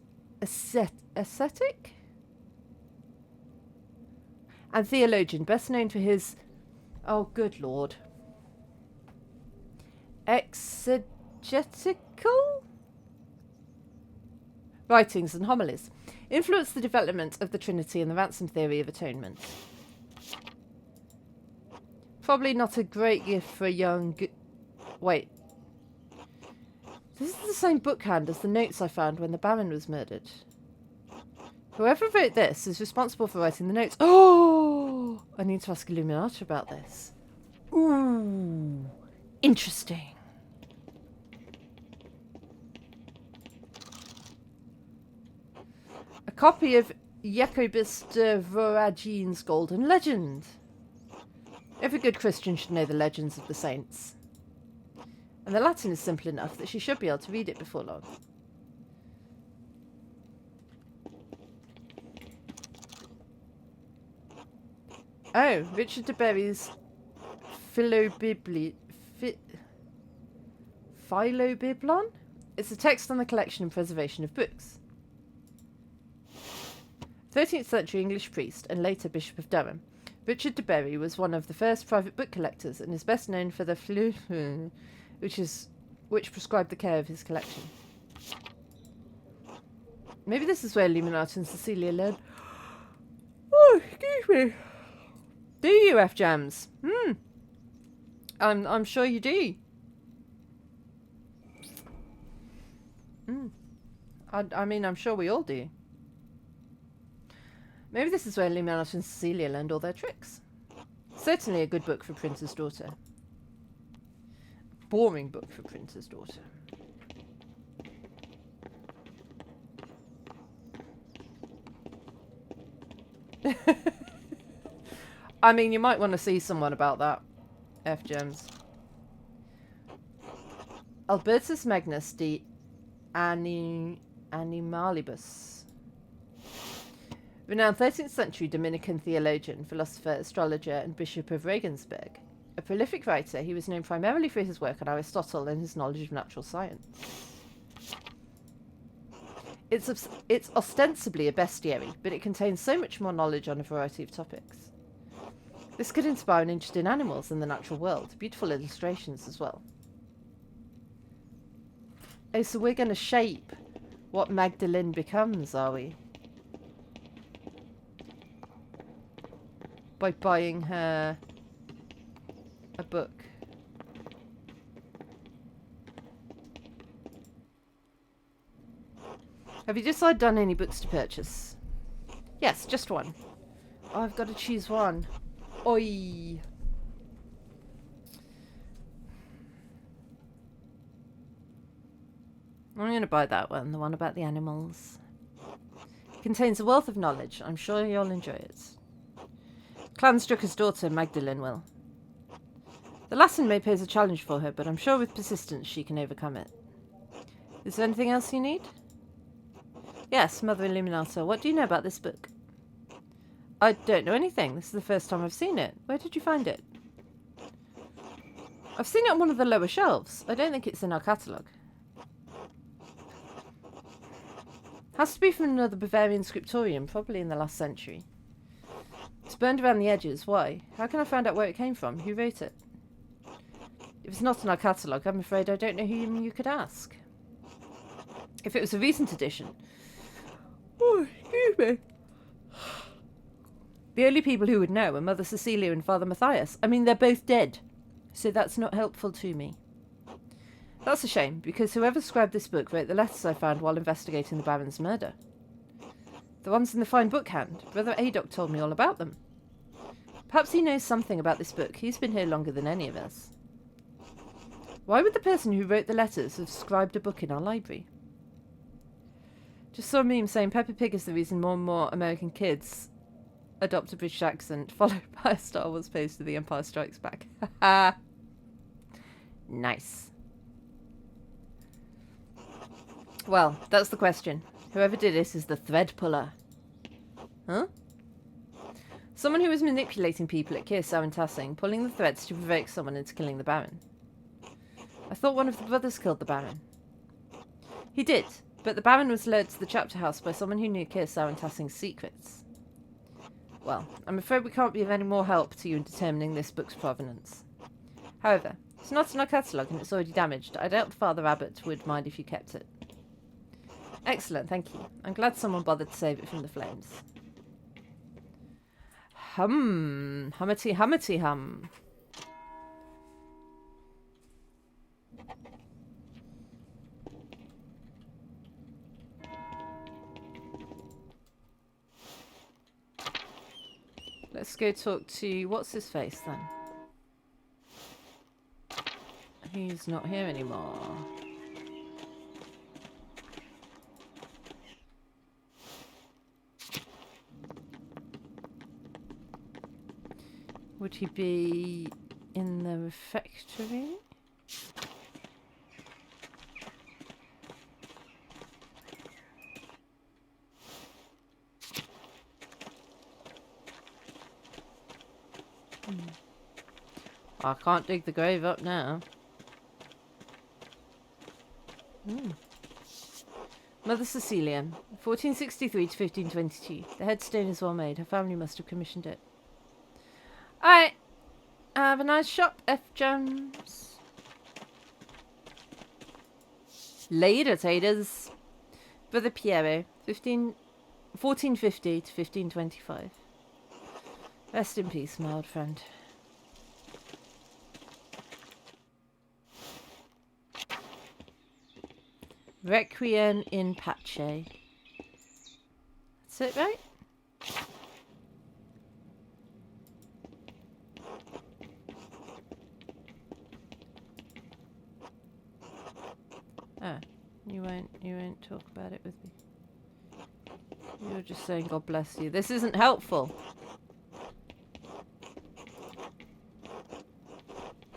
And theologian, best known for his... Oh, good lord. Exegetical writings and homilies influenced the development of the Trinity and the ransom theory of atonement. Probably not a great gift for a young... Wait. This is the same bookhand as the notes I found when the Baron was murdered. Whoever wrote this is responsible for writing the notes. Oh! I need to ask Illuminata about this. Ooh. Interesting. A copy of Jacobus de Voragine's Golden Legend. Every good Christian should know the legends of the saints. And the Latin is simple enough that she should be able to read it before long. Oh, Richard de Berry's Philobiblon? It's a text on the collection and preservation of books. 13th century English priest and later Bishop of Durham, Richard de Berry was one of the first private book collectors and is best known for the which prescribed the care of his collection. Maybe this is where Illuminati and Cecilia learned. Oh, excuse me. Do you, F-Jams? I'm sure you do. I mean, I'm sure we all do. Maybe this is where Illuminati and Cecilia learned all their tricks. Certainly a good book for Prince's daughter. Boring book for Prince's daughter. I mean, you might want to see someone about that. F-Gems. Albertus Magnus de Animalibus. Renowned 13th century Dominican theologian, philosopher, astrologer, and Bishop of Regensburg. A prolific writer, he was known primarily for his work on Aristotle and his knowledge of natural science. It's ostensibly a bestiary, but it contains so much more knowledge on a variety of topics. This could inspire an interest in animals and the natural world. Beautiful illustrations as well. Oh, so we're going to shape what Magdalene becomes, are we? By buying her a book. Have you decided on any books to purchase? Yes, just one. Oh, I've got to choose one. Oi. I'm going to buy that one, the one about the animals. It contains a wealth of knowledge. I'm sure you'll enjoy it. Clanstrucker's daughter, Magdalene, will. The Latin may pose a challenge for her, but I'm sure with persistence she can overcome it. Is there anything else you need? Yes, Mother Illuminata, what do you know about this book? I don't know anything. This is the first time I've seen it. Where did you find it? I've seen it on one of the lower shelves. I don't think it's in our catalogue. Has to be from another Bavarian scriptorium, probably in the last century. It's burned around the edges. Why? How can I find out where it came from? Who wrote it? If it's not in our catalogue, I'm afraid I don't know who you could ask. If it was a recent edition... Oh, excuse me. The only people who would know are Mother Cecilia and Father Matthias. I mean, they're both dead. So that's not helpful to me. That's a shame, because whoever scribed this book wrote the letters I found while investigating the Baron's murder. The ones in the fine book hand. Brother Adoc told me all about them. Perhaps he knows something about this book. He's been here longer than any of us. Why would the person who wrote the letters have scribed a book in our library? Just saw a meme saying Peppa Pig is the reason more and more American kids adopt a British accent, followed by a Star Wars poster, The Empire Strikes Back. Haha. Nice. Well, that's the question. Whoever did this is the thread puller. Huh? Someone who was manipulating people at Kersau and Tassing, pulling the threads to provoke someone into killing the Baron. I thought one of the brothers killed the Baron. He did, but the Baron was lured to the chapter house by someone who knew Kersau and Tassing's secrets. Well, I'm afraid we can't be of any more help to you in determining this book's provenance. However, it's not in our catalogue and it's already damaged. I doubt Father Abbot would mind if you kept it. Excellent, thank you. I'm glad someone bothered to save it from the flames. Hummety hummety hum. Let's go talk to... what's his face then? He's not here anymore. Would he be in the refectory? I can't dig the grave up now. Mother Cecilia, 1463 to 1522. The headstone is well made. Her family must have commissioned it. Alright. Have a nice shop, F. Jones. Later, taters. Brother Piero, 1450 to 1525. Rest in peace, my old friend. Requiem in Pace. That's it, right? Ah, you won't talk about it with me. You're just saying God bless you. This isn't helpful.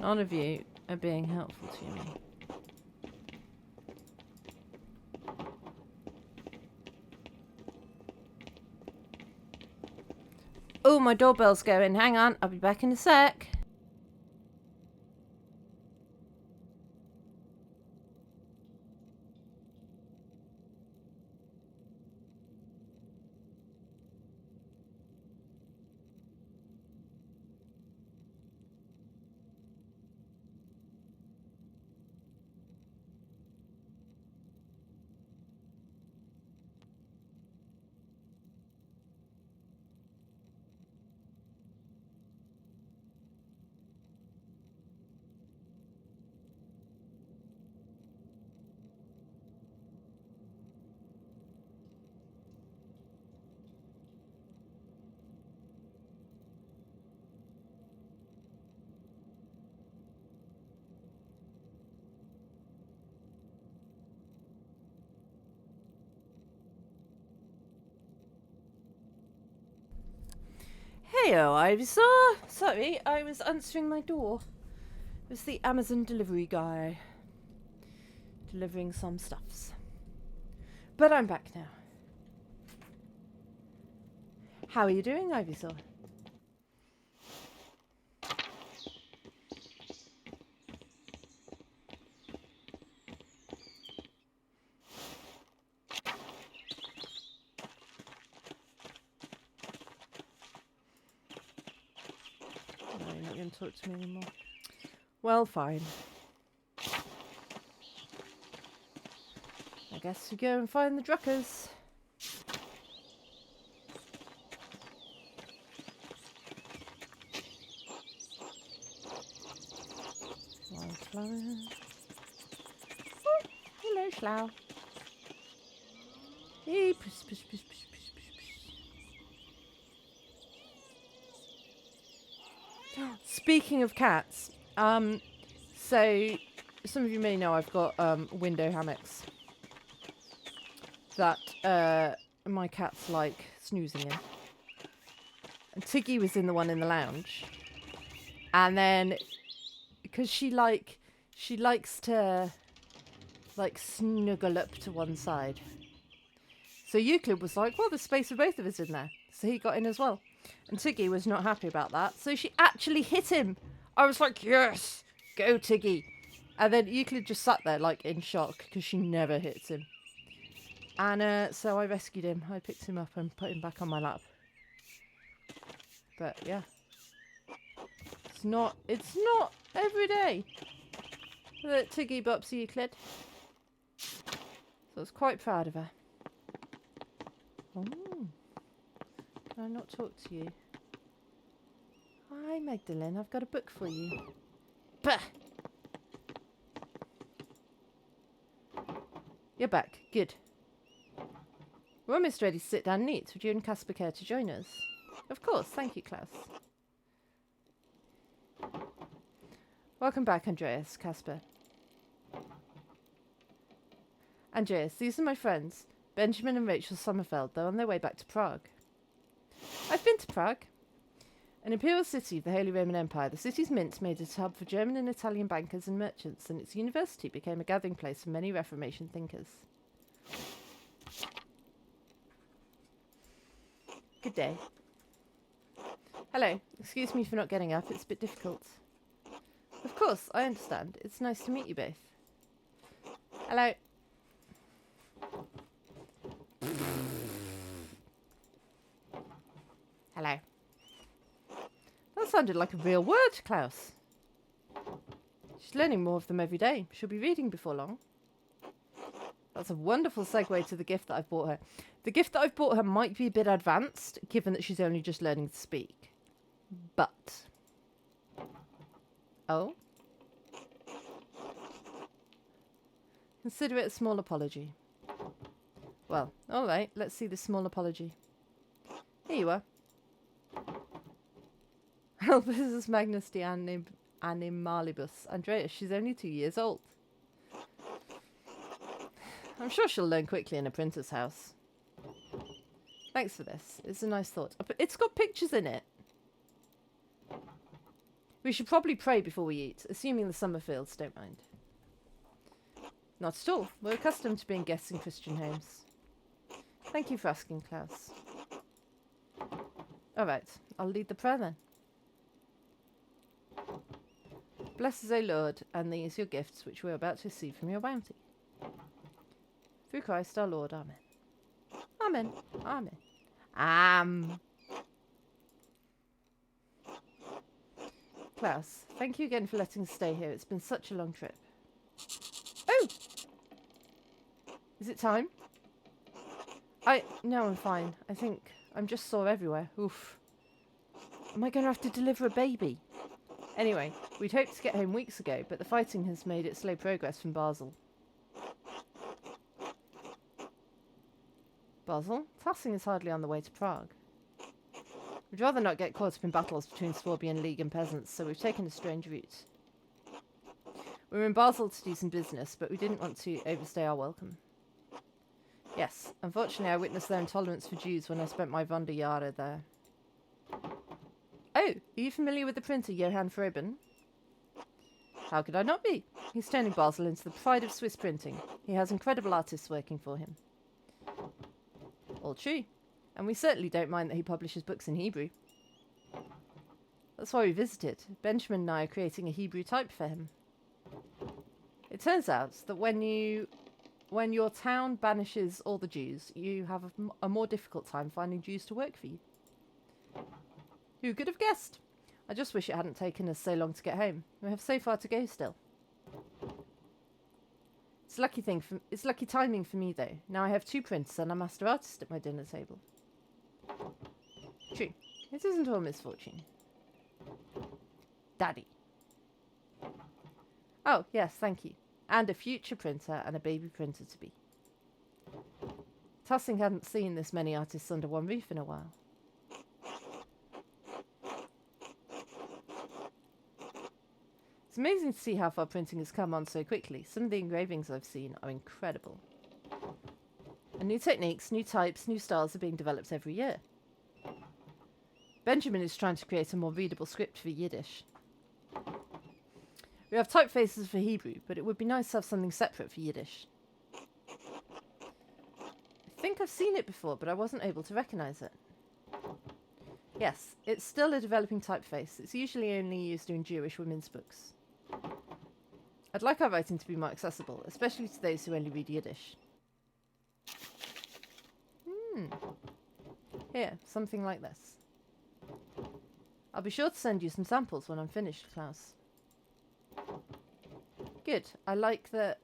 None of you are being helpful to me. Oh, my doorbell's going. Hang on, I'll be back in a sec. Heyo, Ivysaur. Sorry, I was answering my door. It was the Amazon delivery guy. Delivering some stuffs. But I'm back now. How are you doing, Ivysaur? No, you're not going to talk to me anymore. Well, fine. I guess we go and find the Druckers. Wildflower. Oh, hello, Slough. Hey, push, push, push, push, push, push. Speaking of cats, so some of you may know I've got window hammocks that my cats like snoozing in. And Tiggy was in the one in the lounge. And then because she likes to like snuggle up to one side. So Euclid was like, well, there's space for both of us in there. So he got in as well. And Tiggy was not happy about that. So she actually hit him. I was like, yes, go Tiggy. And then Euclid just sat there like in shock because she never hits him. And so I rescued him. I picked him up and put him back on my lap. But yeah. It's not every day that Tiggy bops Euclid. So I was quite proud of her. Oh. Can I not talk to you? Hi, Magdalene. I've got a book for you. Bah! You're back. Good. We're almost ready to sit down and eat. Would you and Casper care to join us? Of course. Thank you, Klaus. Welcome back, Andreas, Casper. Andreas, these are my friends, Benjamin and Rachel Sommerfeld. They're on their way back to Prague. I've been to Prague. An imperial city of the Holy Roman Empire, the city's mint made it a hub for German and Italian bankers and merchants, and its university became a gathering place for many Reformation thinkers. Good day. Hello. Excuse me for not getting up. It's a bit difficult. Of course, I understand. It's nice to meet you both. Hello. Hello. That sounded like a real word, Klaus. She's learning more of them every day. She'll be reading before long. That's a wonderful segue to the gift that I've bought her. The gift that I've bought her might be a bit advanced, given that she's only just learning to speak. But... Oh? Consider it a small apology. Well, alright, let's see this small apology. Here you are. Albus Magnus de Animalibus. Andreas, she's only 2 years old. I'm sure she'll learn quickly in a printer's house. Thanks for this. It's a nice thought. It's got pictures in it. We should probably pray before we eat, assuming the Summerfields don't mind. Not at all. We're accustomed to being guests in Christian homes. Thank you for asking, Klaus. Alright, I'll lead the prayer then. Bless us, O Lord, and these your gifts which we're about to receive from your bounty. Through Christ our Lord, Amen. Amen. Amen. Klaus, thank you again for letting us stay here. It's been such a long trip. Oh! Is it time? No, I'm fine. I think I'm just sore everywhere. Oof. Am I going to have to deliver a baby? Anyway, we'd hoped to get home weeks ago, but the fighting has made it slow progress from Basel. Basel? Tassing is hardly on the way to Prague. We'd rather not get caught up in battles between Swabian League and peasants, so we've taken a strange route. We were in Basel to do some business, but we didn't want to overstay our welcome. Yes, unfortunately I witnessed their intolerance for Jews when I spent my Wanderjahre there. Oh, are you familiar with the printer Johann Froben? How could I not be? He's turning Basel into the pride of Swiss printing. He has incredible artists working for him. All true. And we certainly don't mind that he publishes books in Hebrew. That's why we visited. Benjamin and I are creating a Hebrew type for him. It turns out that when your town banishes all the Jews, you have a more difficult time finding Jews to work for you. Who could have guessed? I just wish it hadn't taken us so long to get home. We have so far to go still. It's lucky timing for me though. Now I have 2 printers and a master artist at my dinner table. True. It isn't all misfortune. Daddy. Oh, yes, thank you. And a future printer and a baby printer to be. Tussing hadn't seen this many artists under one roof in a while. It's amazing to see how far printing has come on so quickly. Some of the engravings I've seen are incredible. And new techniques, new types, new styles are being developed every year. Benjamin is trying to create a more readable script for Yiddish. We have typefaces for Hebrew, but it would be nice to have something separate for Yiddish. I think I've seen it before, but I wasn't able to recognise it. Yes, it's still a developing typeface. It's usually only used in Jewish women's books. I'd like our writing to be more accessible, especially to those who only read Yiddish. Here, something like this. I'll be sure to send you some samples when I'm finished, Klaus. Good. I like that.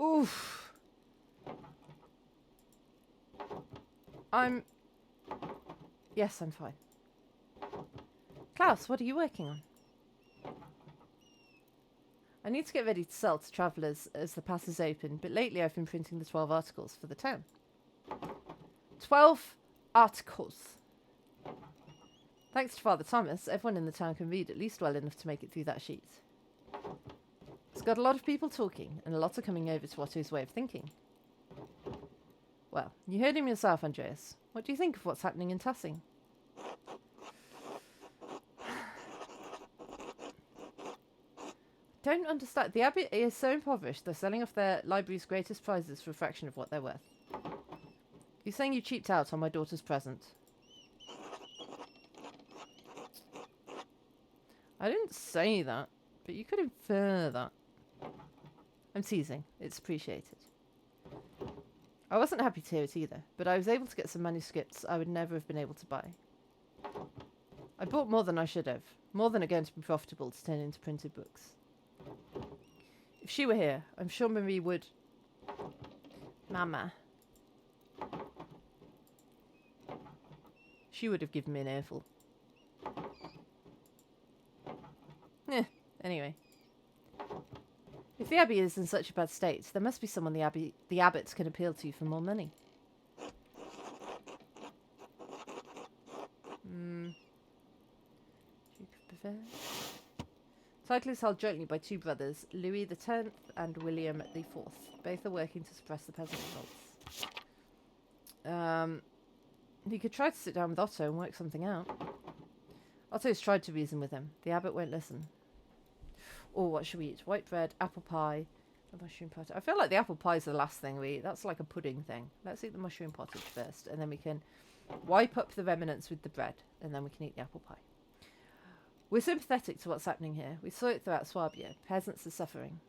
Oof. Yes, I'm fine. Klaus, what are you working on? I need to get ready to sell to travellers as the pass is open, but lately I've been printing the 12 articles for the town. 12 articles. Thanks to Father Thomas, everyone in the town can read at least well enough to make it through that sheet. It's got a lot of people talking, and a lot are coming over to Otto's way of thinking. Well, you heard him yourself, Andreas. What do you think of what's happening in Tussing? Don't understand. The Abbey is so impoverished, they're selling off their library's greatest prizes for a fraction of what they're worth. You're saying you cheaped out on my daughter's present? I didn't say that, but you could infer that. I'm teasing. It's appreciated. I wasn't happy to hear it either, but I was able to get some manuscripts I would never have been able to buy. I bought more than I should have. More than are going to be profitable to turn into printed books. If she were here, I'm sure Marie would... Mama. She would have given me an earful. Anyway. If the Abbey is in such a bad state, there must be someone the abbots can appeal to for more money. Duke of Bavaria. Title is held jointly by two brothers, Louis X and William IV. Both are working to suppress the peasant revolts. He could try to sit down with Otto and work something out. Otto's tried to reason with him. The abbot won't listen. Oh, what should we eat? White bread, apple pie, a mushroom pottage. I feel like the apple pie is the last thing we eat. That's like a pudding thing. Let's eat the mushroom pottage first, and then we can wipe up the remnants with the bread, and then we can eat the apple pie. We're sympathetic to what's happening here. We saw it throughout Swabia. Peasants are suffering.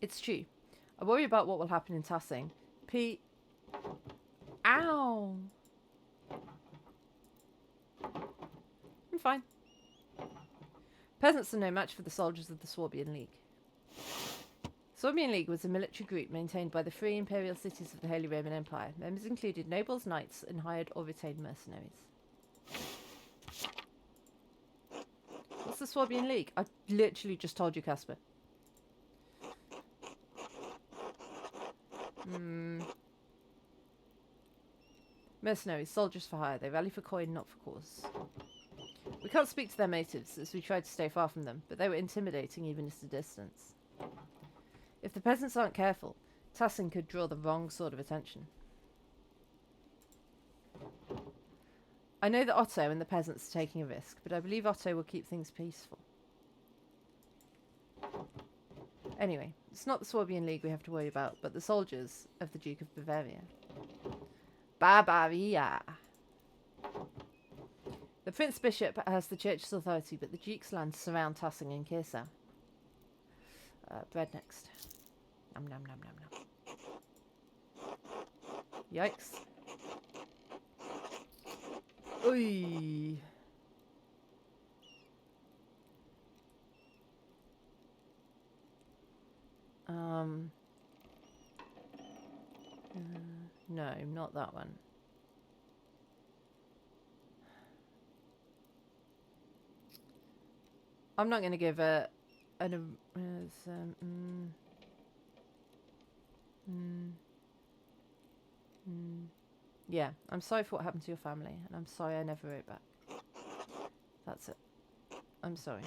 It's true. I worry about what will happen in Tassing. Ow! I'm fine. Peasants are no match for the soldiers of the Swabian League. Swabian League was a military group maintained by the free imperial cities of the Holy Roman Empire. Members included nobles, knights, and hired or retained mercenaries. What's the Swabian League? I literally just told you, Casper. Mercenaries, soldiers for hire. They rally for coin, not for cause. We can't speak to their motives, as we tried to stay far from them, but they were intimidating even at a distance. If the peasants aren't careful, Tassing could draw the wrong sort of attention. I know that Otto and the peasants are taking a risk, but I believe Otto will keep things peaceful. Anyway, it's not the Swabian League we have to worry about, but the soldiers of the Duke of Bavaria. Bavaria! The Prince Bishop has the church's authority, but the Duke's lands surround Tassing and Kirsau. Bread next. Nom nom nom nom nom. Yikes. Oy. No, not that one. I'm not going to give yeah, I'm sorry for what happened to your family, and I'm sorry I never wrote back. That's it. I'm sorry.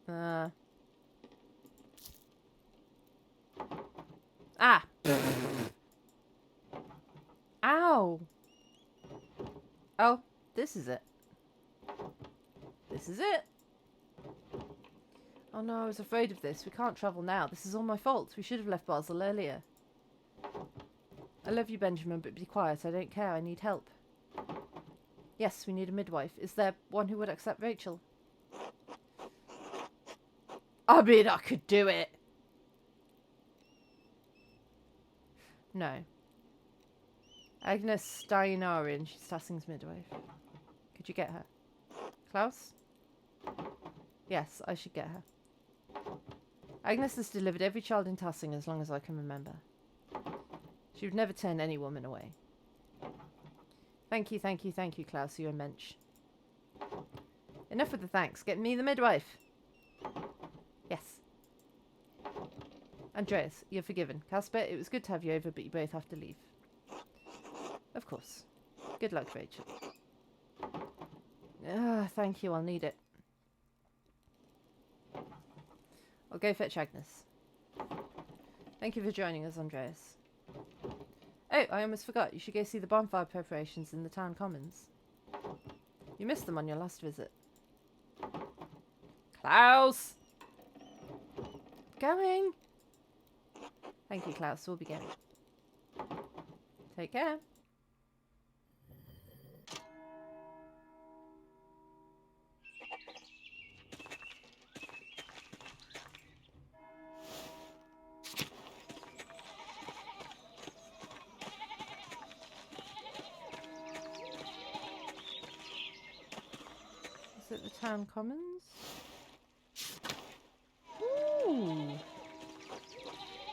Ah! Ow! Oh, this is it. This is it. Oh no, I was afraid of this. We can't travel now. This is all my fault. We should have left Basel earlier. I love you, Benjamin, but be quiet. I don't care. I need help. Yes, we need a midwife. Is there one who would accept Rachel? I mean, I could do it. No. Agnes Steinarin. She's Tassing's midwife. Could you get her? Klaus? Yes, I should get her. Agnes has delivered every child in Tassing as long as I can remember. She would never turn any woman away. Thank you, Klaus. You're a mensch. Enough with the thanks. Get me the midwife. Yes. Andreas, you're forgiven. Casper, it was good to have you over, but you both have to leave. Of course. Good luck, Rachel. Thank you. I'll need it. I'll go fetch Agnes. Thank you for joining us, Andreas. Oh, I almost forgot. You should go see the bonfire preparations in the town commons. You missed them on your last visit. Klaus! Going! Thank you, Klaus. We'll be going. Take care. Is it the town commons? Ooh!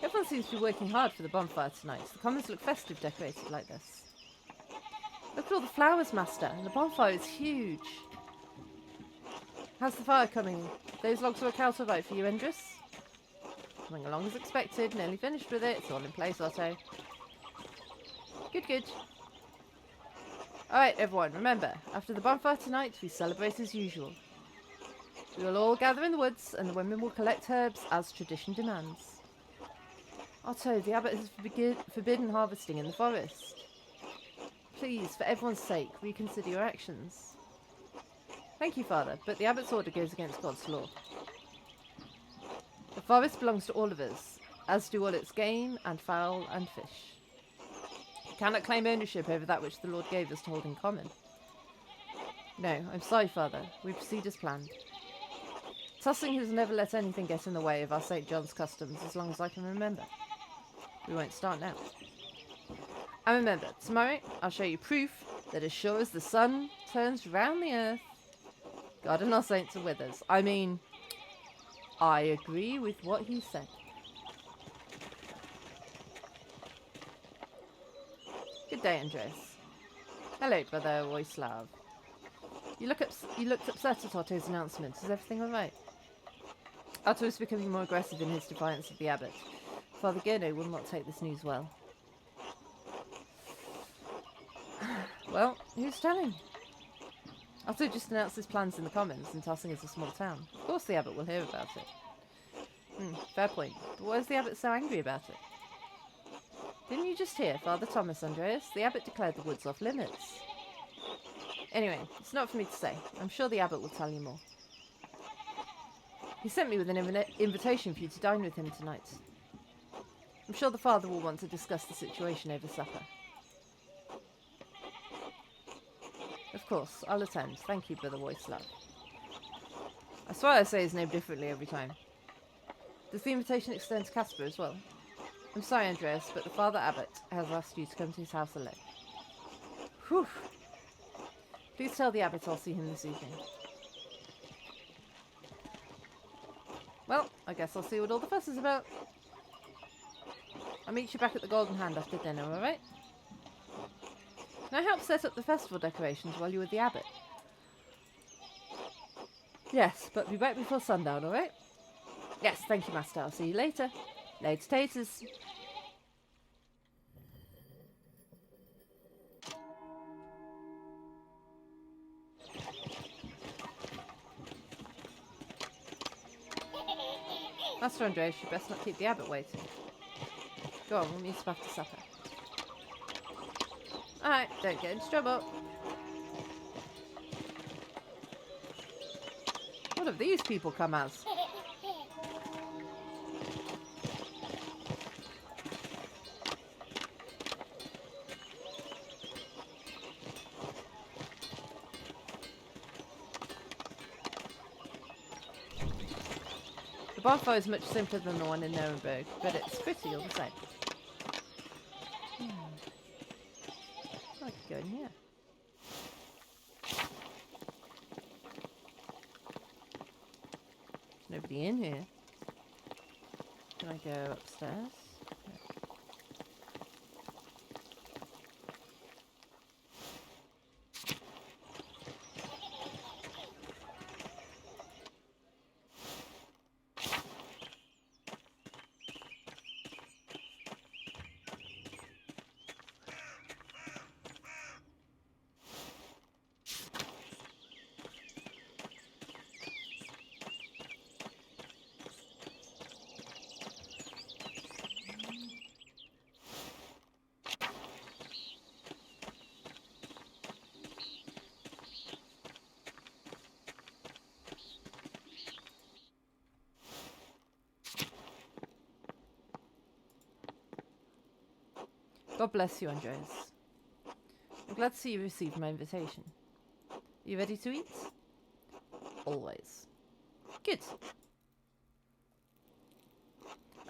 Everyone seems to be working hard for the bonfire tonight. The commons look festive decorated like this. Look at all the flowers, Master, and the bonfire is huge. How's the fire coming? Those logs work out alright for you, Endris? Coming along as expected, nearly finished with it. It's all in place, Otto. Good, good. Alright, everyone, remember, after the bonfire tonight, we celebrate as usual. We will all gather in the woods, and the women will collect herbs as tradition demands. Otto, the abbot has forbidden harvesting in the forest. Please, for everyone's sake, reconsider your actions. Thank you, Father, but the abbot's order goes against God's law. The forest belongs to all of us, as do all its game and fowl and fish. You cannot claim ownership over that which the Lord gave us to hold in common. No, I'm sorry, Father. We proceed as planned. Tossing has never let anything get in the way of our St. John's customs as long as I can remember. We won't start now. And remember, tomorrow I'll show you proof that as sure as the sun turns round the earth, God and our saints are with us. I mean, I agree with what he said. Good day, Andres. Hello, Brother Voislav. You looked upset at Otto's announcement. Is everything alright? Otto is becoming more aggressive in his defiance of the abbot. Father Gurno will not take this news well. Well, who's telling? Otto just announced his plans in the commons, and Tossing is a small town. Of course the abbot will hear about it. Fair point. But why is the abbot so angry about it? Didn't you just hear Father Thomas, Andreas? The abbot declared the woods off limits. Anyway, it's not for me to say. I'm sure the abbot will tell you more. He sent me with an invitation for you to dine with him tonight. I'm sure the father will want to discuss the situation over supper. Of course, I'll attend. Thank you, Brother Voislav. I swear I say his name differently every time. Does the invitation extend to Casper as well? I'm sorry, Andreas, but the Father Abbot has asked you to come to his house alone. Whew. Please tell the abbot I'll see him this evening. Well, I guess I'll see what all the fuss is about. I'll meet you back at the Golden Hand after dinner, alright? Can I help set up the festival decorations while you're with the abbot? Yes, but be back before sundown, alright? Yes, thank you, Master. I'll see you later. Later, taters. Master Andreas, you best not keep the abbot waiting. Go on, we'll meet up after supper. Alright, don't get into trouble. What have these people come as? The bonfire is much simpler than the one in Nuremberg, but it's pretty all the same. I could go in here. Nobody in here. Can I go upstairs? No. God bless you, Andreas. I'm glad to see you received my invitation. Are you ready to eat? Always. Good.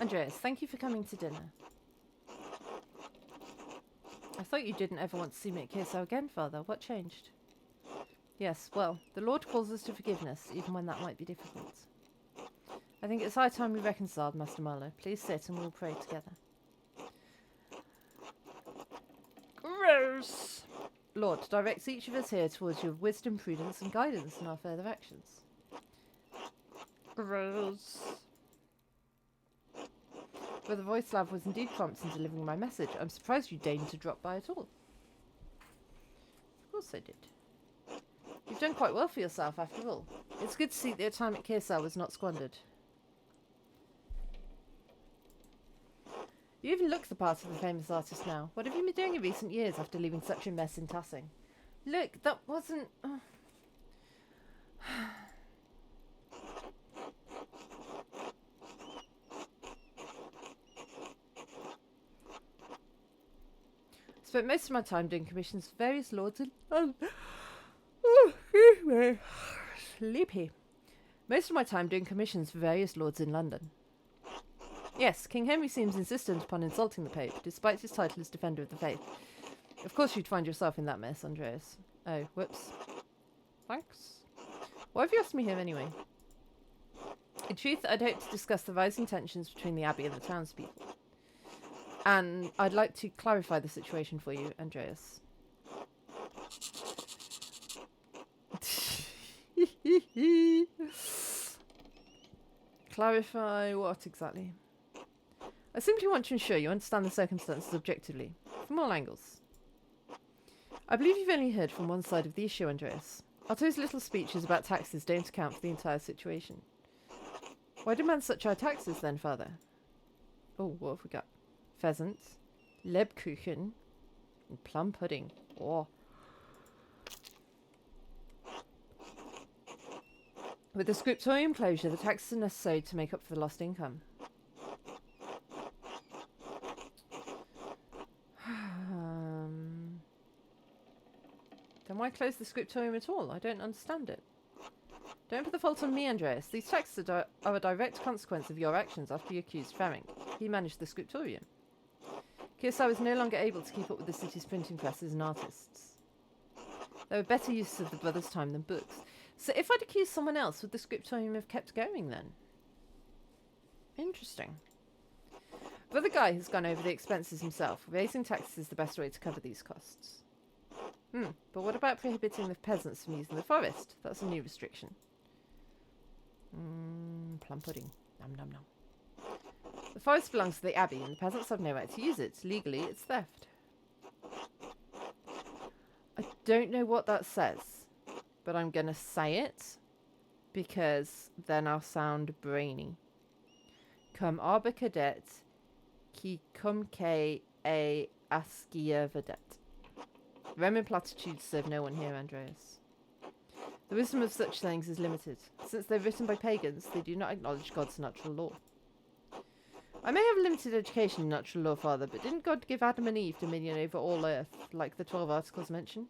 Andreas, thank you for coming to dinner. I thought you didn't ever want to see me at Curacao again, Father. What changed? Yes, well, the Lord calls us to forgiveness, even when that might be difficult. I think it's high time we reconciled, Master Marlowe. Please sit and we'll pray together. Gross! Lord, direct each of us here towards your wisdom, prudence, and guidance in our further actions. Gross. But the voice lab was indeed prompt in delivering my message. I'm surprised you deigned to drop by at all. Of course I did. You've done quite well for yourself, after all. It's good to see that your time at Kearsarge was not squandered. You even look the part of a famous artist now. What have you been doing in recent years after leaving such a mess in Tassing? Look, that wasn't... Spent most of my time doing commissions for various lords and... Oh, excuse me. Sleepy. Most of my time doing commissions for various lords in London. Yes, King Henry seems insistent upon insulting the Pope, despite his title as Defender of the Faith. Of course you'd find yourself in that mess, Andreas. Oh, whoops. Thanks. Why have you asked me here anyway? In truth, I'd hoped to discuss the rising tensions between the Abbey and the townspeople. And I'd like to clarify the situation for you, Andreas. Clarify what exactly? I simply want to ensure you understand the circumstances objectively, from all angles. I believe you've only heard from one side of the issue, Andreas. Otto's little speeches about taxes don't account for the entire situation. Why demand such high taxes then, Father? Oh, what have we got? Pheasant, Lebkuchen, and plum pudding. Oh. With the scriptorium closure, the taxes are necessary to make up for the lost income. Then why close the scriptorium at all? I don't understand it. Don't put the fault on me, Andreas. These taxes are a direct consequence of your actions after you accused Ferenc. He managed the scriptorium. Kearsarge was no longer able to keep up with the city's printing presses and artists. There were better uses of the brothers' time than books. So if I'd accused someone else, would the scriptorium have kept going then? Interesting. Brother Guy has gone over the expenses himself. Raising taxes is the best way to cover these costs. But what about prohibiting the peasants from using the forest? That's a new restriction. Plum pudding. Nom nom nom. The forest belongs to the Abbey, and the peasants have no right to use it. Legally, it's theft. I don't know what that says, but I'm going to say it, because then I'll sound brainy. Cum arba cadet, qui cum que a ascia vedet. Roman platitudes serve no one here, Andreas. The wisdom of such sayings is limited. Since they're written by pagans, they do not acknowledge God's natural law. I may have limited education in natural law, Father, but didn't God give Adam and Eve dominion over all earth, like the 12 articles mention?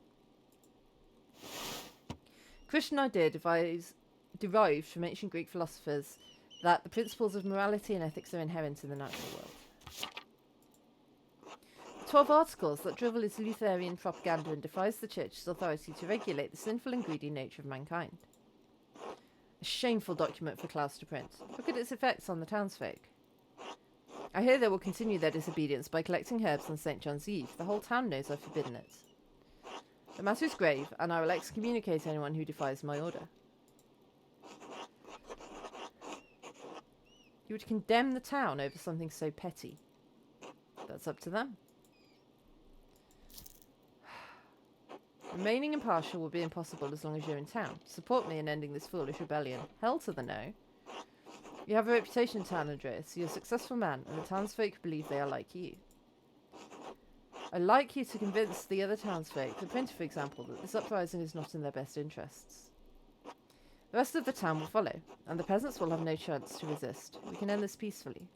Christian idea derived from ancient Greek philosophers that the principles of morality and ethics are inherent in the natural world. 12 articles that drivel is Lutheran propaganda and defies the Church's authority to regulate the sinful and greedy nature of mankind. A shameful document for Klaus to print. Look at its effects on the townsfolk. I hear they will continue their disobedience by collecting herbs on St. John's Eve. The whole town knows I've forbidden it. The matter is grave, and I will excommunicate anyone who defies my order. You would condemn the town over something so petty. That's up to them. Remaining impartial will be impossible as long as you're in town. Support me in ending this foolish rebellion. Hell to the no. You have a reputation in town, Andreas. You're a successful man, and the townsfolk believe they are like you. I'd like you to convince the other townsfolk, the printer for example, that this uprising is not in their best interests. The rest of the town will follow, and the peasants will have no chance to resist. We can end this peacefully.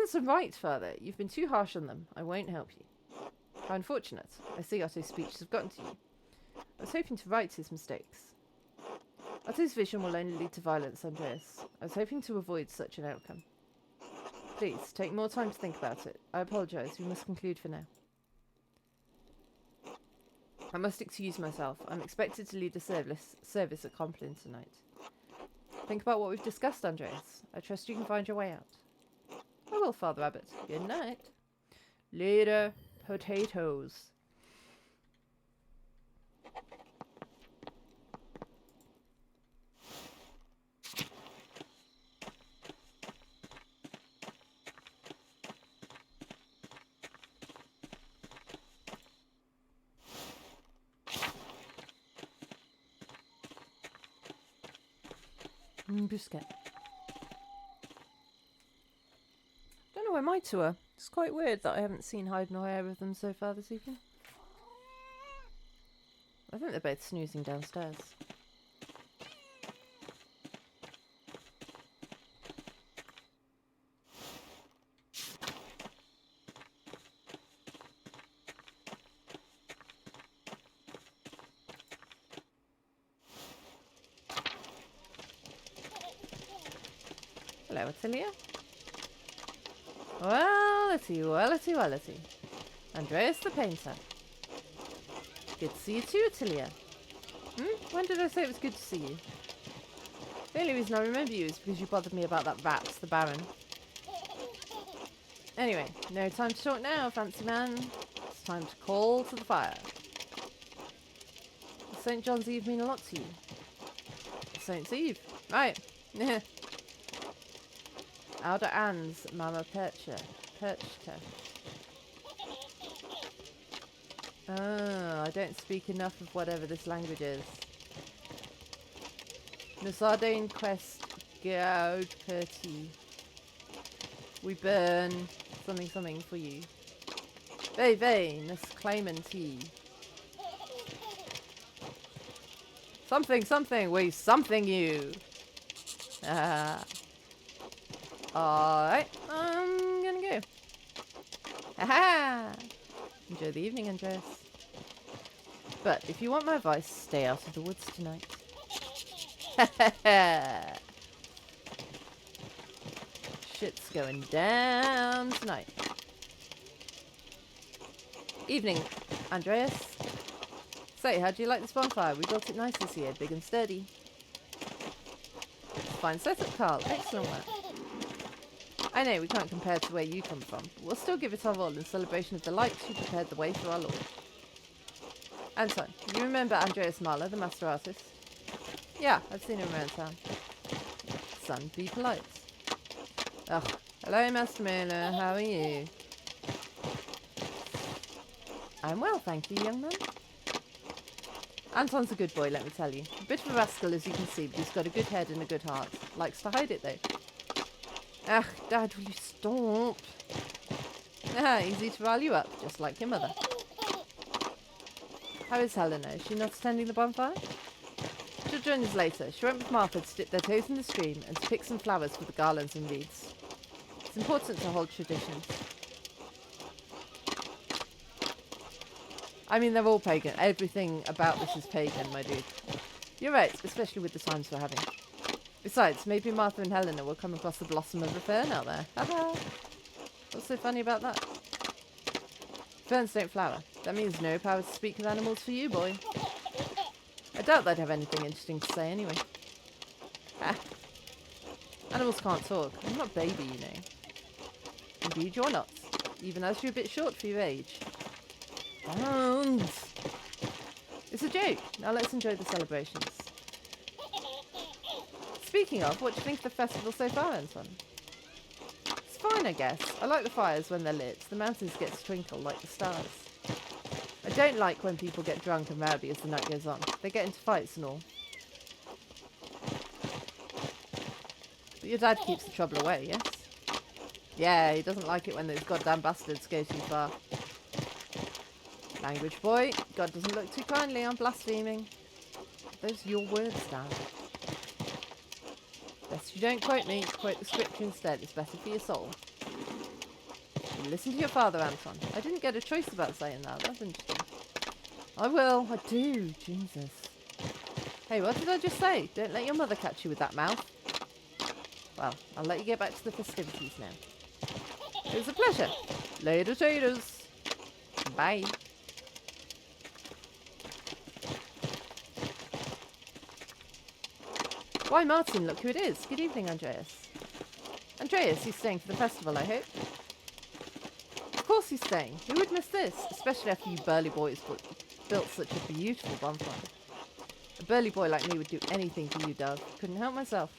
Peasants are right, Father. You've been too harsh on them. I won't help you. How unfortunate. I see Otto's speeches have gotten to you. I was hoping to right his mistakes. Otto's vision will only lead to violence, Andreas. I was hoping to avoid such an outcome. Please, take more time to think about it. I apologise. We must conclude for now. I must excuse myself. I'm expected to lead a service at Compline tonight. Think about what we've discussed, Andreas. I trust you can find your way out. I will, Father Abbot. Good night. Later, potatoes. Biscuit. Don't know where my two are. It's quite weird that I haven't seen hide nor hair of them so far this evening. I think they're both snoozing downstairs. Hello, Attilia. Wellity. Andreas the painter. Good to see you too, Attilia. When did I say it was good to see you? The only reason I remember you is because you bothered me about that rat, the Baron. Anyway, no time to talk now, fancy man. It's time to call to the fire. Does St. John's Eve mean a lot to you? Saint's Eve. Right. Alda Ann's Mama Perchta. Oh, I don't speak enough of whatever this language is. Nosardane quest gaud perti. We burn something for you. Ve, nos claimant tea. Something, we something you. Alright, I'm gonna go. Haha! Enjoy the evening, Andreas. But if you want my advice, stay out of the woods tonight. Shit's going down tonight. Evening, Andreas. Say, how do you like this bonfire? We built it nice this year, big and sturdy. Fine setup, Carl. Excellent work. I know we can't compare to where you come from, but we'll still give it our all in celebration of the light who prepared the way for our Lord. Anton, you remember Andreas Mahler, the master artist? Yeah, I've seen him around town. Son, be polite. Oh, hello, Master Mahler. How are you? I'm well, thank you, young man. Anton's a good boy, let me tell you. A bit of a rascal, as you can see, but he's got a good head and a good heart. Likes to hide it, though. Ugh, Dad, will you stop? Easy to rile you up, just like your mother. How is Helena? Is she not attending the bonfire? She'll join us later. She went with Martha to dip their toes in the stream and to pick some flowers for the garlands and wreaths. It's important to hold traditions. I mean, they're all pagan. Everything about this is pagan, my dude. You're right, especially with the times we're having. Besides, maybe Martha and Helena will come across the blossom of a fern out there. Haha! What's so funny about that? Ferns don't flower. That means no power to speak with animals for you, boy. I doubt they'd have anything interesting to say anyway. Animals can't talk. I'm not baby, you know. Indeed you're not. Even as you're a bit short for your age. Sounds! It's a joke. Now let's enjoy the celebrations. Speaking of, what do you think of the festival so far, Anton? It's fine, I guess. I like the fires when they're lit. The mountains get to twinkle like the stars. I don't like when people get drunk and rowdy as the night goes on. They get into fights and all. But your dad keeps the trouble away, yes? Yeah, he doesn't like it when those goddamn bastards go too far. Language, boy. God doesn't look too kindly on blaspheming. Those are your words, Dad. Best you don't quote me. Quote the scripture instead. It's better for your soul. Listen to your father, Anton. I didn't get a choice about saying that. That's interesting. I will. I do. Jesus. Hey, what did I just say? Don't let your mother catch you with that mouth. Well, I'll let you get back to the festivities now. It was a pleasure. Later, taters. Bye. Why, Martin, look who it is. Good evening, Andreas. Andreas, he's staying for the festival, I hope. Of course he's staying. Who would miss this? Especially after you burly boys built such a beautiful bonfire. A burly boy like me would do anything for you, Dove. Couldn't help myself.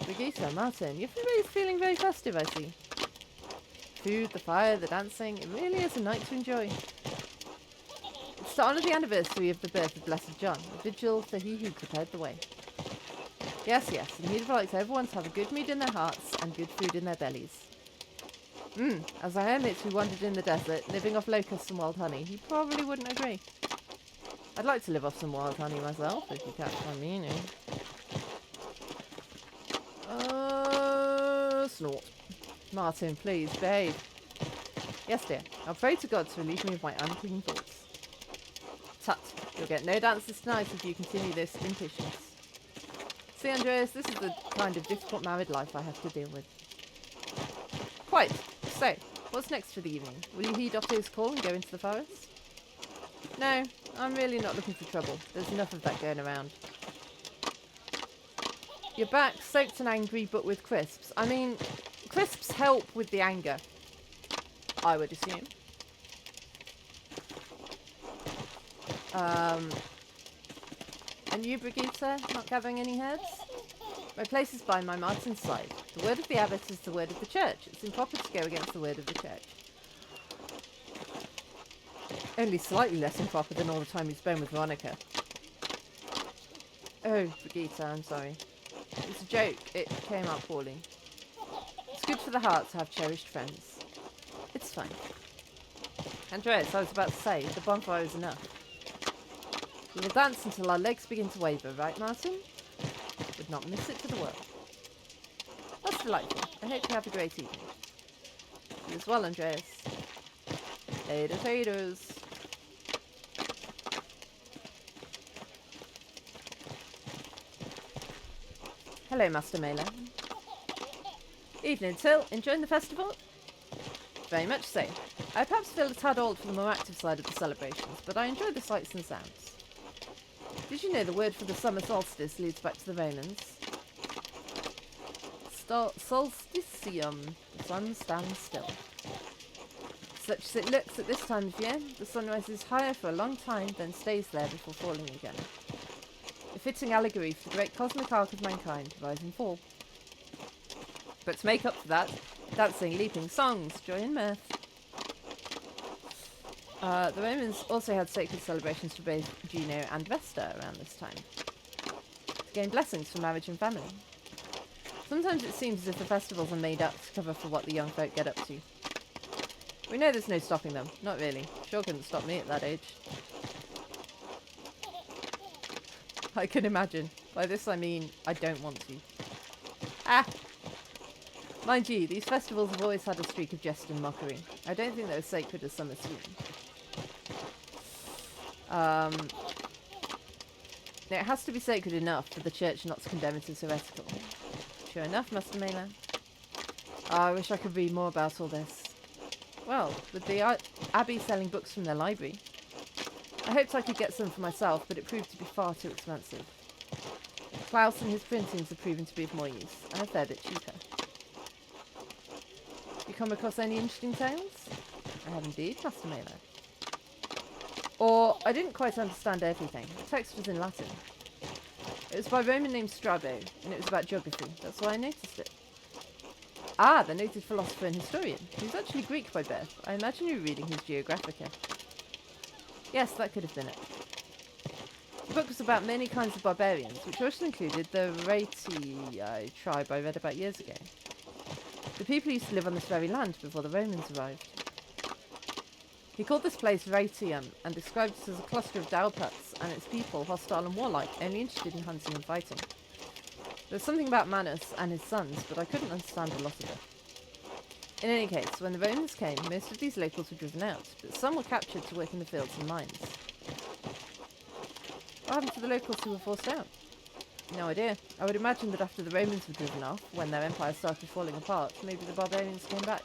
Brigitte, Martin, you're really feeling very festive, I see. Food, the fire, the dancing. It really is a night to enjoy. It's to honour the anniversary of the birth of Blessed John, a vigil for he who prepared the way. Yes, yes, and he'd like everyone to have a good mead in their hearts and good food in their bellies. As a hermit who wandered in the desert, living off locusts and wild honey, he probably wouldn't agree. I'd like to live off some wild honey myself, if you catch my meaning. Snort. Martin, please, behave. Yes, dear. I'll pray to God to relieve me of my unclean thoughts. Tut. You'll get no dances tonight if you continue this impatience. See, Andreas, this is the kind of difficult married life I have to deal with. Quite. So, what's next for the evening? Will you heed Otto's call and go into the forest? No, I'm really not looking for trouble. There's enough of that going around. You're back, soaked and angry, but with crisps. I mean, crisps help with the anger, I would assume. And you, Brigitte, not gathering any herbs? My place is by my Martin's side. The word of the abbot is the word of the church. It's improper to go against the word of the church. Only slightly less improper than all the time you spent with Veronica. Oh, Brigitte, I'm sorry. It's a joke. It came out poorly. It's good for the heart to have cherished friends. It's fine. Andreas, I was about to say, the bonfire is enough. We will dance until our legs begin to waver, right, Martin? Would not miss it for the world. That's delightful. I hope you have a great evening. You as well, Andreas. Later, taters. Hello, Master Mailer. Evening, Till. Enjoying the festival? Very much so. I perhaps feel a tad old for the more active side of the celebrations, but I enjoy the sights and sounds. Did you know the word for the summer solstice leads back to the Romans? Solstitium. The sun stands still. Such as it looks at this time of year, the sun rises higher for a long time, then stays there before falling again. A fitting allegory for the great cosmic arc of mankind, rise and fall. But to make up for that, dancing, leaping, songs, joy and mirth. The Romans also had sacred celebrations for both Juno and Vesta around this time, to gain blessings for marriage and family. Sometimes it seems as if the festivals are made up to cover for what the young folk get up to. We know there's no stopping them, not really. Sure couldn't stop me at that age. I can imagine. By this I mean, I don't want to. Ah! Mind you, these festivals have always had a streak of jest and mockery. I don't think they're as sacred as some assume. It has to be sacred enough for the church not to condemn it as heretical. Sure enough, Master Mailer. I wish I could read more about all this. Well, with the Abbey selling books from their library, I hoped I could get some for myself, but it proved to be far too expensive. Klaus and his printings have proven to be of more use, and a fair bit cheaper. You come across any interesting tales? I have indeed, Master Mailer. Or, I didn't quite understand everything. The text was in Latin. It was by a Roman named Strabo, and it was about geography. That's why I noticed it. Ah, the noted philosopher and historian. He's actually Greek by birth. I imagine you were reading his Geographica. Yes, that could have been it. The book was about many kinds of barbarians, which also included the Rhaetii tribe I read about years ago. The people used to live on this very land before the Romans arrived. He called this place Rhaetium and described it as a cluster of dowel huts and its people hostile and warlike, only interested in hunting and fighting. There's something about Manus and his sons, but I couldn't understand a lot of it. In any case, when the Romans came, most of these locals were driven out, but some were captured to work in the fields and mines. What happened to the locals who were forced out? No idea. I would imagine that after the Romans were driven off, when their empire started falling apart, maybe the barbarians came back.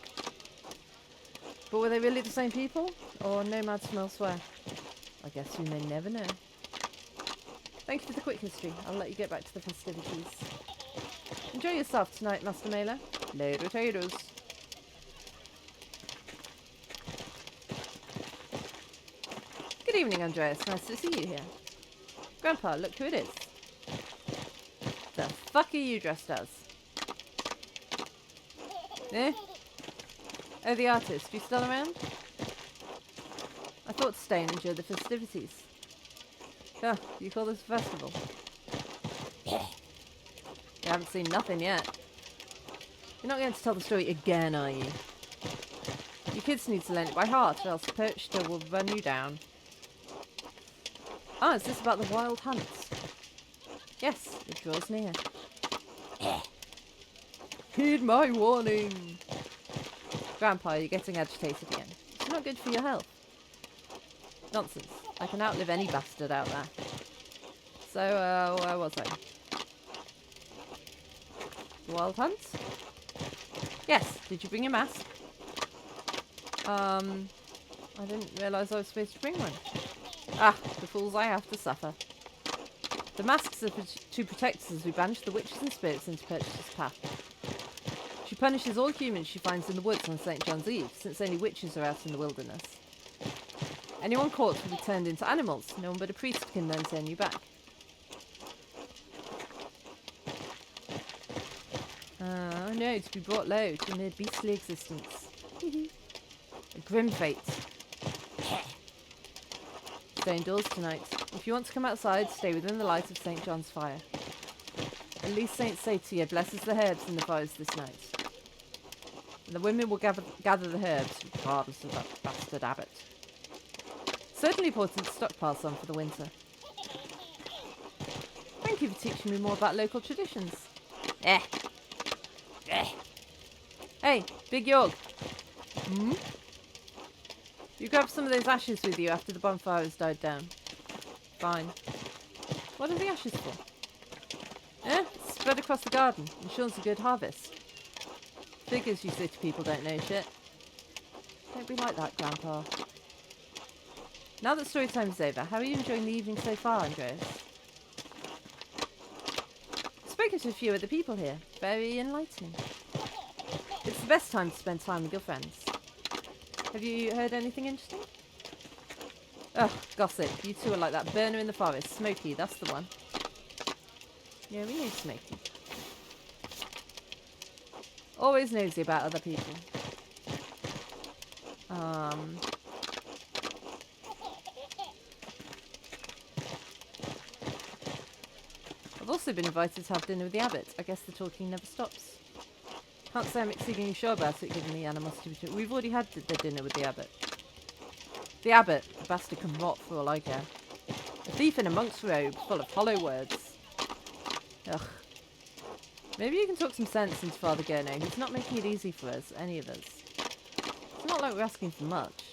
But were they really the same people? Or nomads from elsewhere? I guess we may never know. Thank you for the quick history. I'll let you get back to the festivities. Enjoy yourself tonight, Master Mailer. Later, potatoes. Good evening, Andreas. Nice to see you here. Grandpa, look who it is. The fuck are you dressed as? Eh? Oh, the artist. You still around? I thought to stay and enjoy the festivities. Oh, you call this a festival? You haven't seen nothing yet. You're not going to tell the story again, are you? You kids need to learn it by heart, or else Perchta will run you down. Ah, is this about the wild hunts? Yes, it draws near. Heed my warning! Grandpa, you're getting agitated again. It's not good for your health. Nonsense. I can outlive any bastard out there. So, where was I? The wild hunts? Yes, did you bring your mask? I didn't realise I was supposed to bring one. Ah, the fools I have to suffer. The masks are to protect us as we banish the witches and spirits into Perchta's path. She punishes all humans she finds in the woods on St. John's Eve, since only witches are out in the wilderness. Anyone caught will be turned into animals. No one but a priest can then turn you back. Oh no, to be brought low to a mere beastly existence. A grim fate. Stay indoors tonight. If you want to come outside, stay within the light of St. John's fire. At least St. Satia blesses the herbs in the forest this night. And the women will gather the herbs, regardless of that bastard abbot. Certainly important to stockpile some for the winter. Thank you for teaching me more about local traditions. Hey, Big York. Hmm? You grabbed some of those ashes with you after the bonfire has died down. Fine. What are the ashes for? Spread across the garden. Ensures a good harvest. Figures you city people don't know shit. Don't be like that, Grandpa. Now that story time is over, how are you enjoying the evening so far, Andreas? I've spoken to a few other people here. Very enlightening. It's the best time to spend time with your friends. Have you heard anything interesting? Oh, gossip. You two are like that burner in the forest. Smokey, that's the one. Yeah, we know Smokey. Always nosy about other people. I've also been invited to have dinner with the abbot. I guess the talking never stops. Can't say I'm exceedingly sure about it, given the animosity between... We've already had the dinner with the abbot. The abbot, the bastard can rot for all I care. A thief in a monk's robe, full of hollow words. Ugh. Maybe you can talk some sense into Father Gurno. He's not making it easy for us, any of us. It's not like we're asking for much.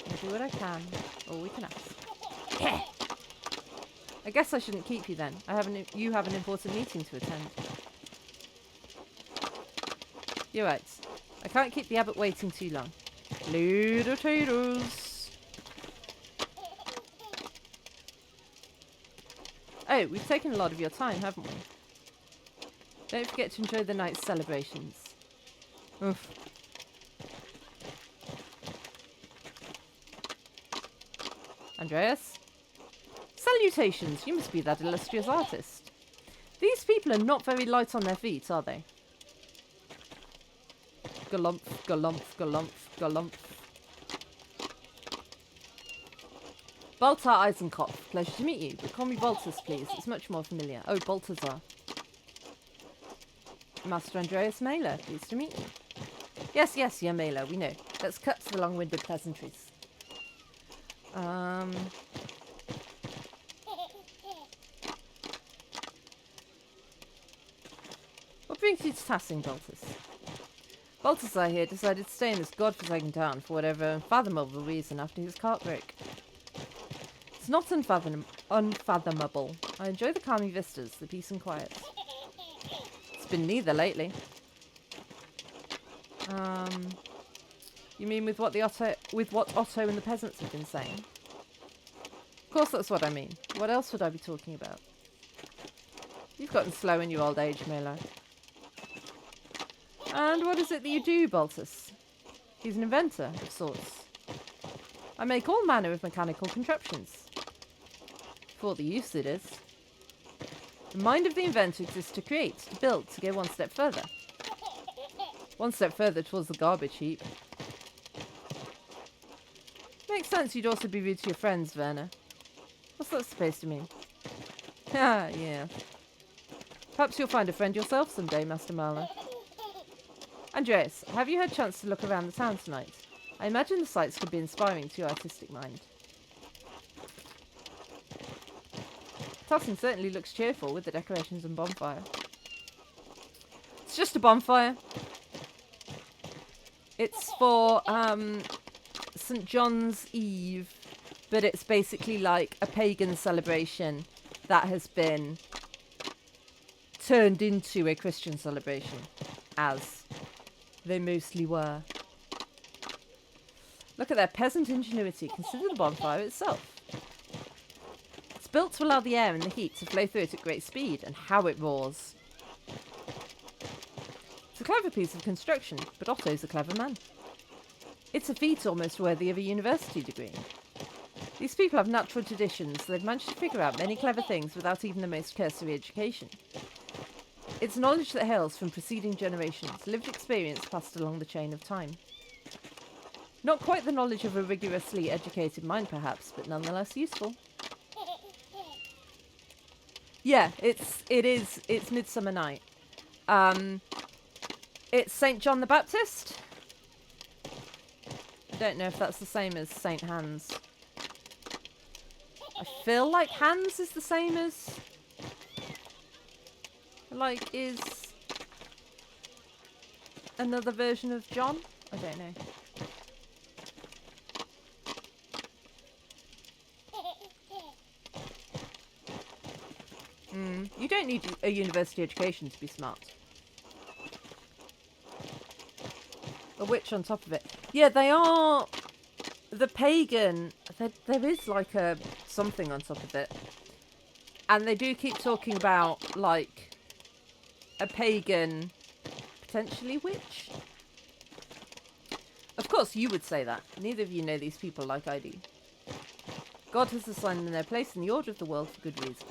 I'll do what I can, all we can ask. I guess I shouldn't keep you then. You have an important meeting to attend. You're right. I can't keep the abbot waiting too long. Little taters. Oh, we've taken a lot of your time, haven't we? Don't forget to enjoy the night's celebrations. Oof. Andreas? Salutations, you must be that illustrious artist. These people are not very light on their feet, are they? Galumph, galumph, galumph, galumph. Baltar Eisenkopf, pleasure to meet you, but call me Baltus, please. It's much more familiar. Oh, Baltazar. Master Andreas Mailer, pleased to meet you. Yes, yeah, Mailer, we know. Let's cut to the long-winded pleasantries. What brings you to Tassing, Baltus? Balthazar here decided to stay in this godforsaken town for whatever unfathomable reason after his cart break. It's not unfathomable. I enjoy the calming vistas, the peace and quiet. It's been neither lately. You mean with what Otto and the peasants have been saying? Of course that's what I mean. What else would I be talking about? You've gotten slow in your old age, Milo. And what is it that you do, Baltus? He's an inventor, of sorts. I make all manner of mechanical contraptions. For the use it is. The mind of the inventor exists to create, to build, to go one step further. One step further towards the garbage heap. Makes sense you'd also be rude to your friends, Werner. What's that supposed to mean? Ah, yeah. Perhaps you'll find a friend yourself someday, Master Marlowe. Andreas, have you had a chance to look around the town tonight? I imagine the sights could be inspiring to your artistic mind. Tossin certainly looks cheerful with the decorations and bonfire. It's just a bonfire. It's for St. John's Eve, but it's basically like a pagan celebration that has been turned into a Christian celebration, as they mostly were. Look at their peasant ingenuity. Consider the bonfire itself. It's built to allow the air and the heat to flow through it at great speed, and how it roars. It's a clever piece of construction, but Otto's a clever man. It's a feat almost worthy of a university degree. These people have natural traditions. They've managed to figure out many clever things without even the most cursory education. It's knowledge that hails from preceding generations, lived experience passed along the chain of time. Not quite the knowledge of a rigorously educated mind, perhaps, but nonetheless useful. Yeah, it's Midsummer Night. It's St. John the Baptist. I don't know if that's the same as St. Hans. I feel like Hans is the same as... like, is... another version of John? I don't know. You don't need a university education to be smart. A witch on top of it. Yeah, they are... the pagan... there is like a something on top of it. And they do keep talking about, like, a pagan... potentially witch? Of course you would say that. Neither of you know these people like I do. God has assigned them their place in the order of the world for good reason.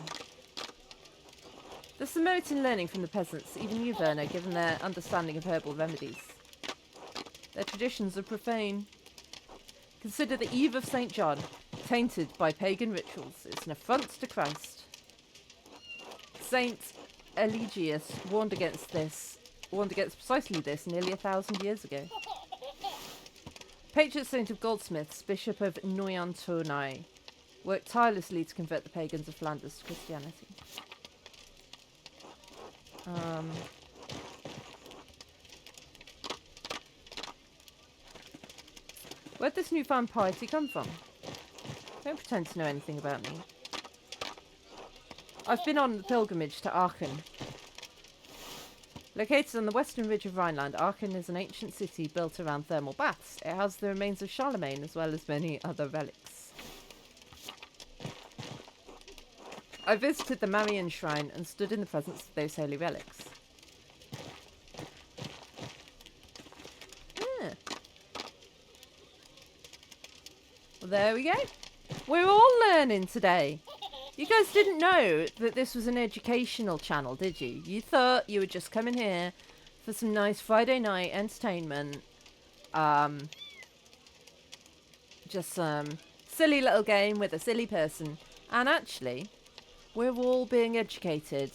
There's some merit in learning from the peasants, even you, Werner, given their understanding of herbal remedies. Their traditions are profane. Consider the Eve of St. John, tainted by pagan rituals. It's an affront to Christ. Saint Eligius warned against precisely this nearly 1,000 years ago. Patron saint of goldsmiths, Bishop of Noyon-Tournai, worked tirelessly to convert the pagans of Flanders to Christianity. Where'd this newfound piety come from? Don't pretend to know anything about me. I've been on the pilgrimage to Aachen. Located on the western ridge of Rhineland, Aachen is an ancient city built around thermal baths. It has the remains of Charlemagne as well as many other relics. I visited the Marian shrine and stood in the presence of those holy relics. Well, there we go. We're all learning today. You guys didn't know that this was an educational channel, did you? You thought you were just coming here for some nice Friday night entertainment. Just some silly little game with a silly person. And actually, we're all being educated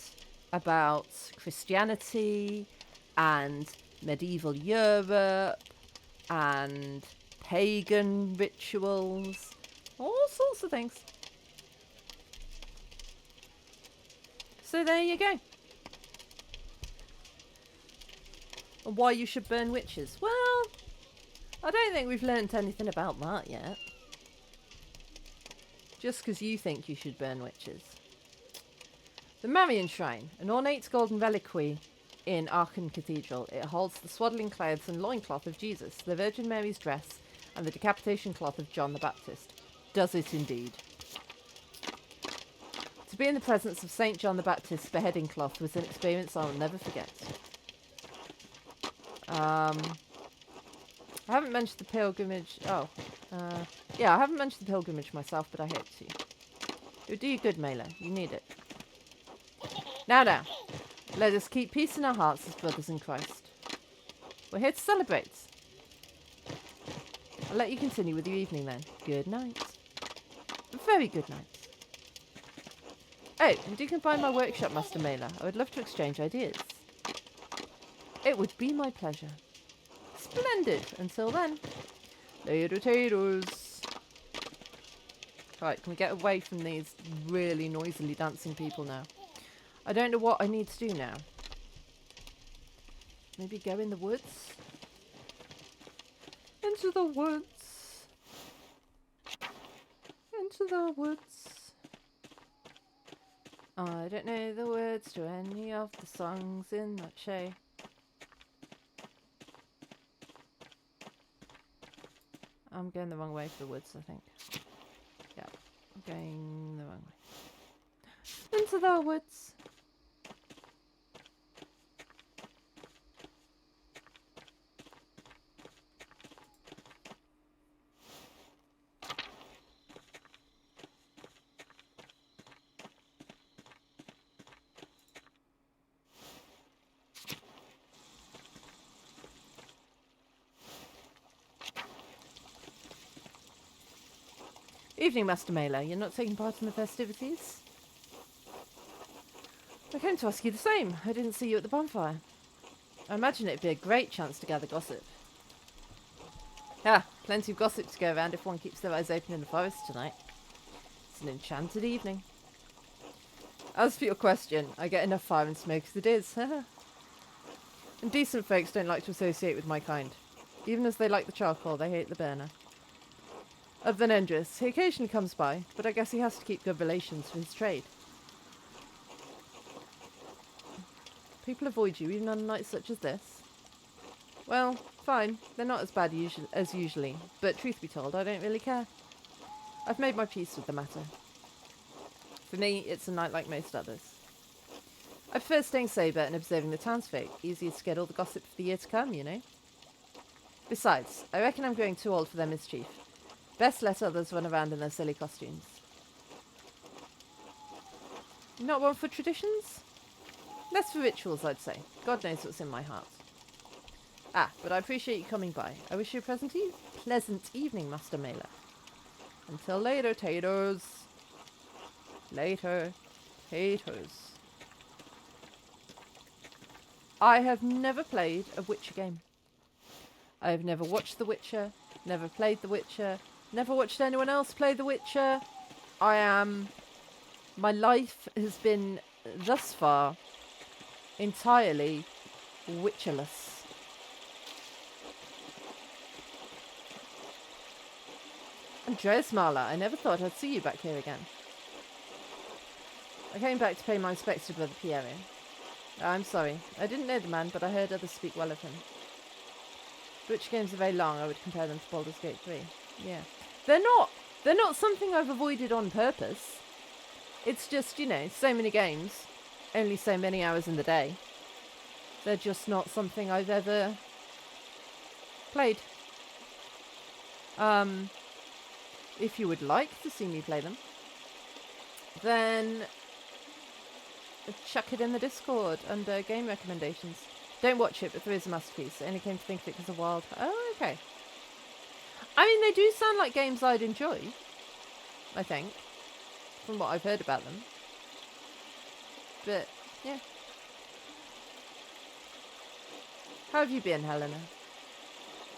about Christianity and medieval Europe and pagan rituals, all sorts of things. So there you go. And why you should burn witches. Well, I don't think we've learnt anything about that yet. Just because you think you should burn witches. The Marian Shrine, an ornate golden reliquary in Aachen Cathedral. It holds the swaddling clothes and loincloth of Jesus, the Virgin Mary's dress, and the decapitation cloth of John the Baptist. Does it indeed? To be in the presence of St. John the Baptist's beheading cloth was an experience I will never forget. I haven't mentioned the pilgrimage. Yeah, I haven't mentioned the pilgrimage myself, but I hope to. It would do you good, Mela. You need it. Now, let us keep peace in our hearts as brothers in Christ. We're here to celebrate. I'll let you continue with your evening then. Good night. A very good night. Oh, and do combine my workshop, Master Mela. I would love to exchange ideas. It would be my pleasure. Splendid. Until then. Later, taters. Right, can we get away from these really noisily dancing people now? I don't know what I need to do now. Maybe go in the woods? Into the woods. Into the woods. I don't know the words to any of the songs in that show. I'm going the wrong way for the woods, I think. Yeah, I'm going the wrong way. Into the woods. Evening, Master Mela. You're not taking part in the festivities? I came to ask you the same. I didn't see you at the bonfire. I imagine it'd be a great chance to gather gossip. Ah, plenty of gossip to go around if one keeps their eyes open in the forest tonight. It's an enchanted evening. As for your question, I get enough fire and smoke as it is. And decent folks don't like to associate with my kind. Even as they like the charcoal, they hate the burner. Of Venendris, he occasionally comes by, but I guess he has to keep good relations for his trade. People avoid you even on nights such as this. Well, fine, they're not as bad as usually, but truth be told, I don't really care. I've made my peace with the matter. For me, it's a night like most others. I prefer staying sober and observing the townsfolk. Easier to get all the gossip for the year to come, you know. Besides, I reckon I'm growing too old for their mischief. Best let others run around in their silly costumes. Not one for traditions? Less for rituals, I'd say. God knows what's in my heart. Ah, but I appreciate you coming by. I wish you a pleasant evening, Master Mela. Until later, taters. Later, taters. I have never played a Witcher game. I have never watched The Witcher, never played The Witcher, never watched anyone else play The Witcher. My life has been, thus far, entirely Witcherless. Andreas Mahler, I never thought I'd see you back here again. I came back to pay my respects to Brother Piero. I'm sorry. I didn't know the man, but I heard others speak well of him. Witcher games are very long. I would compare them to Baldur's Gate 3. Yeah. They're not something I've avoided on purpose. It's just, you know, so many games. Only so many hours in the day. They're just not something I've ever played. If you would like to see me play them, then chuck it in the Discord under game recommendations. Don't watch it, but there is a masterpiece. I only came to think of it because of Wild. Oh, okay. I mean, they do sound like games I'd enjoy, I think, from what I've heard about them. But, yeah. How have you been, Helena?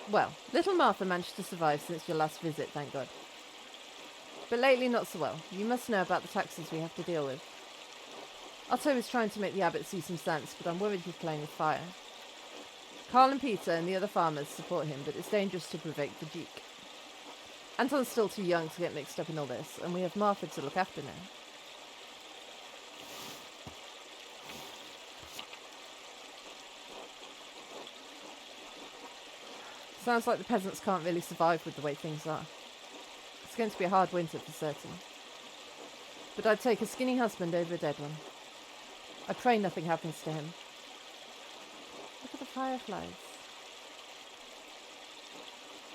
Well, little Martha managed to survive since your last visit, thank God. But lately not so well. You must know about the taxes we have to deal with. Otto is trying to make the abbot see some sense, but I'm worried he's playing with fire. Carl and Peter and the other farmers support him, but it's dangerous to provoke the Duke. Anton's still too young to get mixed up in all this, and we have Martha to look after now. Sounds like the peasants can't really survive with the way things are. It's going to be a hard winter for certain. But I'd take a skinny husband over a dead one. I pray nothing happens to him. Look at the fireflies.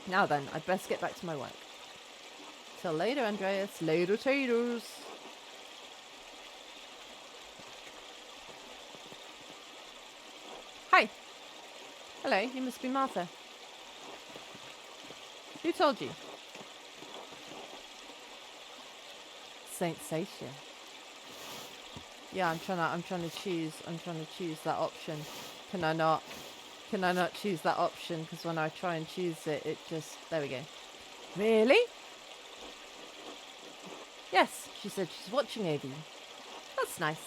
Now then, I'd best get back to my work. Till later, Andreas. Later, taters. Hi. Hello, you must be Martha. Who told you? Saint Satia. Yeah, I'm trying to choose that option. Can I not choose that option? Because when I try and choose it, it just, there we go. Really? Yes, she said she's watching over you. That's nice.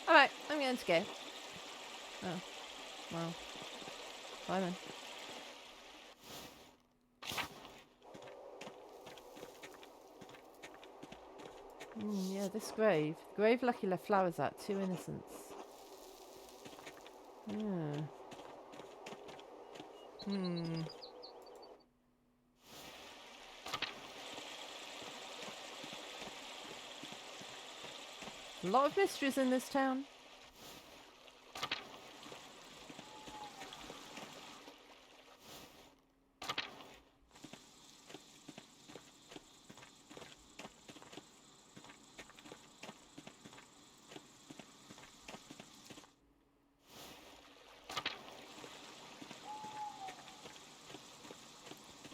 Alright, I'm going to go. Oh, well. Bye then. Yeah, this grave. The grave lucky left flowers out. 2 innocents. Yeah. A lot of mysteries in this town.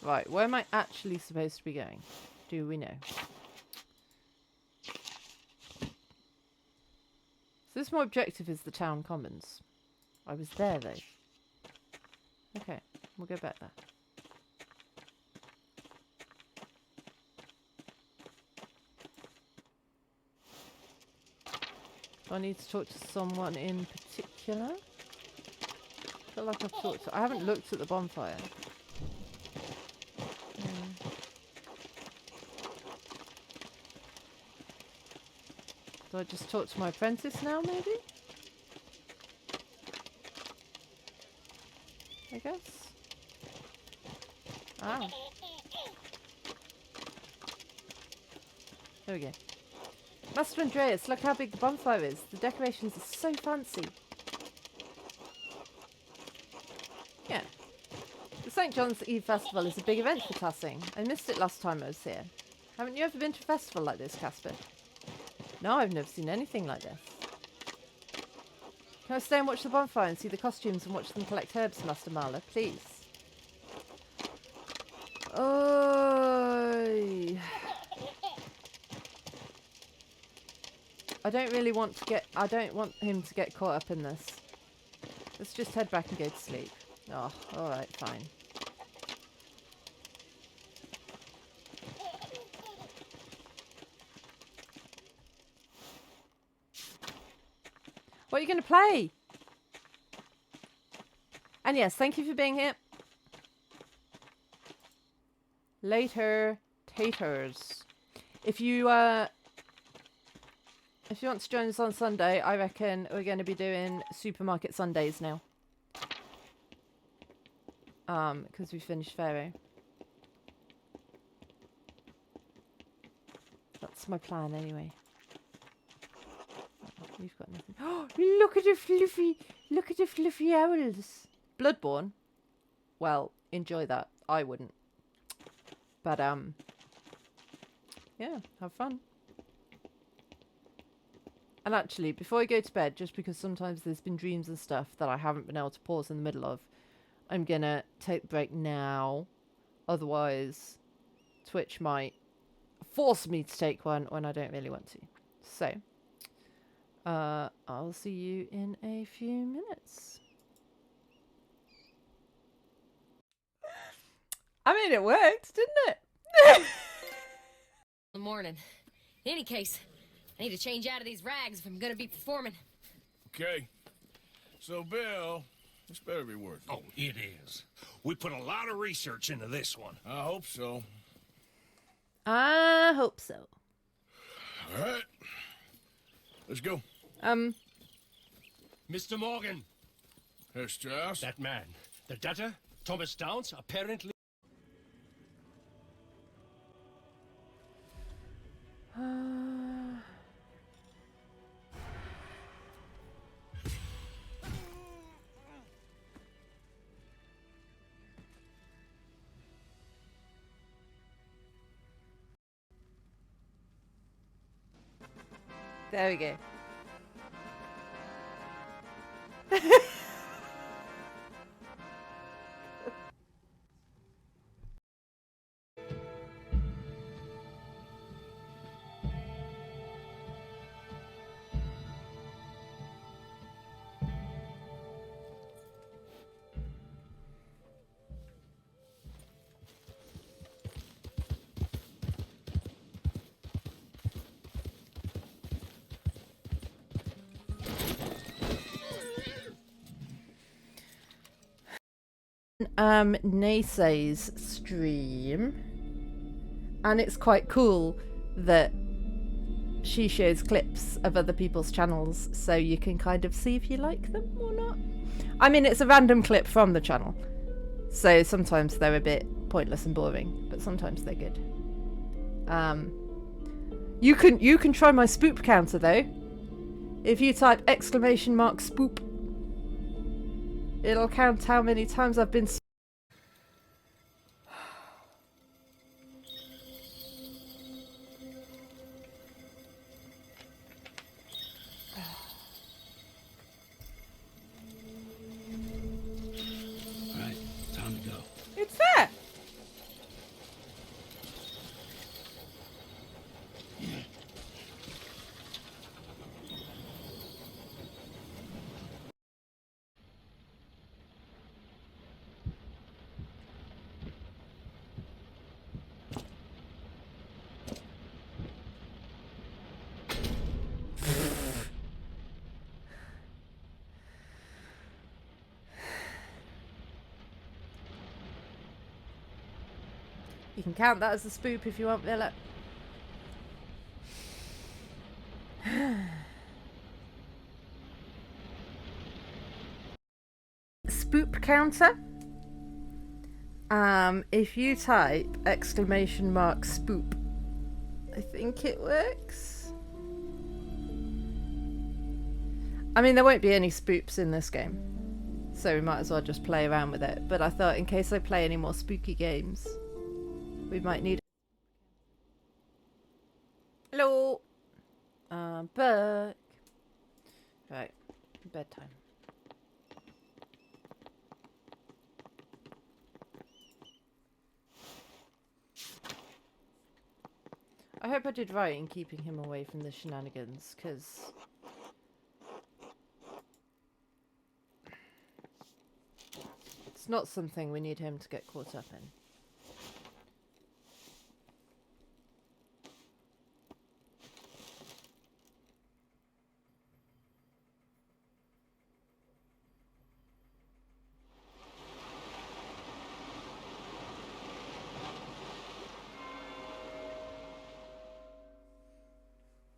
Right, where am I actually supposed to be going? Do we know? So this my objective is the town commons. I was there though. Okay, we'll go back there. Do I need to talk to someone in particular? I feel like I've talked to... I haven't looked at the bonfire. Do I just talk to my apprentice now, maybe? I guess. Ah. There we go. Master Andreas, look how big the bonfire is. The decorations are so fancy. Yeah. The St. John's Eve Festival is a big event for Tassing. I missed it last time I was here. Haven't you ever been to a festival like this, Casper? No, I've never seen anything like this. Can I stay and watch the bonfire and see the costumes and watch them collect herbs, Master Marla, please? Oh, I don't really want to get... I don't want him to get caught up in this. Let's just head back and go to sleep. Oh, alright, fine. What are you going to play? And yes, thank you for being here. Later, taters. If you want to join us on Sunday, I reckon we're going to be doing Supermarket Sundays now. Because we finished Pharaoh. That's my plan anyway. You've got nothing. Oh, look at the fluffy owls. Bloodborne. Well, enjoy that. I wouldn't. But yeah, have fun. And actually, before I go to bed, just because sometimes there's been dreams and stuff that I haven't been able to pause in the middle of, I'm gonna take the break now. Otherwise, Twitch might force me to take one when I don't really want to. So, I'll see you in a few minutes. I mean, it worked, didn't it? The morning. In any case, I need to change out of these rags if I'm gonna be performing. Okay. So, Bill, This better be worth it. Oh, it is. We put a lot of research into this one. I hope so. I hope so. All right. Let's go. Mr. Morgan, Herr Strauss. that man, the debtor, Thomas Downs, apparently... There we go. Naysay's stream, and it's quite cool that she shows clips of other people's channels so you can kind of see if you like them or not. I mean, it's a random clip from the channel, so sometimes they're a bit pointless and boring, but sometimes they're good. You can try my spoop counter though. If you type !spoop, it'll count how many times I've been. All right, time to go. It's there. You can count that as a spoop if you want, Villa. Spoop counter. If you type !spoop, I think it works. I mean, there won't be any spoops in this game, so we might as well just play around with it. But I thought in case I play any more spooky games, we might need. Hello. Back. Right. Bedtime. I hope I did right in keeping him away from the shenanigans, because it's not something we need him to get caught up in.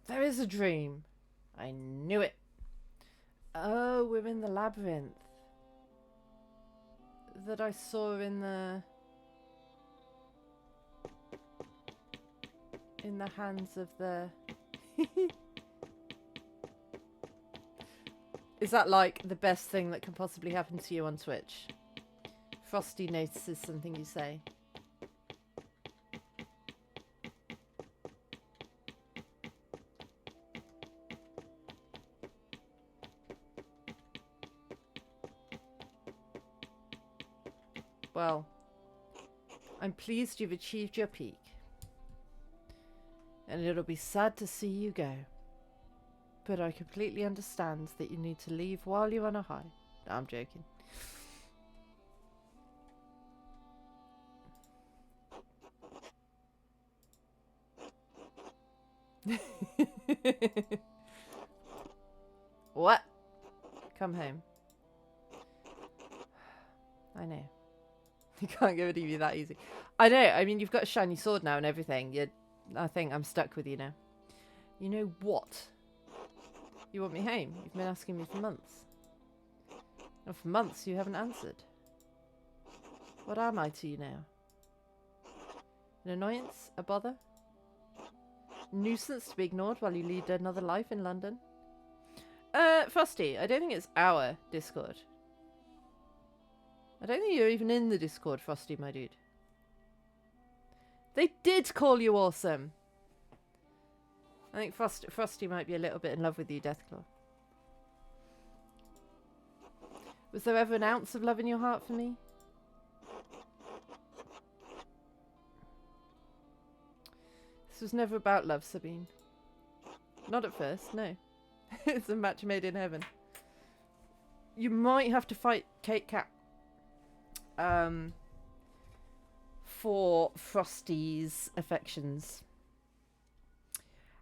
There is a dream. I knew it. Oh, we're in the labyrinth that I saw in the hands of the Is that like the best thing that can possibly happen to you on Twitch? Frosty notices something you say. Well, I'm pleased you've achieved your peak. And it'll be sad to see you go. But I completely understand that you need to leave while you're on a high. No, I'm joking. What? Come home. I know. You can't get rid of you that easy. I know. I mean, you've got a shiny sword now and everything. I think I'm stuck with you now. You know what? You want me home? You've been asking me for months. And for months you haven't answered. What am I to you now? An annoyance? A bother? A nuisance to be ignored while you lead another life in London? Frosty, I don't think it's our Discord. I don't think you're even in the Discord, Frosty, my dude. They did call you awesome. I think Frosty might be a little bit in love with you, Deathclaw. Was there ever an ounce of love in your heart for me? This was never about love, Sabine. Not at first, no. It's a match made in heaven. You might have to fight Kate Cat. For Frosty's affections.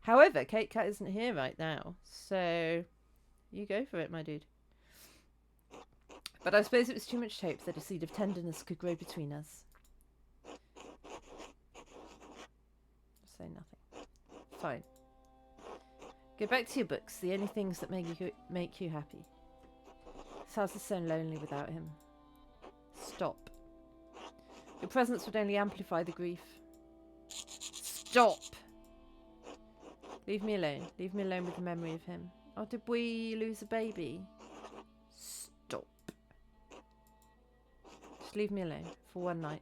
However, Kate Cat isn't here right now, so you go for it, my dude. But I suppose it was too much hope that a seed of tenderness could grow between us. Say nothing. Fine. Go back to your books, the only things that make you happy. This house is so lonely without him. Stop. Your presence would only amplify the grief. Stop! Leave me alone. Leave me alone with the memory of him. Oh, did we lose a baby? Stop. Just leave me alone for one night.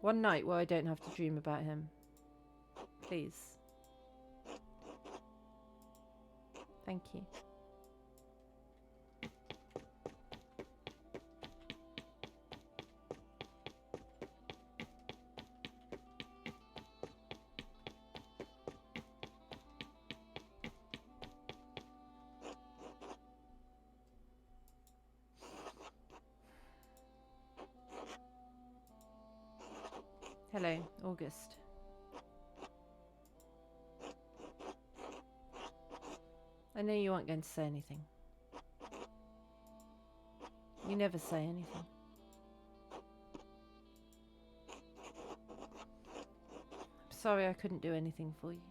One night where I don't have to dream about him. Please. Thank you. Hello, August. I know you aren't going to say anything. You never say anything. I'm sorry I couldn't do anything for you.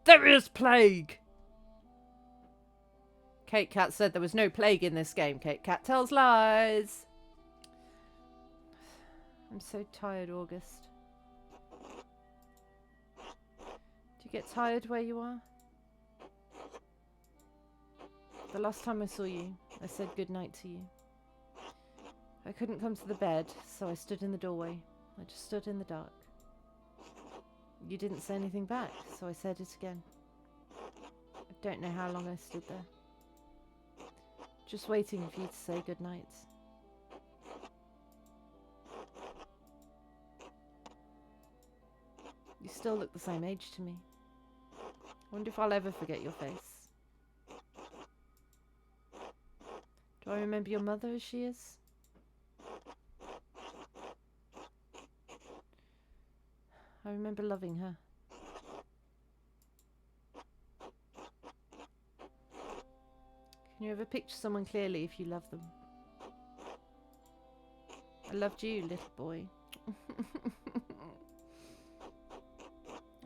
There is plague! Kate Cat said there was no plague in this game. Kate Cat tells lies. I'm so tired, August. Do you get tired where you are? The last time I saw you, I said goodnight to you. I couldn't come to the bed, so I stood in the doorway. I just stood in the dark. You didn't say anything back, so I said it again. I don't know how long I stood there. Just waiting for you to say goodnight. You still look the same age to me. I wonder if I'll ever forget your face. Do I remember your mother as she is? I remember loving her. Can you ever picture someone clearly if you love them? I loved you, little boy.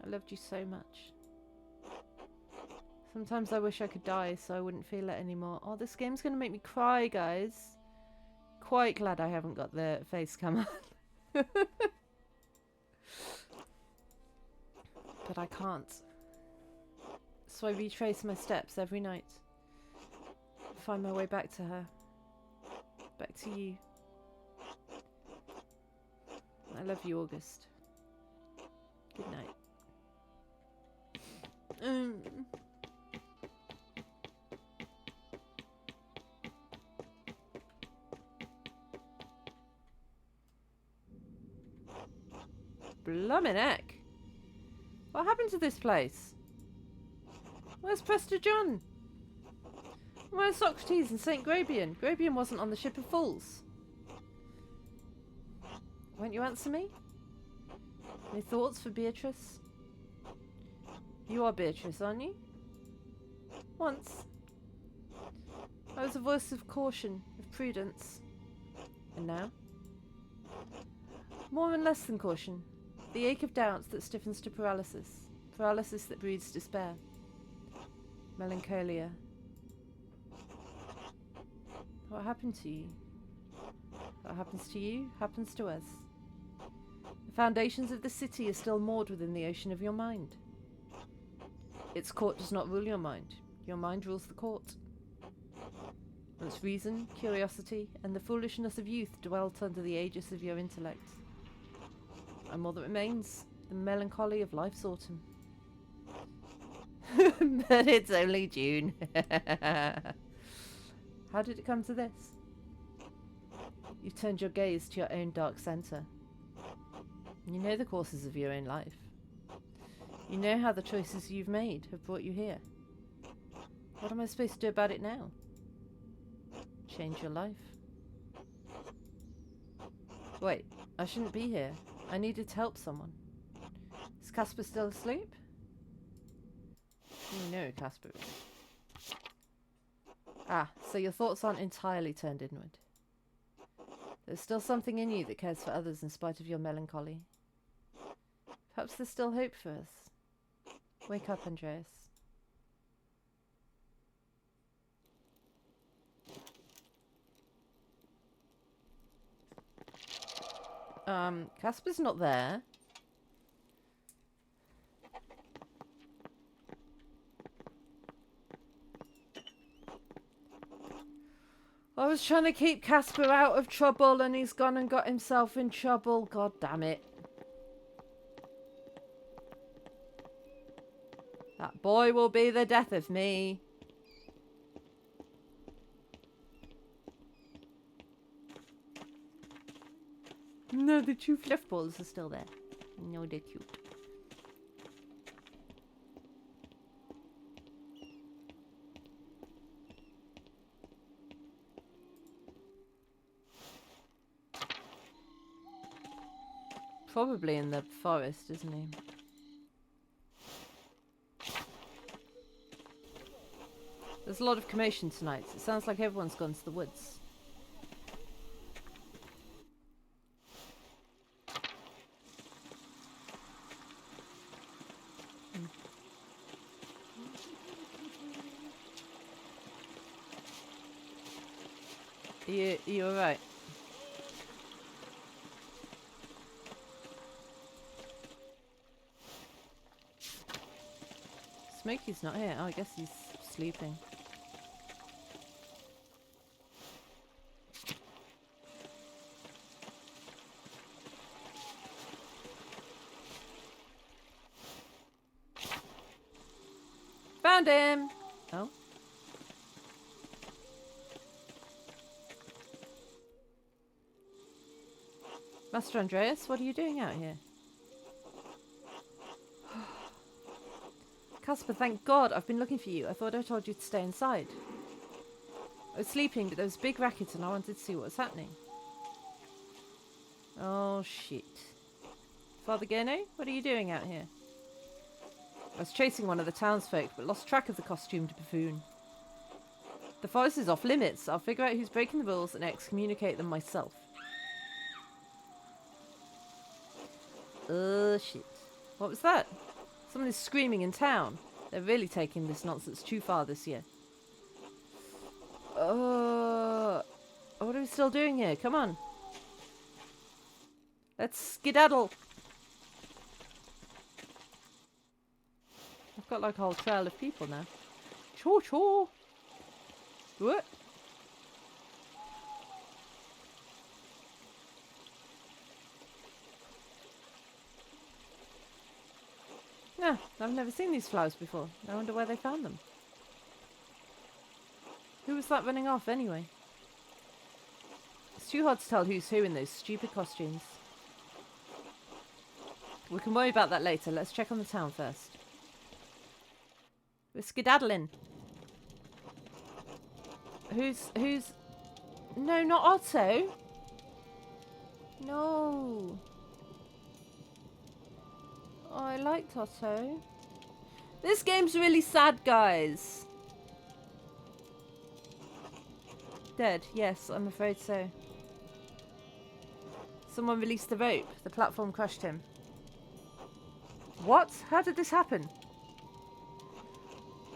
I loved you so much. Sometimes I wish I could die so I wouldn't feel it anymore. Oh, this game's gonna make me cry, guys. Quite glad I haven't got the face cam on. But I can't. So I retrace my steps every night. Find my way back to her. Back to you. I love you, August. Good night. Blummin' heck. What happened to this place? Where's Prester John? Where's Socrates and St. Grabian? Grabian wasn't on the Ship of Fools. Won't you answer me? Any thoughts for Beatrice? You are Beatrice, aren't you? Once. I was a voice of caution, of prudence. And now? More and less than caution. The ache of doubt that stiffens to paralysis. Paralysis that breeds despair. Melancholia. What happened to you? What happens to you, happens to us. The foundations of the city are still moored within the ocean of your mind. Its court does not rule your mind. Your mind rules the court. Once reason, curiosity, and the foolishness of youth dwelt under the aegis of your intellect. And all that remains, the melancholy of life's autumn. But it's only June. How did it come to this? You've turned your gaze to your own dark centre. You know the courses of your own life. You know how the choices you've made have brought you here. What am I supposed to do about it now? Change your life. Wait, I shouldn't be here. I needed to help someone. Is Casper still asleep? You know Casper is. Ah, so your thoughts aren't entirely turned inward. There's still something in you that cares for others in spite of your melancholy. Perhaps there's still hope for us. Wake up, Andreas. Casper's not there. I was trying to keep Casper out of trouble and he's gone and got himself in trouble. God damn it. That boy will be the death of me. No, the two fluff balls are still there. No, they're cute. Probably in the forest, isn't he? There's a lot of commotion tonight. It sounds like everyone's gone to the woods. Are you alright? Smokey's not here. Oh, I guess he's sleeping. Found him! Oh. Master Andreas, what are you doing out here? Casper, thank God, I've been looking for you. I thought I told you to stay inside. I was sleeping, but there was a big racket and I wanted to see what was happening. Oh, shit. Father Geno, what are you doing out here? I was chasing one of the townsfolk, but lost track of the costumed buffoon. The forest is off limits. I'll figure out who's breaking the rules and excommunicate them myself. Oh, shit. What was that? Someone is screaming in town. They're really taking this nonsense too far this year. What are we still doing here? Come on. Let's skedaddle. I've got like a whole trail of people now. Chaw chaw. What? Yeah, I've never seen these flowers before. I wonder where they found them. Who was that running off anyway? It's too hard to tell who's who in those stupid costumes. We can worry about that later. Let's check on the town first. We're skedaddling. Who's... No, not Otto. No. Oh, I liked Otto. This game's really sad, guys. Dead. Yes, I'm afraid so. Someone released the rope. The platform crushed him. What? How did this happen?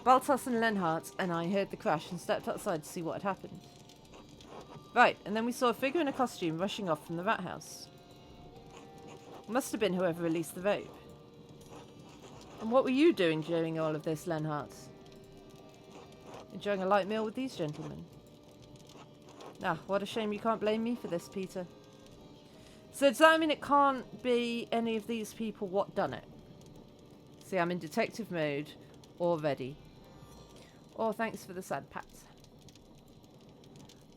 Baltas and Lenhart and I heard the crash and stepped outside to see what had happened. Right, and then we saw a figure in a costume rushing off from the rat house. Must have been whoever released the rope. And what were you doing during all of this, Lenhart? Enjoying a light meal with these gentlemen? Ah, what a shame you can't blame me for this, Peter. So does that mean it can't be any of these people what done it? See, I'm in detective mode already. Oh, thanks for the sad pat.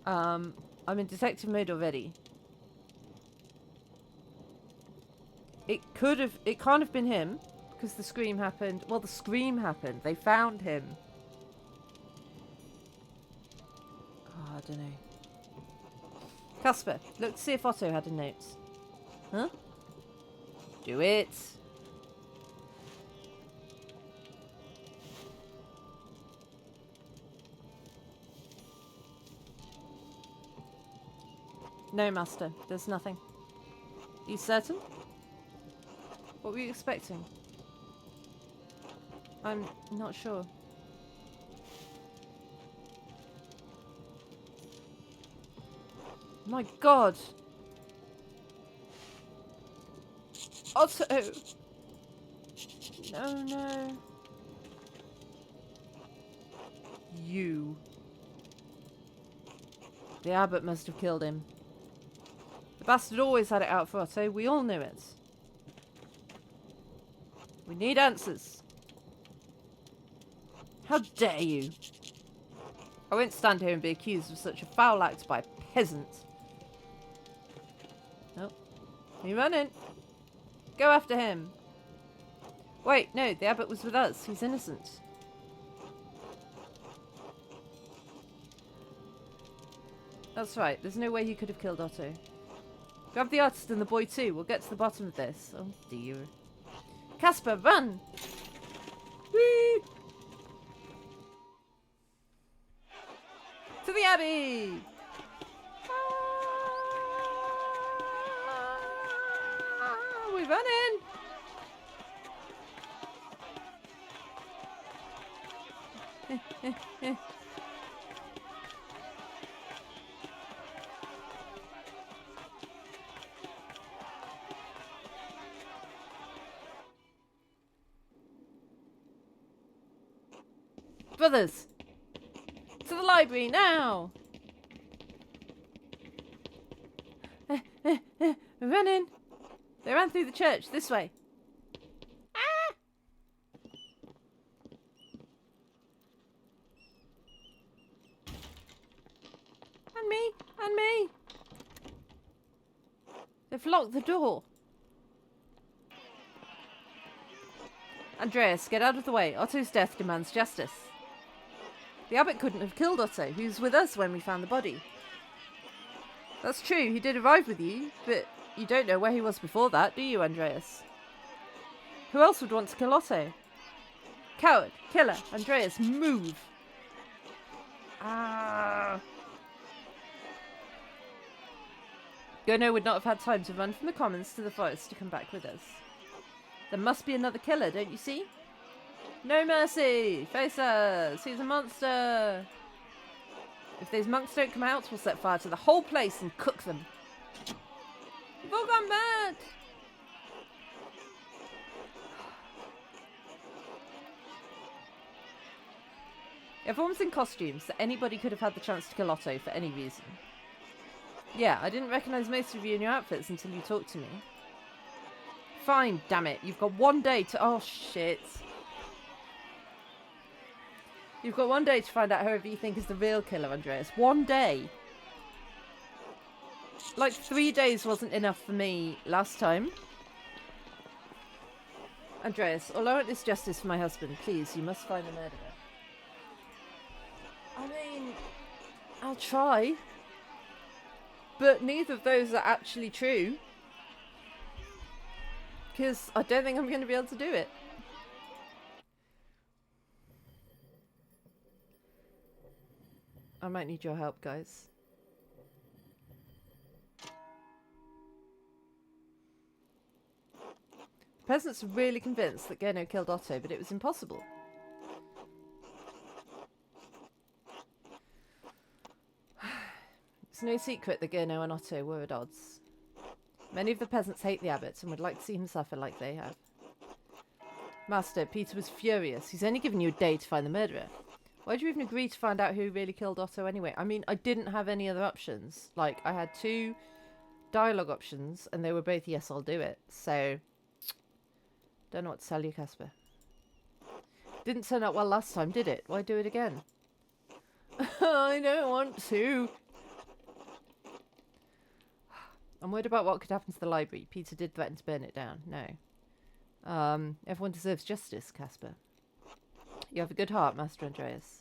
I'm in detective mode already. It can't have been him, because the scream happened. Well, the scream happened. They found him. Oh, I don't know. Casper, look to see if Otto had a note. Huh? Do it. No, Master. There's nothing. You certain? What were you expecting? I'm not sure. My God! Otto! No, no. You. The abbot must have killed him. The bastard always had it out for Otto. We all knew it. We need answers. How dare you? I won't stand here and be accused of such a foul act by a peasant. Nope. You running? Go after him. Wait, no, the abbot was with us. He's innocent. That's right. There's no way he could have killed Otto. Grab the artist and the boy too. We'll get to the bottom of this. Oh dear. Casper, run! Whee! To the abbey! Ah, we're running! Brothers! To the library, now! Running! They ran through the church, this way. Ah! And me! And me! They've locked the door. Andreas, get out of the way. Otto's death demands justice. The abbot couldn't have killed Otto. He was with us when we found the body. That's true, he did arrive with you, but you don't know where he was before that, do you, Andreas? Who else would want to kill Otto? Coward, killer, Andreas, move! Ah! Gono would not have had time to run from the commons to the forest to come back with us. There must be another killer, don't you see? No mercy! Face us! He's a monster! If these monks don't come out, we'll set fire to the whole place and cook them. We've all gone mad! Everyone's in costumes, so anybody could have had the chance to kill Otto for any reason. Yeah, I didn't recognise most of you in your outfits until you talked to me. Fine, damn it. You've got one day to... Oh, shit. You've got one day to find out whoever you think is the real killer, Andreas. One day. Like 3 days wasn't enough for me last time. Andreas, all I want is justice for my husband. Please, you must find the murderer. I mean, I'll try. But neither of those are actually true. Because I don't think I'm going to be able to do it. I might need your help, guys. Peasants were really convinced that Gurno killed Otto, but it was impossible. It's no secret that Gurno and Otto were at odds. Many of the peasants hate the abbot and would like to see him suffer like they have. Master, Peter was furious. He's only given you a day to find the murderer. Why'd you even agree to find out who really killed Otto anyway? I mean, I didn't have any other options. Like, I had 2 dialogue options, and they were both yes, I'll do it. So, don't know what to tell you, Casper. Didn't turn out well last time, did it? Why do it again? I don't want to. I'm worried about what could happen to the library. Peter did threaten to burn it down. No. Everyone deserves justice, Casper. You have a good heart, Master Andreas.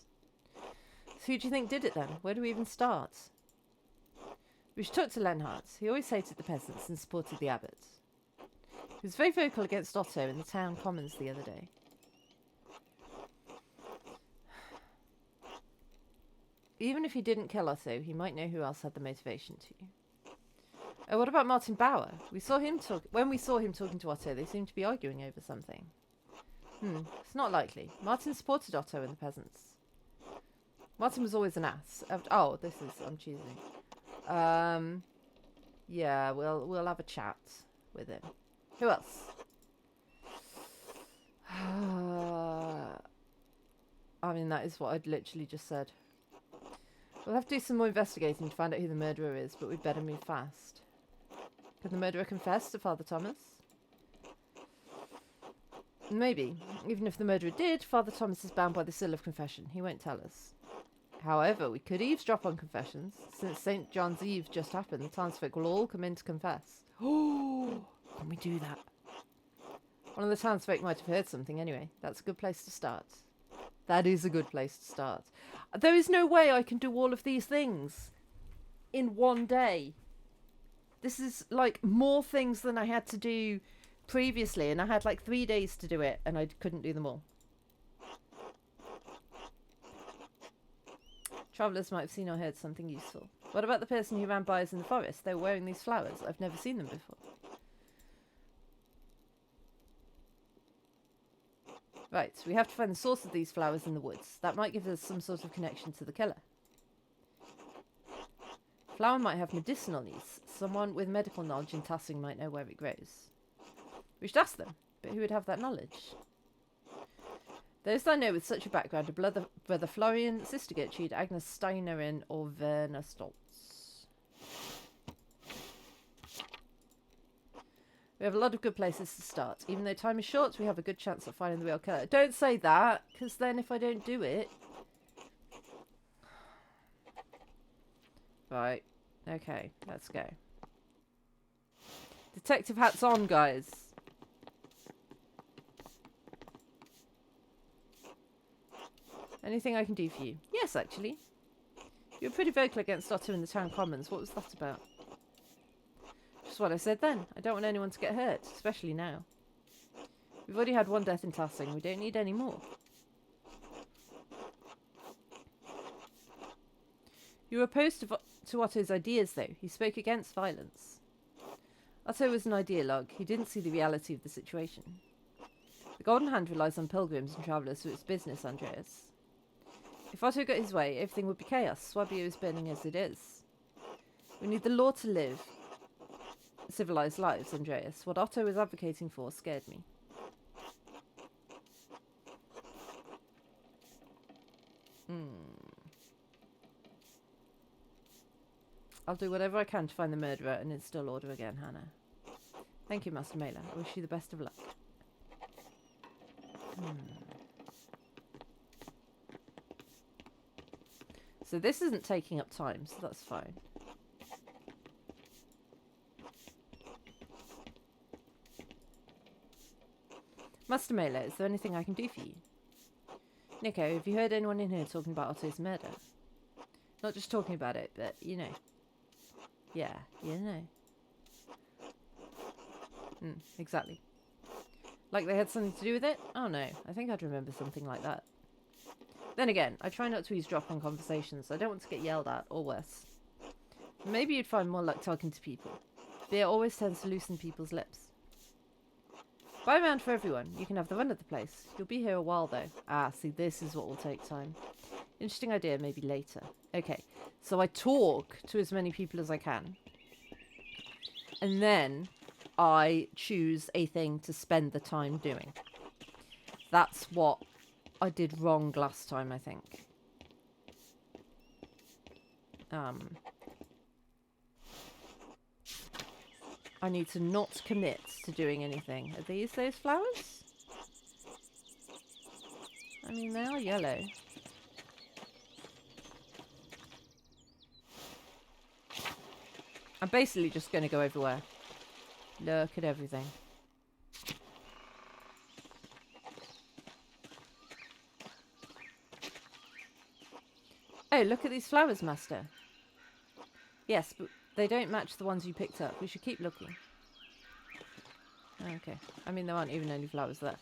So who do you think did it then? Where do we even start? We should talk to Lenhart. He always hated the peasants and supported the abbot. He was very vocal against Otto in the town commons the other day. Even if he didn't kill Otto, he might know who else had the motivation to. Oh, what about Martin Bauer? When we saw him talking to Otto, they seemed to be arguing over something. It's not likely. Martin supported Otto and the peasants. Martin was always an ass. Oh, I'm choosing. Yeah, we'll have a chat with him. Who else? I mean, that is what I'd literally just said. We'll have to do some more investigating to find out who the murderer is, but we'd better move fast. Can the murderer confess to Father Thomas? Maybe. Even if the murderer did, Father Thomas is bound by the seal of confession. He won't tell us. However, we could eavesdrop on confessions. Since St. John's Eve just happened, the townsfolk will all come in to confess. Oh, can we do that? One of the townsfolk might have heard something anyway. That's a good place to start. That is a good place to start. There is no way I can do all of these things in one day. This is like more things than I had to do previously, and I had like 3 days to do it, and I couldn't do them all. Travellers might have seen or heard something useful. What about the person who ran by us in the forest? They were wearing these flowers. I've never seen them before. Right, we have to find the source of these flowers in the woods. That might give us some sort of connection to the killer. Flower might have medicinal use. Someone with medical knowledge in Tassing might know where it grows. We should ask them, but who would have that knowledge? Those I know with such a background are Brother Florian, Sister Gertrude, Agnes Steinerin, or Werner Stoltz. We have a lot of good places to start. Even though time is short, we have a good chance of finding the real killer. Don't say that, because then if I don't do it... Right. Okay, let's go. Detective hats on, guys. Anything I can do for you? Yes, actually. You were pretty vocal against Otto in the town commons. What was that about? Just what I said then. I don't want anyone to get hurt, especially now. We've already had 1 death in Tassing. We don't need any more. You were opposed to Otto's ideas, though. He spoke against violence. Otto was an ideologue. He didn't see the reality of the situation. The Golden Hand relies on pilgrims and travellers for its business, Andreas. If Otto got his way, everything would be chaos. Swabia is burning as it is. We need the law to live civilized lives, Andreas. What Otto was advocating for scared me. I'll do whatever I can to find the murderer and install order again, Hannah. Thank you, Master Mailer. I wish you the best of luck. So this isn't taking up time, so that's fine. Master Mailer, is there anything I can do for you? Nico, have you heard anyone in here talking about Otto's murder? Not just talking about it, but you know. Yeah, you know. Exactly. Like they had something to do with it? Oh no, I think I'd remember something like that. Then again, I try not to eavesdrop on conversations. I don't want to get yelled at, or worse. Maybe you'd find more luck talking to people. Beer always tends to loosen people's lips. Buy around for everyone. You can have the run of the place. You'll be here a while, though. Ah, see, this is what will take time. Interesting idea, maybe later. Okay, so I talk to as many people as I can. And then I choose a thing to spend the time doing. That's what I did wrong last time, I think. I need to not commit to doing anything. Are these those flowers? I mean, they are yellow. I'm basically just going to go everywhere. Look at everything. Oh, look at these flowers, Master. Yes, but they don't match the ones you picked up. We should keep looking. Okay. I mean, there aren't even any flowers there.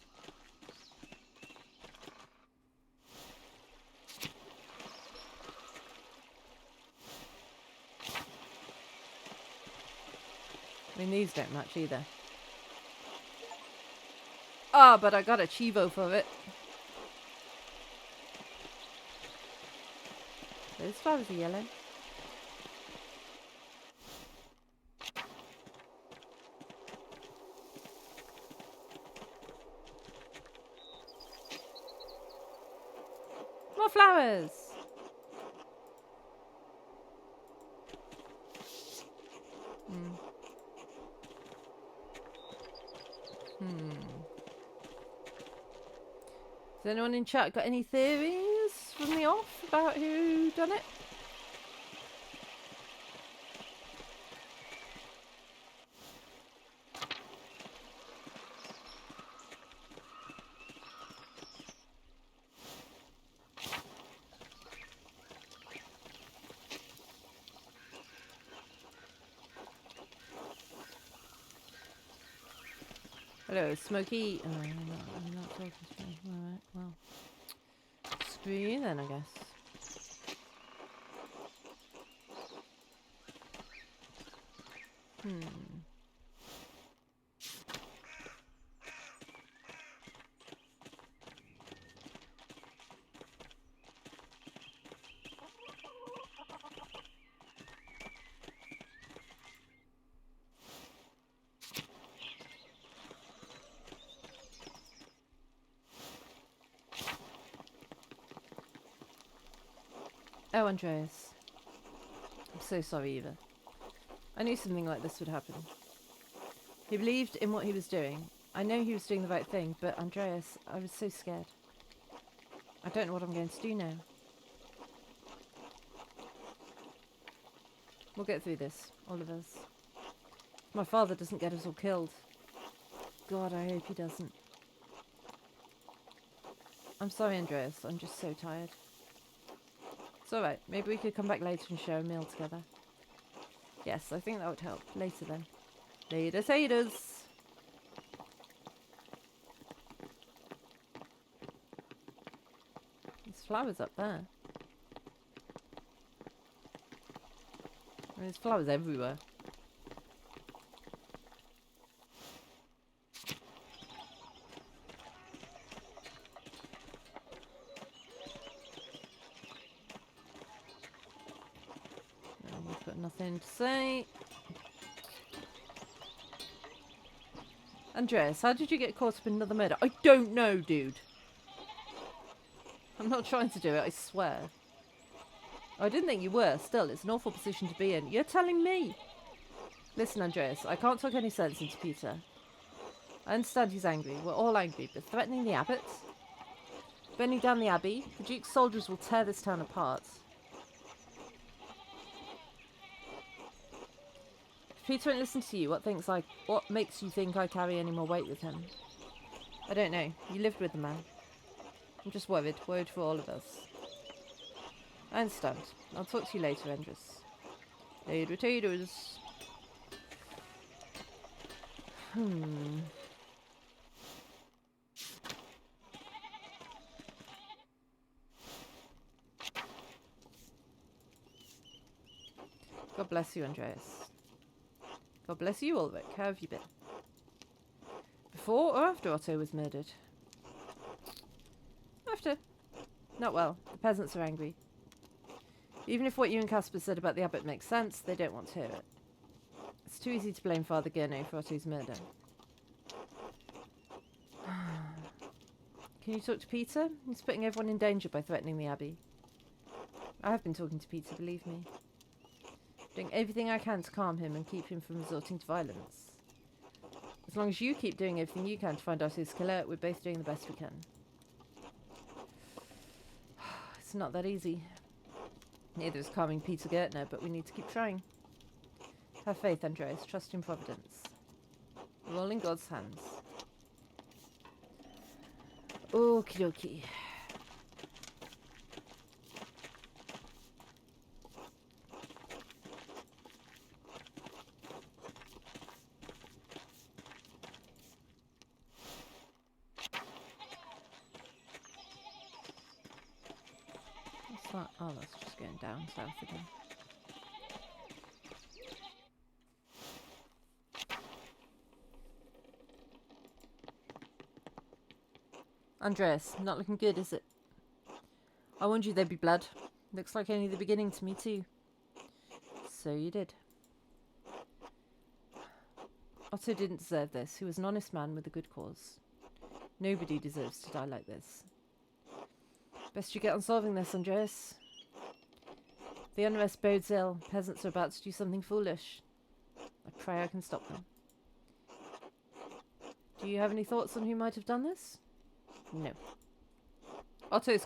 I mean, these don't match either. Ah, but I got a Chivo for it. Those flowers are yellow. More flowers! Has anyone in chat got any theories from the off about who done it? Hello, Smokey. Oh, I'm not talking to me. Alright, well. Screw you then, I guess. Oh, Andreas. I'm so sorry, Eva. I knew something like this would happen. He believed in what he was doing. I know he was doing the right thing, but Andreas, I was so scared. I don't know what I'm going to do now. We'll get through this, all of us. My father doesn't get us all killed. God, I hope he doesn't. I'm sorry, Andreas. I'm just so tired. It's alright. Maybe we could come back later and share a meal together. Yes, I think that would help. Later then. Later, taters! There's flowers up there. I mean, there's flowers everywhere. We've got nothing to say. Andreas, how did you get caught up in another murder? I don't know, dude. I'm not trying to do it, I swear. I didn't think you were. Still, it's an awful position to be in. You're telling me. Listen, Andreas, I can't talk any sense into Peter. I understand he's angry. We're all angry, but threatening the abbot? Burning down the abbey? The Duke's soldiers will tear this town apart. If Peter won't listen to you, what makes you think I carry any more weight with him? I don't know. You lived with the man. I'm just worried for all of us. I understand. I'll talk to you later, Andreas. Later, taters. God bless you, Andreas. God bless you, Ulrich. How have you been? Before or after Otto was murdered? After. Not well. The peasants are angry. Even if what you and Casper said about the abbot makes sense, they don't want to hear it. It's too easy to blame Father Gurno for Otto's murder. Can you talk to Peter? He's putting everyone in danger by threatening the abbey. I have been talking to Peter, believe me. Doing everything I can to calm him and keep him from resorting to violence. As long as you keep doing everything you can to find Otto's killer, we're both doing the best we can. It's not that easy. Neither is calming Peter Gertner, but we need to keep trying. Have faith, Andreas. Trust in Providence. We're all in God's hands. Okie dokie. What's that? Oh, that's just going down south again. Andreas, not looking good, is it? I warned you there'd be blood. Looks like only the beginning to me too. So you did. Otto didn't deserve this. He was an honest man with a good cause. Nobody deserves to die like this. Best you get on solving this, Andreas. The unrest bodes ill. Peasants are about to do something foolish. I pray I can stop them. Do you have any thoughts on who might have done this? No. Otto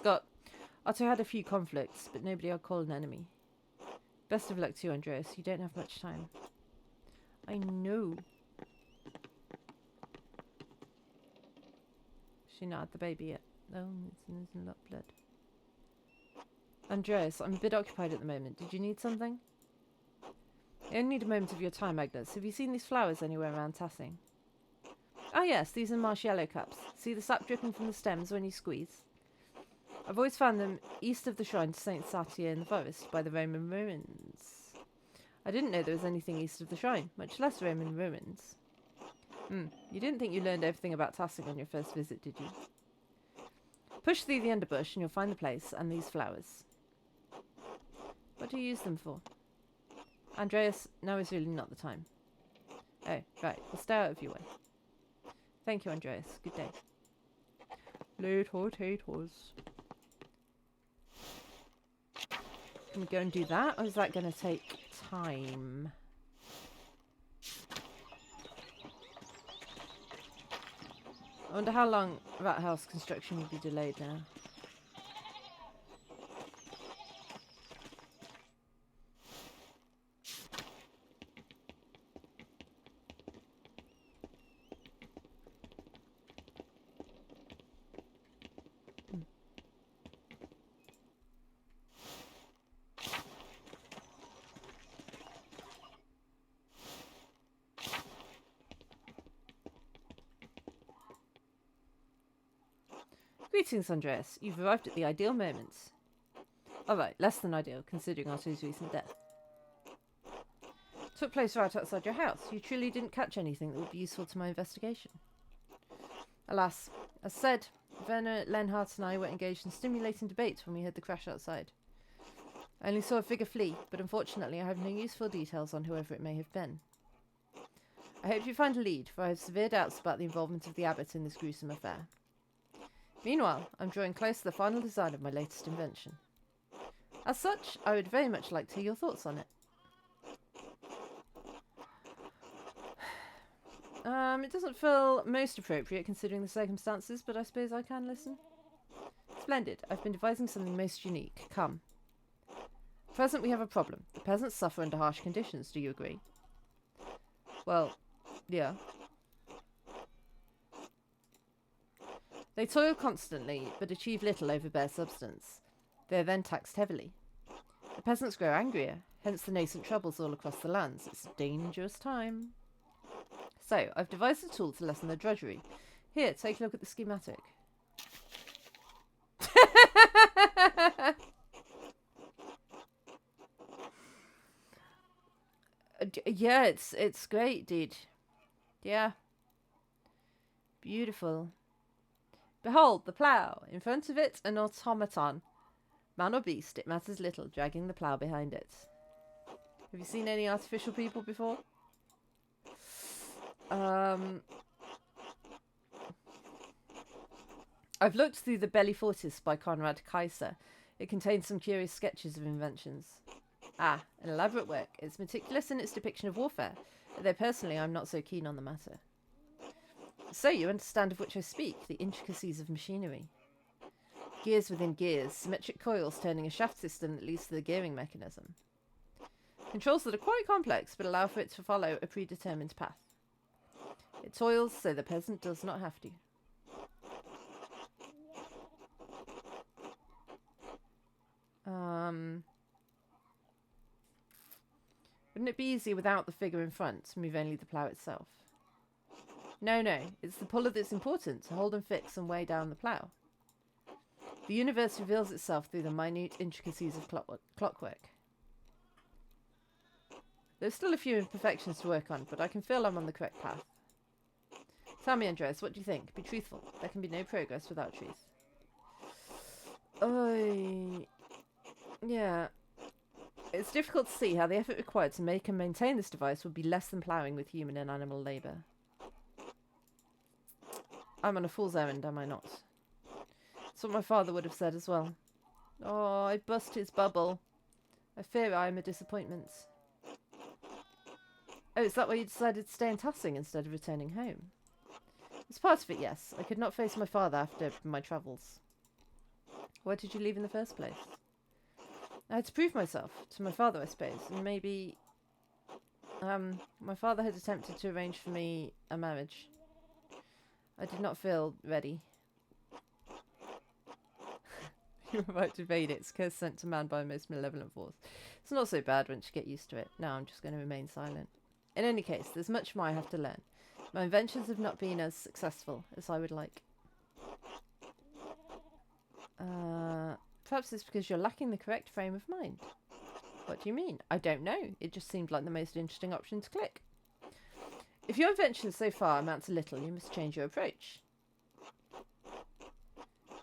had a few conflicts, but nobody I'd call an enemy. Best of luck to you, Andreas. You don't have much time. I know. She not had the baby yet. Oh, there's a lot of blood. Andreas, I'm a bit occupied at the moment. Did you need something? I only need a moment of your time, Agnes. Have you seen these flowers anywhere around Tassing? Ah yes, these are marsh yellow cups. See the sap dripping from the stems when you squeeze? I've always found them east of the shrine to Saint Satia in the forest by the Roman ruins. I didn't know there was anything east of the shrine, much less Roman ruins. You didn't think you learned everything about Tassing on your first visit, did you? Push through the underbush and you'll find the place and these flowers. What do you use them for? Andreas, now is really not the time. Oh, right, we'll stay out of your way. Thank you, Andreas. Good day. Late potatoes. Can we go and do that, or is that going to take time? I wonder how long that house construction will be delayed now. Greetings, Andreas. You've arrived at the ideal moment. Alright, less than ideal, considering Otto's recent death. Took place right outside your house. You truly didn't catch anything that would be useful to my investigation. Alas, as said, Werner, Lenhardt and I were engaged in stimulating debate when we heard the crash outside. I only saw a figure flee, but unfortunately I have no useful details on whoever it may have been. I hope you find a lead, for I have severe doubts about the involvement of the abbot in this gruesome affair. Meanwhile, I'm drawing close to the final design of my latest invention. As such, I would very much like to hear your thoughts on it. It doesn't feel most appropriate considering the circumstances, but I suppose I can listen. Splendid. I've been devising something most unique. Come. At present we have a problem. The peasants suffer under harsh conditions. Do you agree? Well, yeah. They toil constantly, but achieve little over bare substance. They are then taxed heavily. The peasants grow angrier, hence the nascent troubles all across the lands. It's a dangerous time. So, I've devised a tool to lessen their drudgery. Here, take a look at the schematic. Yeah, it's great, dude. Yeah. Beautiful. Behold, the plough. In front of it, an automaton. Man or beast, it matters little, dragging the plough behind it. Have you seen any artificial people before? I've looked through the Belli Fortis by Conrad Kaiser. It contains some curious sketches of inventions. Ah, an elaborate work. It's meticulous in its depiction of warfare, though personally I'm not so keen on the matter. So you understand of which I speak, the intricacies of machinery. Gears within gears, symmetric coils turning a shaft system that leads to the gearing mechanism. Controls that are quite complex, but allow for it to follow a predetermined path. It toils so the peasant does not have to. Wouldn't it be easy without the figure in front to move only the plough itself? No, it's the puller that's important, to hold and fix and weigh down the plough. The universe reveals itself through the minute intricacies of clockwork. There's still a few imperfections to work on, but I can feel I'm on the correct path. Tell me, Andreas, what do you think? Be truthful. There can be no progress without truth. Yeah. It's difficult to see how the effort required to make and maintain this device would be less than ploughing with human and animal labour. I'm on a fool's errand, am I not? That's what my father would have said as well. Oh, I bust his bubble. I fear I am a disappointment. Oh, is that why you decided to stay in Tassing instead of returning home? It's part of it, yes. I could not face my father after my travels. Why did you leave in the first place? I had to prove myself. To my father, I suppose. And maybe... my father had attempted to arrange for me a marriage. I did not feel ready. You're about to evade it. It's curse sent to man by a most malevolent force. It's not so bad once you get used to it. Now I'm just going to remain silent. In any case, there's much more I have to learn. My inventions have not been as successful as I would like. Perhaps it's because you're lacking the correct frame of mind. What do you mean? I don't know. It just seemed like the most interesting option to click. If your inventions so far amount to little, you must change your approach.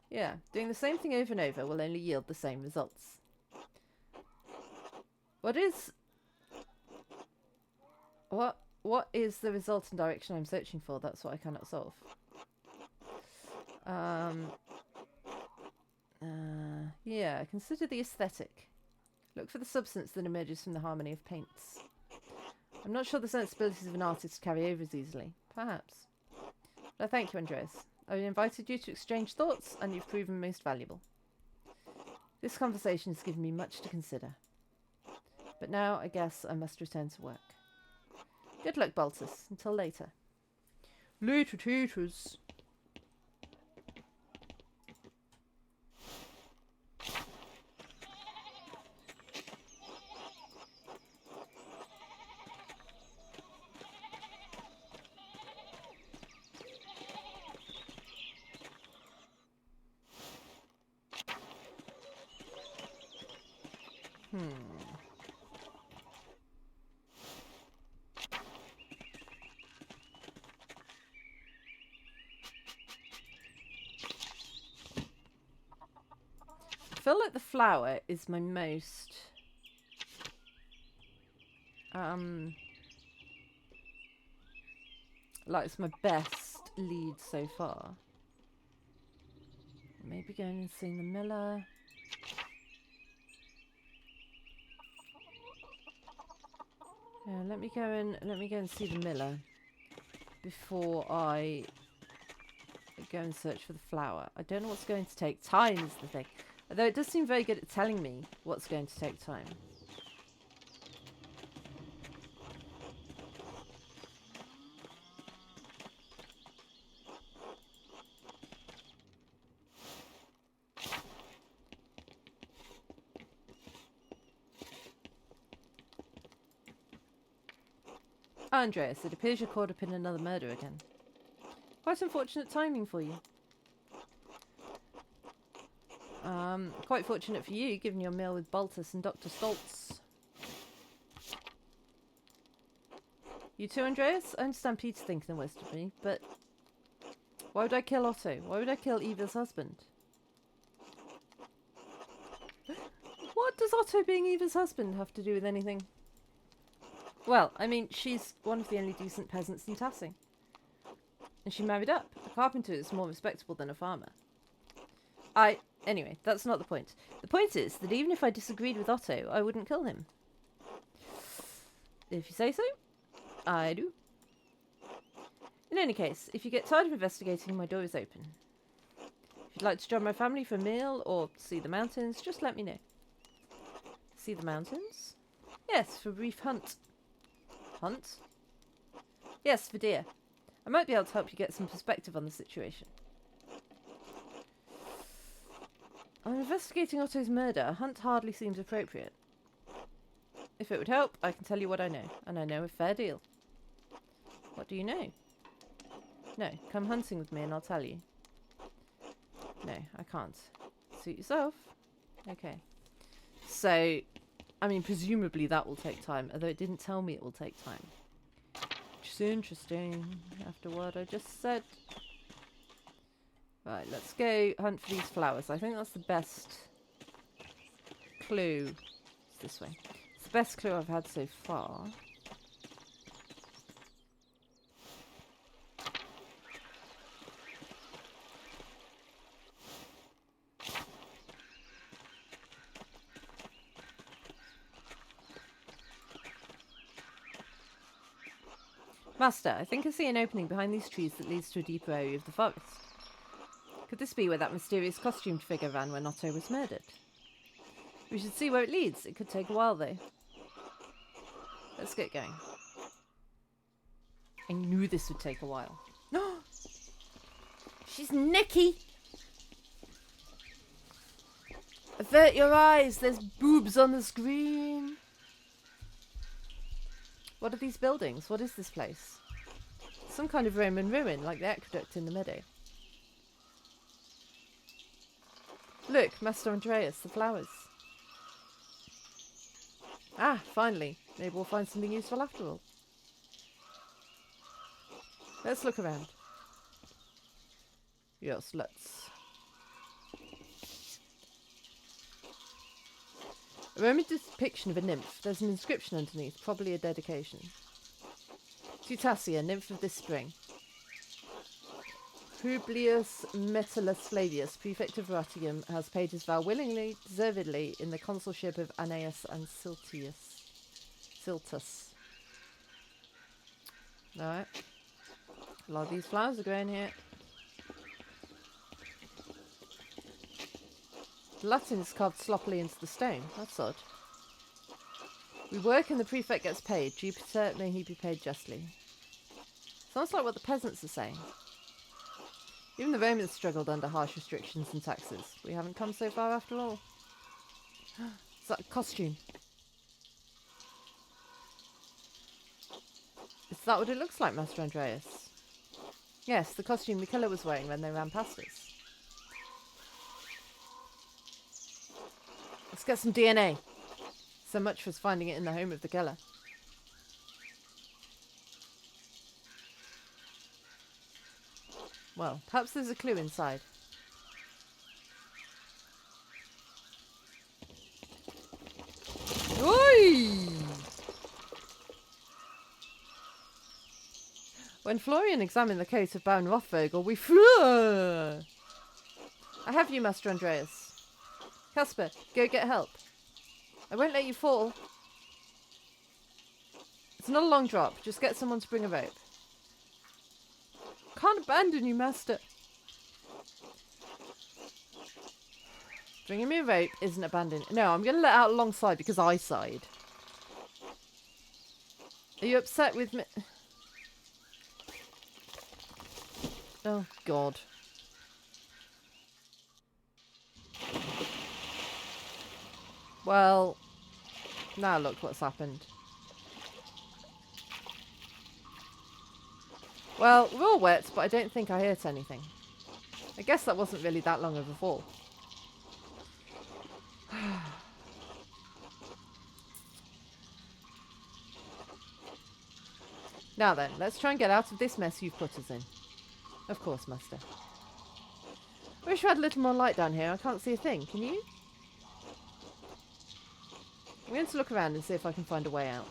Yeah, doing the same thing over and over will only yield the same results. What is the result and direction I'm searching for? That's what I cannot solve. Yeah, consider the aesthetic. Look for the substance that emerges from the harmony of paints. I'm not sure the sensibilities of an artist carry over as easily. Perhaps. But I thank you, Andreas. I invited you to exchange thoughts, and you've proven most valuable. This conversation has given me much to consider. But now, I guess, I must return to work. Good luck, Baltus. Until later. Later, taters. I feel like the flower is my most like it's my best lead so far. Maybe going and seeing the miller. Yeah, let me go and see the miller before I go and search for the flower. I don't know what's going to take time is the thing. Although it does seem very good at telling me what's going to take time. Andreas, it appears you're caught up in another murder again. Quite unfortunate timing for you. Quite fortunate for you, given your meal with Baltus and Dr. Stoltz. You too, Andreas? I understand Peter's thinking the worst of me, but Why would I kill Otto? Why would I kill Eva's husband? What does Otto being Eva's husband have to do with anything? Well, I mean, she's one of the only decent peasants in Tassing. And she married up. A carpenter is more respectable than a farmer. Anyway, that's not the point. The point is that even if I disagreed with Otto, I wouldn't kill him. If you say so, I do. In any case, if you get tired of investigating, my door is open. If you'd like to join my family for a meal or see the mountains, just let me know. See the mountains? Yes, for a brief hunt. Hunt? Yes, for deer. I might be able to help you get some perspective on the situation. I'm investigating Otto's murder. A hunt hardly seems appropriate. If it would help, I can tell you what I know, and I know a fair deal. What do you know? No, come hunting with me and I'll tell you. No, I can't. Suit yourself. Okay. So, I mean, presumably that will take time, although it didn't tell me it will take time. Which is interesting, after what I just said. Right, let's go hunt for these flowers. I think that's the best clue. It's this way. It's the best clue I've had so far. Master, I think I see an opening behind these trees that leads to a deeper area of the forest. Could this be where that mysterious costumed figure ran when Otto was murdered? We should see where it leads. It could take a while, though. Let's get going. I knew this would take a while. No! She's Nicky! Avert your eyes! There's boobs on the screen! What are these buildings? What is this place? Some kind of Roman ruin, like the aqueduct in the meadow. Look, Master Andreas, the flowers. Ah, finally. Maybe we'll find something useful after all. Let's look around. Yes, let's. A Roman depiction of a nymph. There's an inscription underneath, probably a dedication. To Tassia, nymph of this spring. Publius Metellus Flavius, prefect of Ratium, has paid his vow willingly, deservedly, in the consulship of Aeneas and Siltus. Alright. A lot of these flowers are growing here. Latin is carved sloppily into the stone. That's odd. We work and the prefect gets paid. Jupiter, may he be paid justly. Sounds like what the peasants are saying. Even the Romans struggled under harsh restrictions and taxes. We haven't come so far after all. Is that a costume? Is that what it looks like, Master Andreas? Yes, the costume the killer was wearing when they ran past us. Let's get some DNA. So much for us finding it in the home of the killer. Well, perhaps there's a clue inside. Oi! When Florian examined the coat of Baron Rothvogel, we flew. I have you, Master Andreas. Casper, go get help. I won't let you fall. It's not a long drop. Just get someone to bring a rope. Can't abandon you, Master. Bringing me a rope isn't abandoning. No, I'm going to let out alongside because I sighed. Are you upset with me? Oh, God. Well, now look what's happened. Well, we're all wet, but I don't think I hurt anything. I guess that wasn't really that long of a fall. Now then, let's try and get out of this mess you've put us in. Of course, Master. I wish we had a little more light down here. I can't see a thing. Can you? I'm going to look around and see if I can find a way out.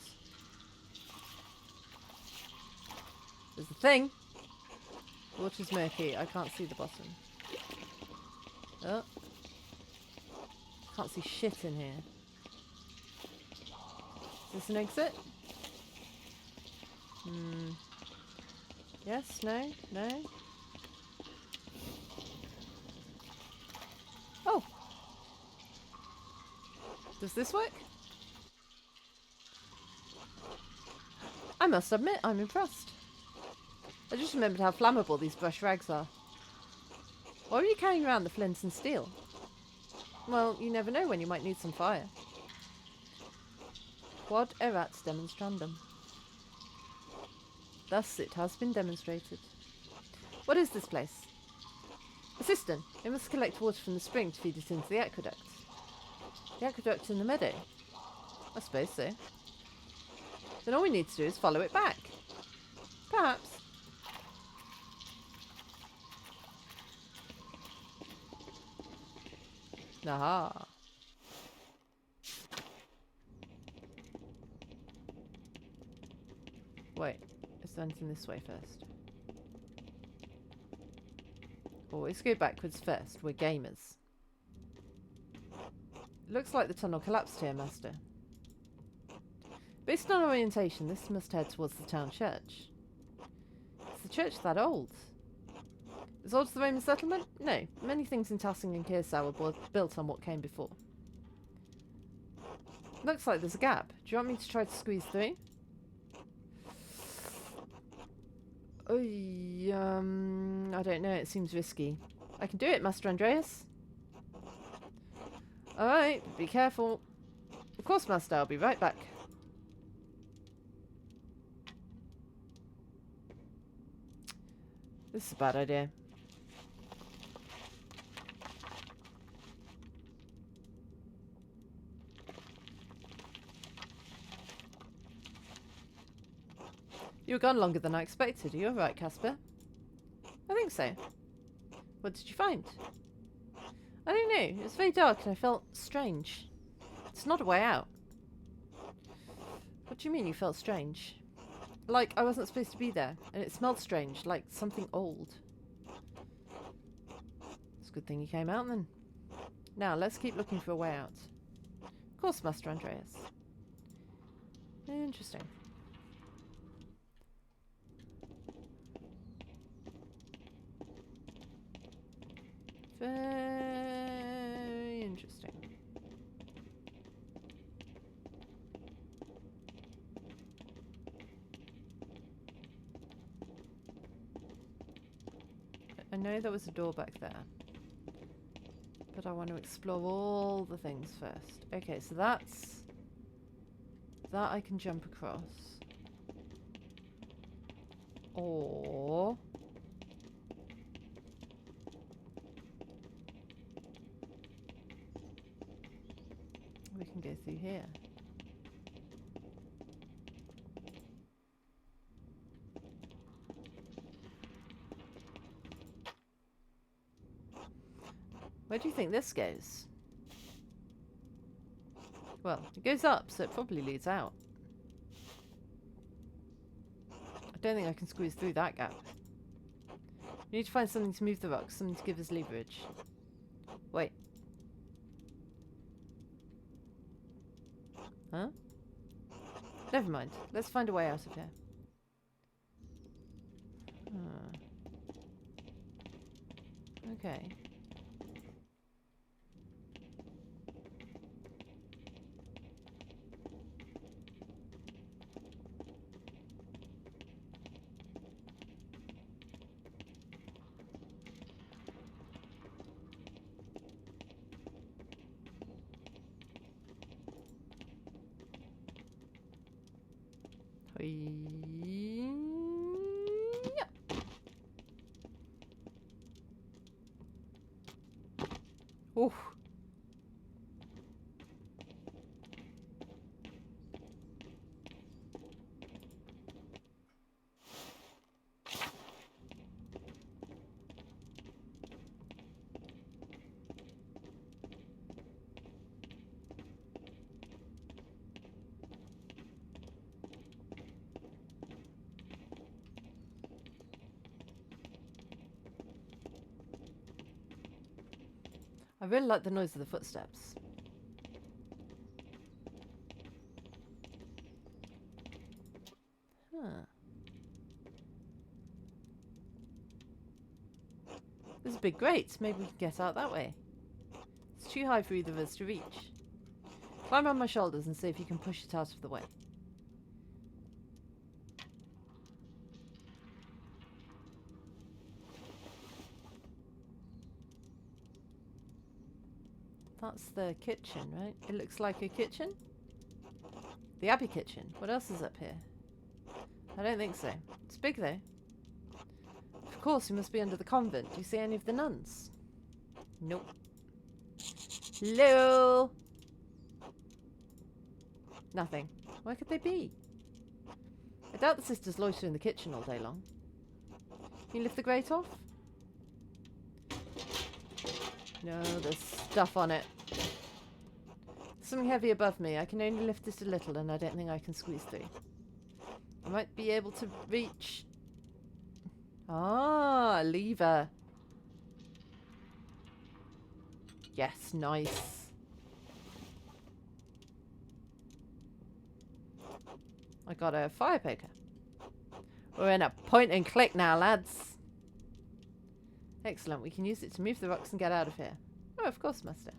There's a thing. The water's murky. I can't see the bottom. Oh. Can't see shit in here. Is this an exit? Yes? No? No? Oh! Does this work? I must admit, I'm impressed. I just remembered how flammable these brush rags are. Why were you carrying around the flints and steel? Well, you never know when you might need some fire. Quod erat demonstrandum. Thus it has been demonstrated. What is this place? A cistern. It must collect water from the spring to feed it into the aqueduct. The aqueduct in the meadow? I suppose so. Then all we need to do is follow it back. Perhaps. Aha. Wait, is there anything this way first? Always go backwards first. We're gamers. Looks like the tunnel collapsed here, Master. Based on orientation, this must head towards the town church. Is the church that old? As old as the Roman settlement? No. Many things in Tassing and Kearsau were built on what came before. Looks like there's a gap. Do you want me to try to squeeze through? I don't know. It seems risky. I can do it, Master Andreas. Alright, be careful. Of course, Master. I'll be right back. This is a bad idea. You were gone longer than I expected. Are you alright, Casper? I think so. What did you find? I don't know. It was very dark and I felt strange. It's not a way out. What do you mean you felt strange? Like I wasn't supposed to be there, and it smelled strange, like something old. It's a good thing you came out then. Now, let's keep looking for a way out. Of course, Master Andreas. Interesting. Very interesting. I know there was a door back there, but I want to explore all the things first. Okay, so that's... that I can jump across. Or... we can go through here. Where do you think this goes? Well, it goes up, so it probably leads out. I don't think I can squeeze through that gap. We need to find something to move the rocks, something to give us leverage. Wait. Huh? Never mind. Let's find a way out of here. Okay. Yeah. Oof. I really like the noise of the footsteps. Huh. There's a big grate. Maybe we can get out that way. It's too high for either of us to reach. Climb on my shoulders and see if you can push it out of the way. That's the kitchen, right? It looks like a kitchen. The Abbey kitchen. What else is up here? I don't think so. It's big though. Of course, we must be under the convent. Do you see any of the nuns? Nope. Hello? Nothing. Where could they be? I doubt the sisters loiter in the kitchen all day long. Can you lift the grate off? No, there's stuff on it. Something heavy above me. I can only lift it a little and I don't think I can squeeze through. I might be able to reach... Ah, a lever. Yes, nice. I got a fire poker. We're in a point and click now, lads. Excellent. We can use it to move the rocks and get out of here. Oh, of course, master.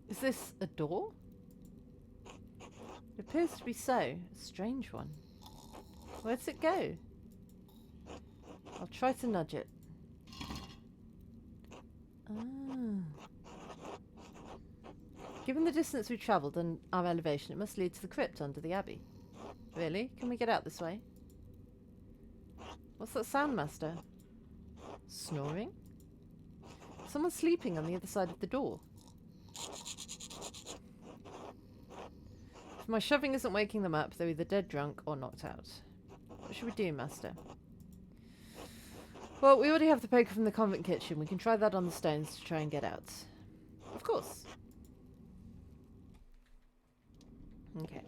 Is this a door? It appears to be so. A strange one. Where does it go? I'll try to nudge it. Ah. Given the distance we've travelled and our elevation, it must lead to the crypt under the abbey. Really? Can we get out this way? What's that sound, master? Snoring? Someone's sleeping on the other side of the door. If my shoving isn't waking them up, they're either dead drunk or knocked out. What should we do, master? Well, we already have the poker from the convent kitchen. We can try that on the stones to try and get out. Of course. Okay.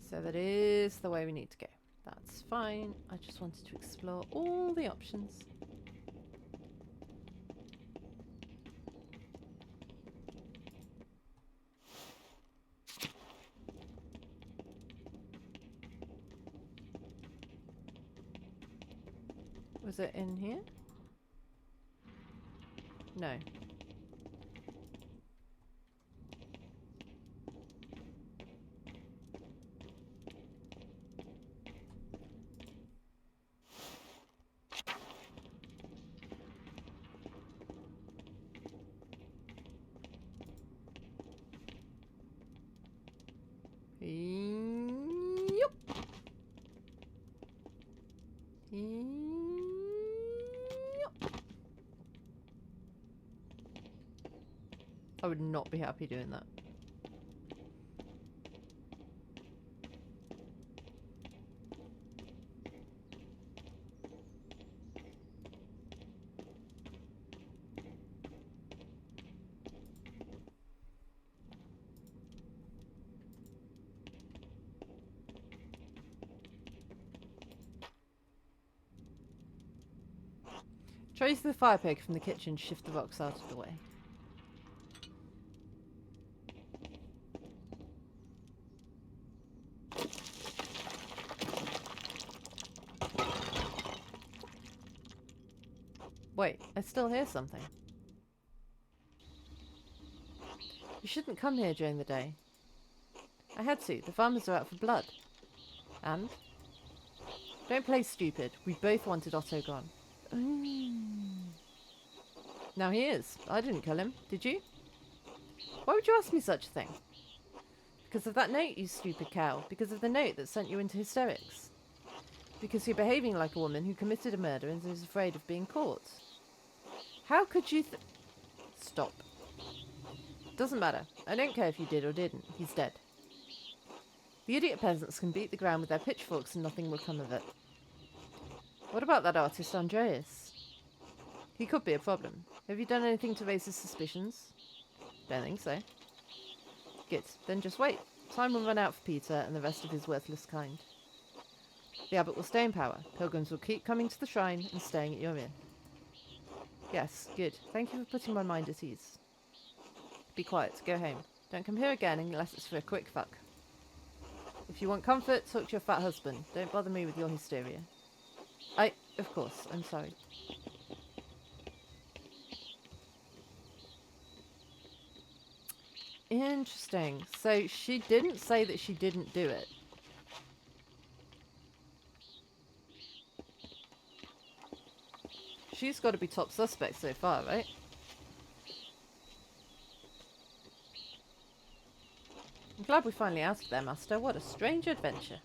So that is the way we need to go. That's fine. I just wanted to explore all the options. Was it in here? No. Yup. I would not be happy doing that. Try using the fire poker from the kitchen to shift the rocks out of the way. Wait, I still hear something. You shouldn't come here during the day. I had to. The farmers are out for blood. And? Don't play stupid. We both wanted Otto gone. Now he is. I didn't kill him. Did you? Why would you ask me such a thing? Because of that note, you stupid cow. Because of the note that sent you into hysterics. Because you're behaving like a woman who committed a murder and is afraid of being caught. How could you Stop. Doesn't matter. I don't care if you did or didn't. He's dead. The idiot peasants can beat the ground with their pitchforks and nothing will come of it. What about that artist Andreas? He could be a problem. Have you done anything to raise his suspicions? Don't think so. Good. Then just wait. Time will run out for Peter and the rest of his worthless kind. The abbot will stay in power. Pilgrims will keep coming to the shrine and staying at your inn. Yes, good. Thank you for putting my mind at ease. Be quiet. Go home. Don't come here again unless it's for a quick fuck. If you want comfort, talk to your fat husband. Don't bother me with your hysteria. Of course, I'm sorry. Interesting. So she didn't say that she didn't do it. She's got to be top suspect so far, right? I'm glad we finally out of there, Master. What a strange adventure.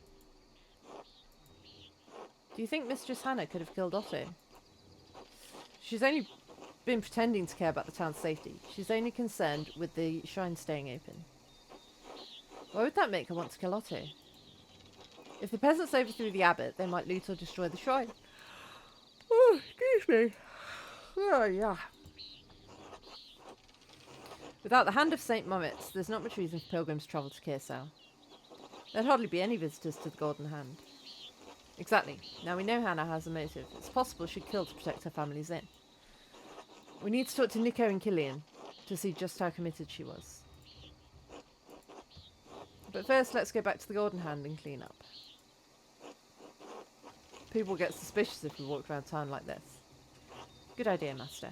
Do you think Mistress Hannah could have killed Otto? She's only been pretending to care about the town's safety. She's only concerned with the shrine staying open. Why would that make her want to kill Otto? If the peasants overthrew the abbot, they might loot or destroy the shrine. Oh, excuse me. Oh, yeah. Without the hand of St. Moritz, there's not much reason for pilgrims to travel to Kersau. There'd hardly be any visitors to the Golden Hand. Exactly. Now we know Hannah has a motive. It's possible she'd kill to protect her family's inn. We need to talk to Nico and Killian to see just how committed she was. But first, let's go back to the Golden Hand and clean up. People get suspicious if we walk around town like this. Good idea, Master.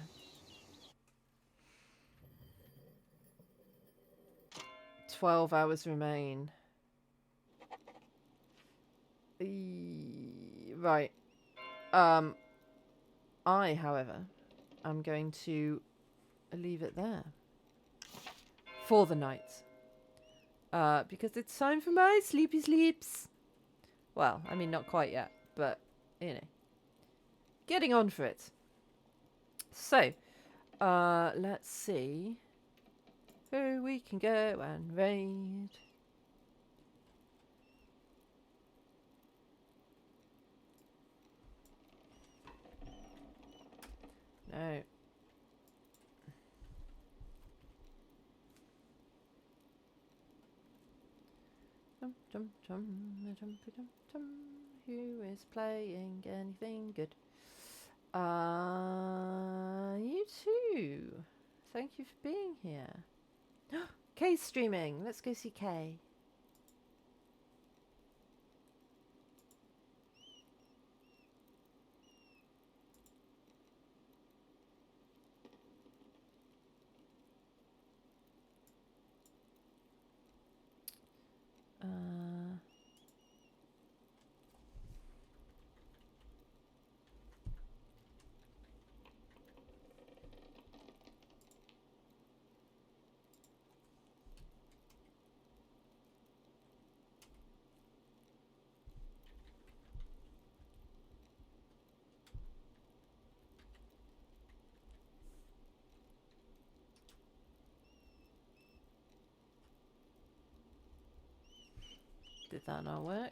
"12 hours remain." Right. I, however, am going to leave it there. For the night. Because it's time for my sleepy sleeps. Well, I mean, not quite yet, but, you know. Getting on for it. So, let's see who we can go and raid. No. Who is playing anything good? You too. Thank you for being here. Kay's streaming. Let's go see Kay. Did that not work?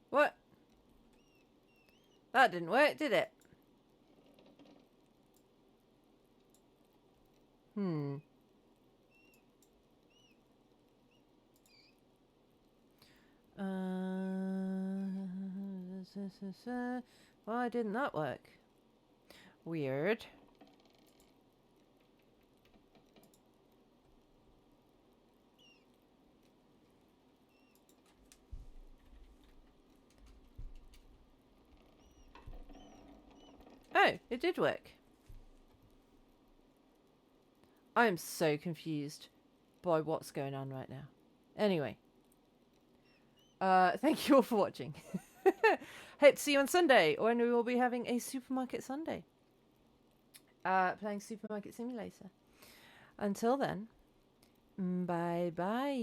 What? That didn't work, did it? Why didn't that work? Weird. Oh, it did work. I am so confused by what's going on right now. Anyway. Thank you all for watching. Hope to see you on Sunday, when we will be having a Supermarket Sunday. Playing Supermarket Simulator. Until then, bye-bye.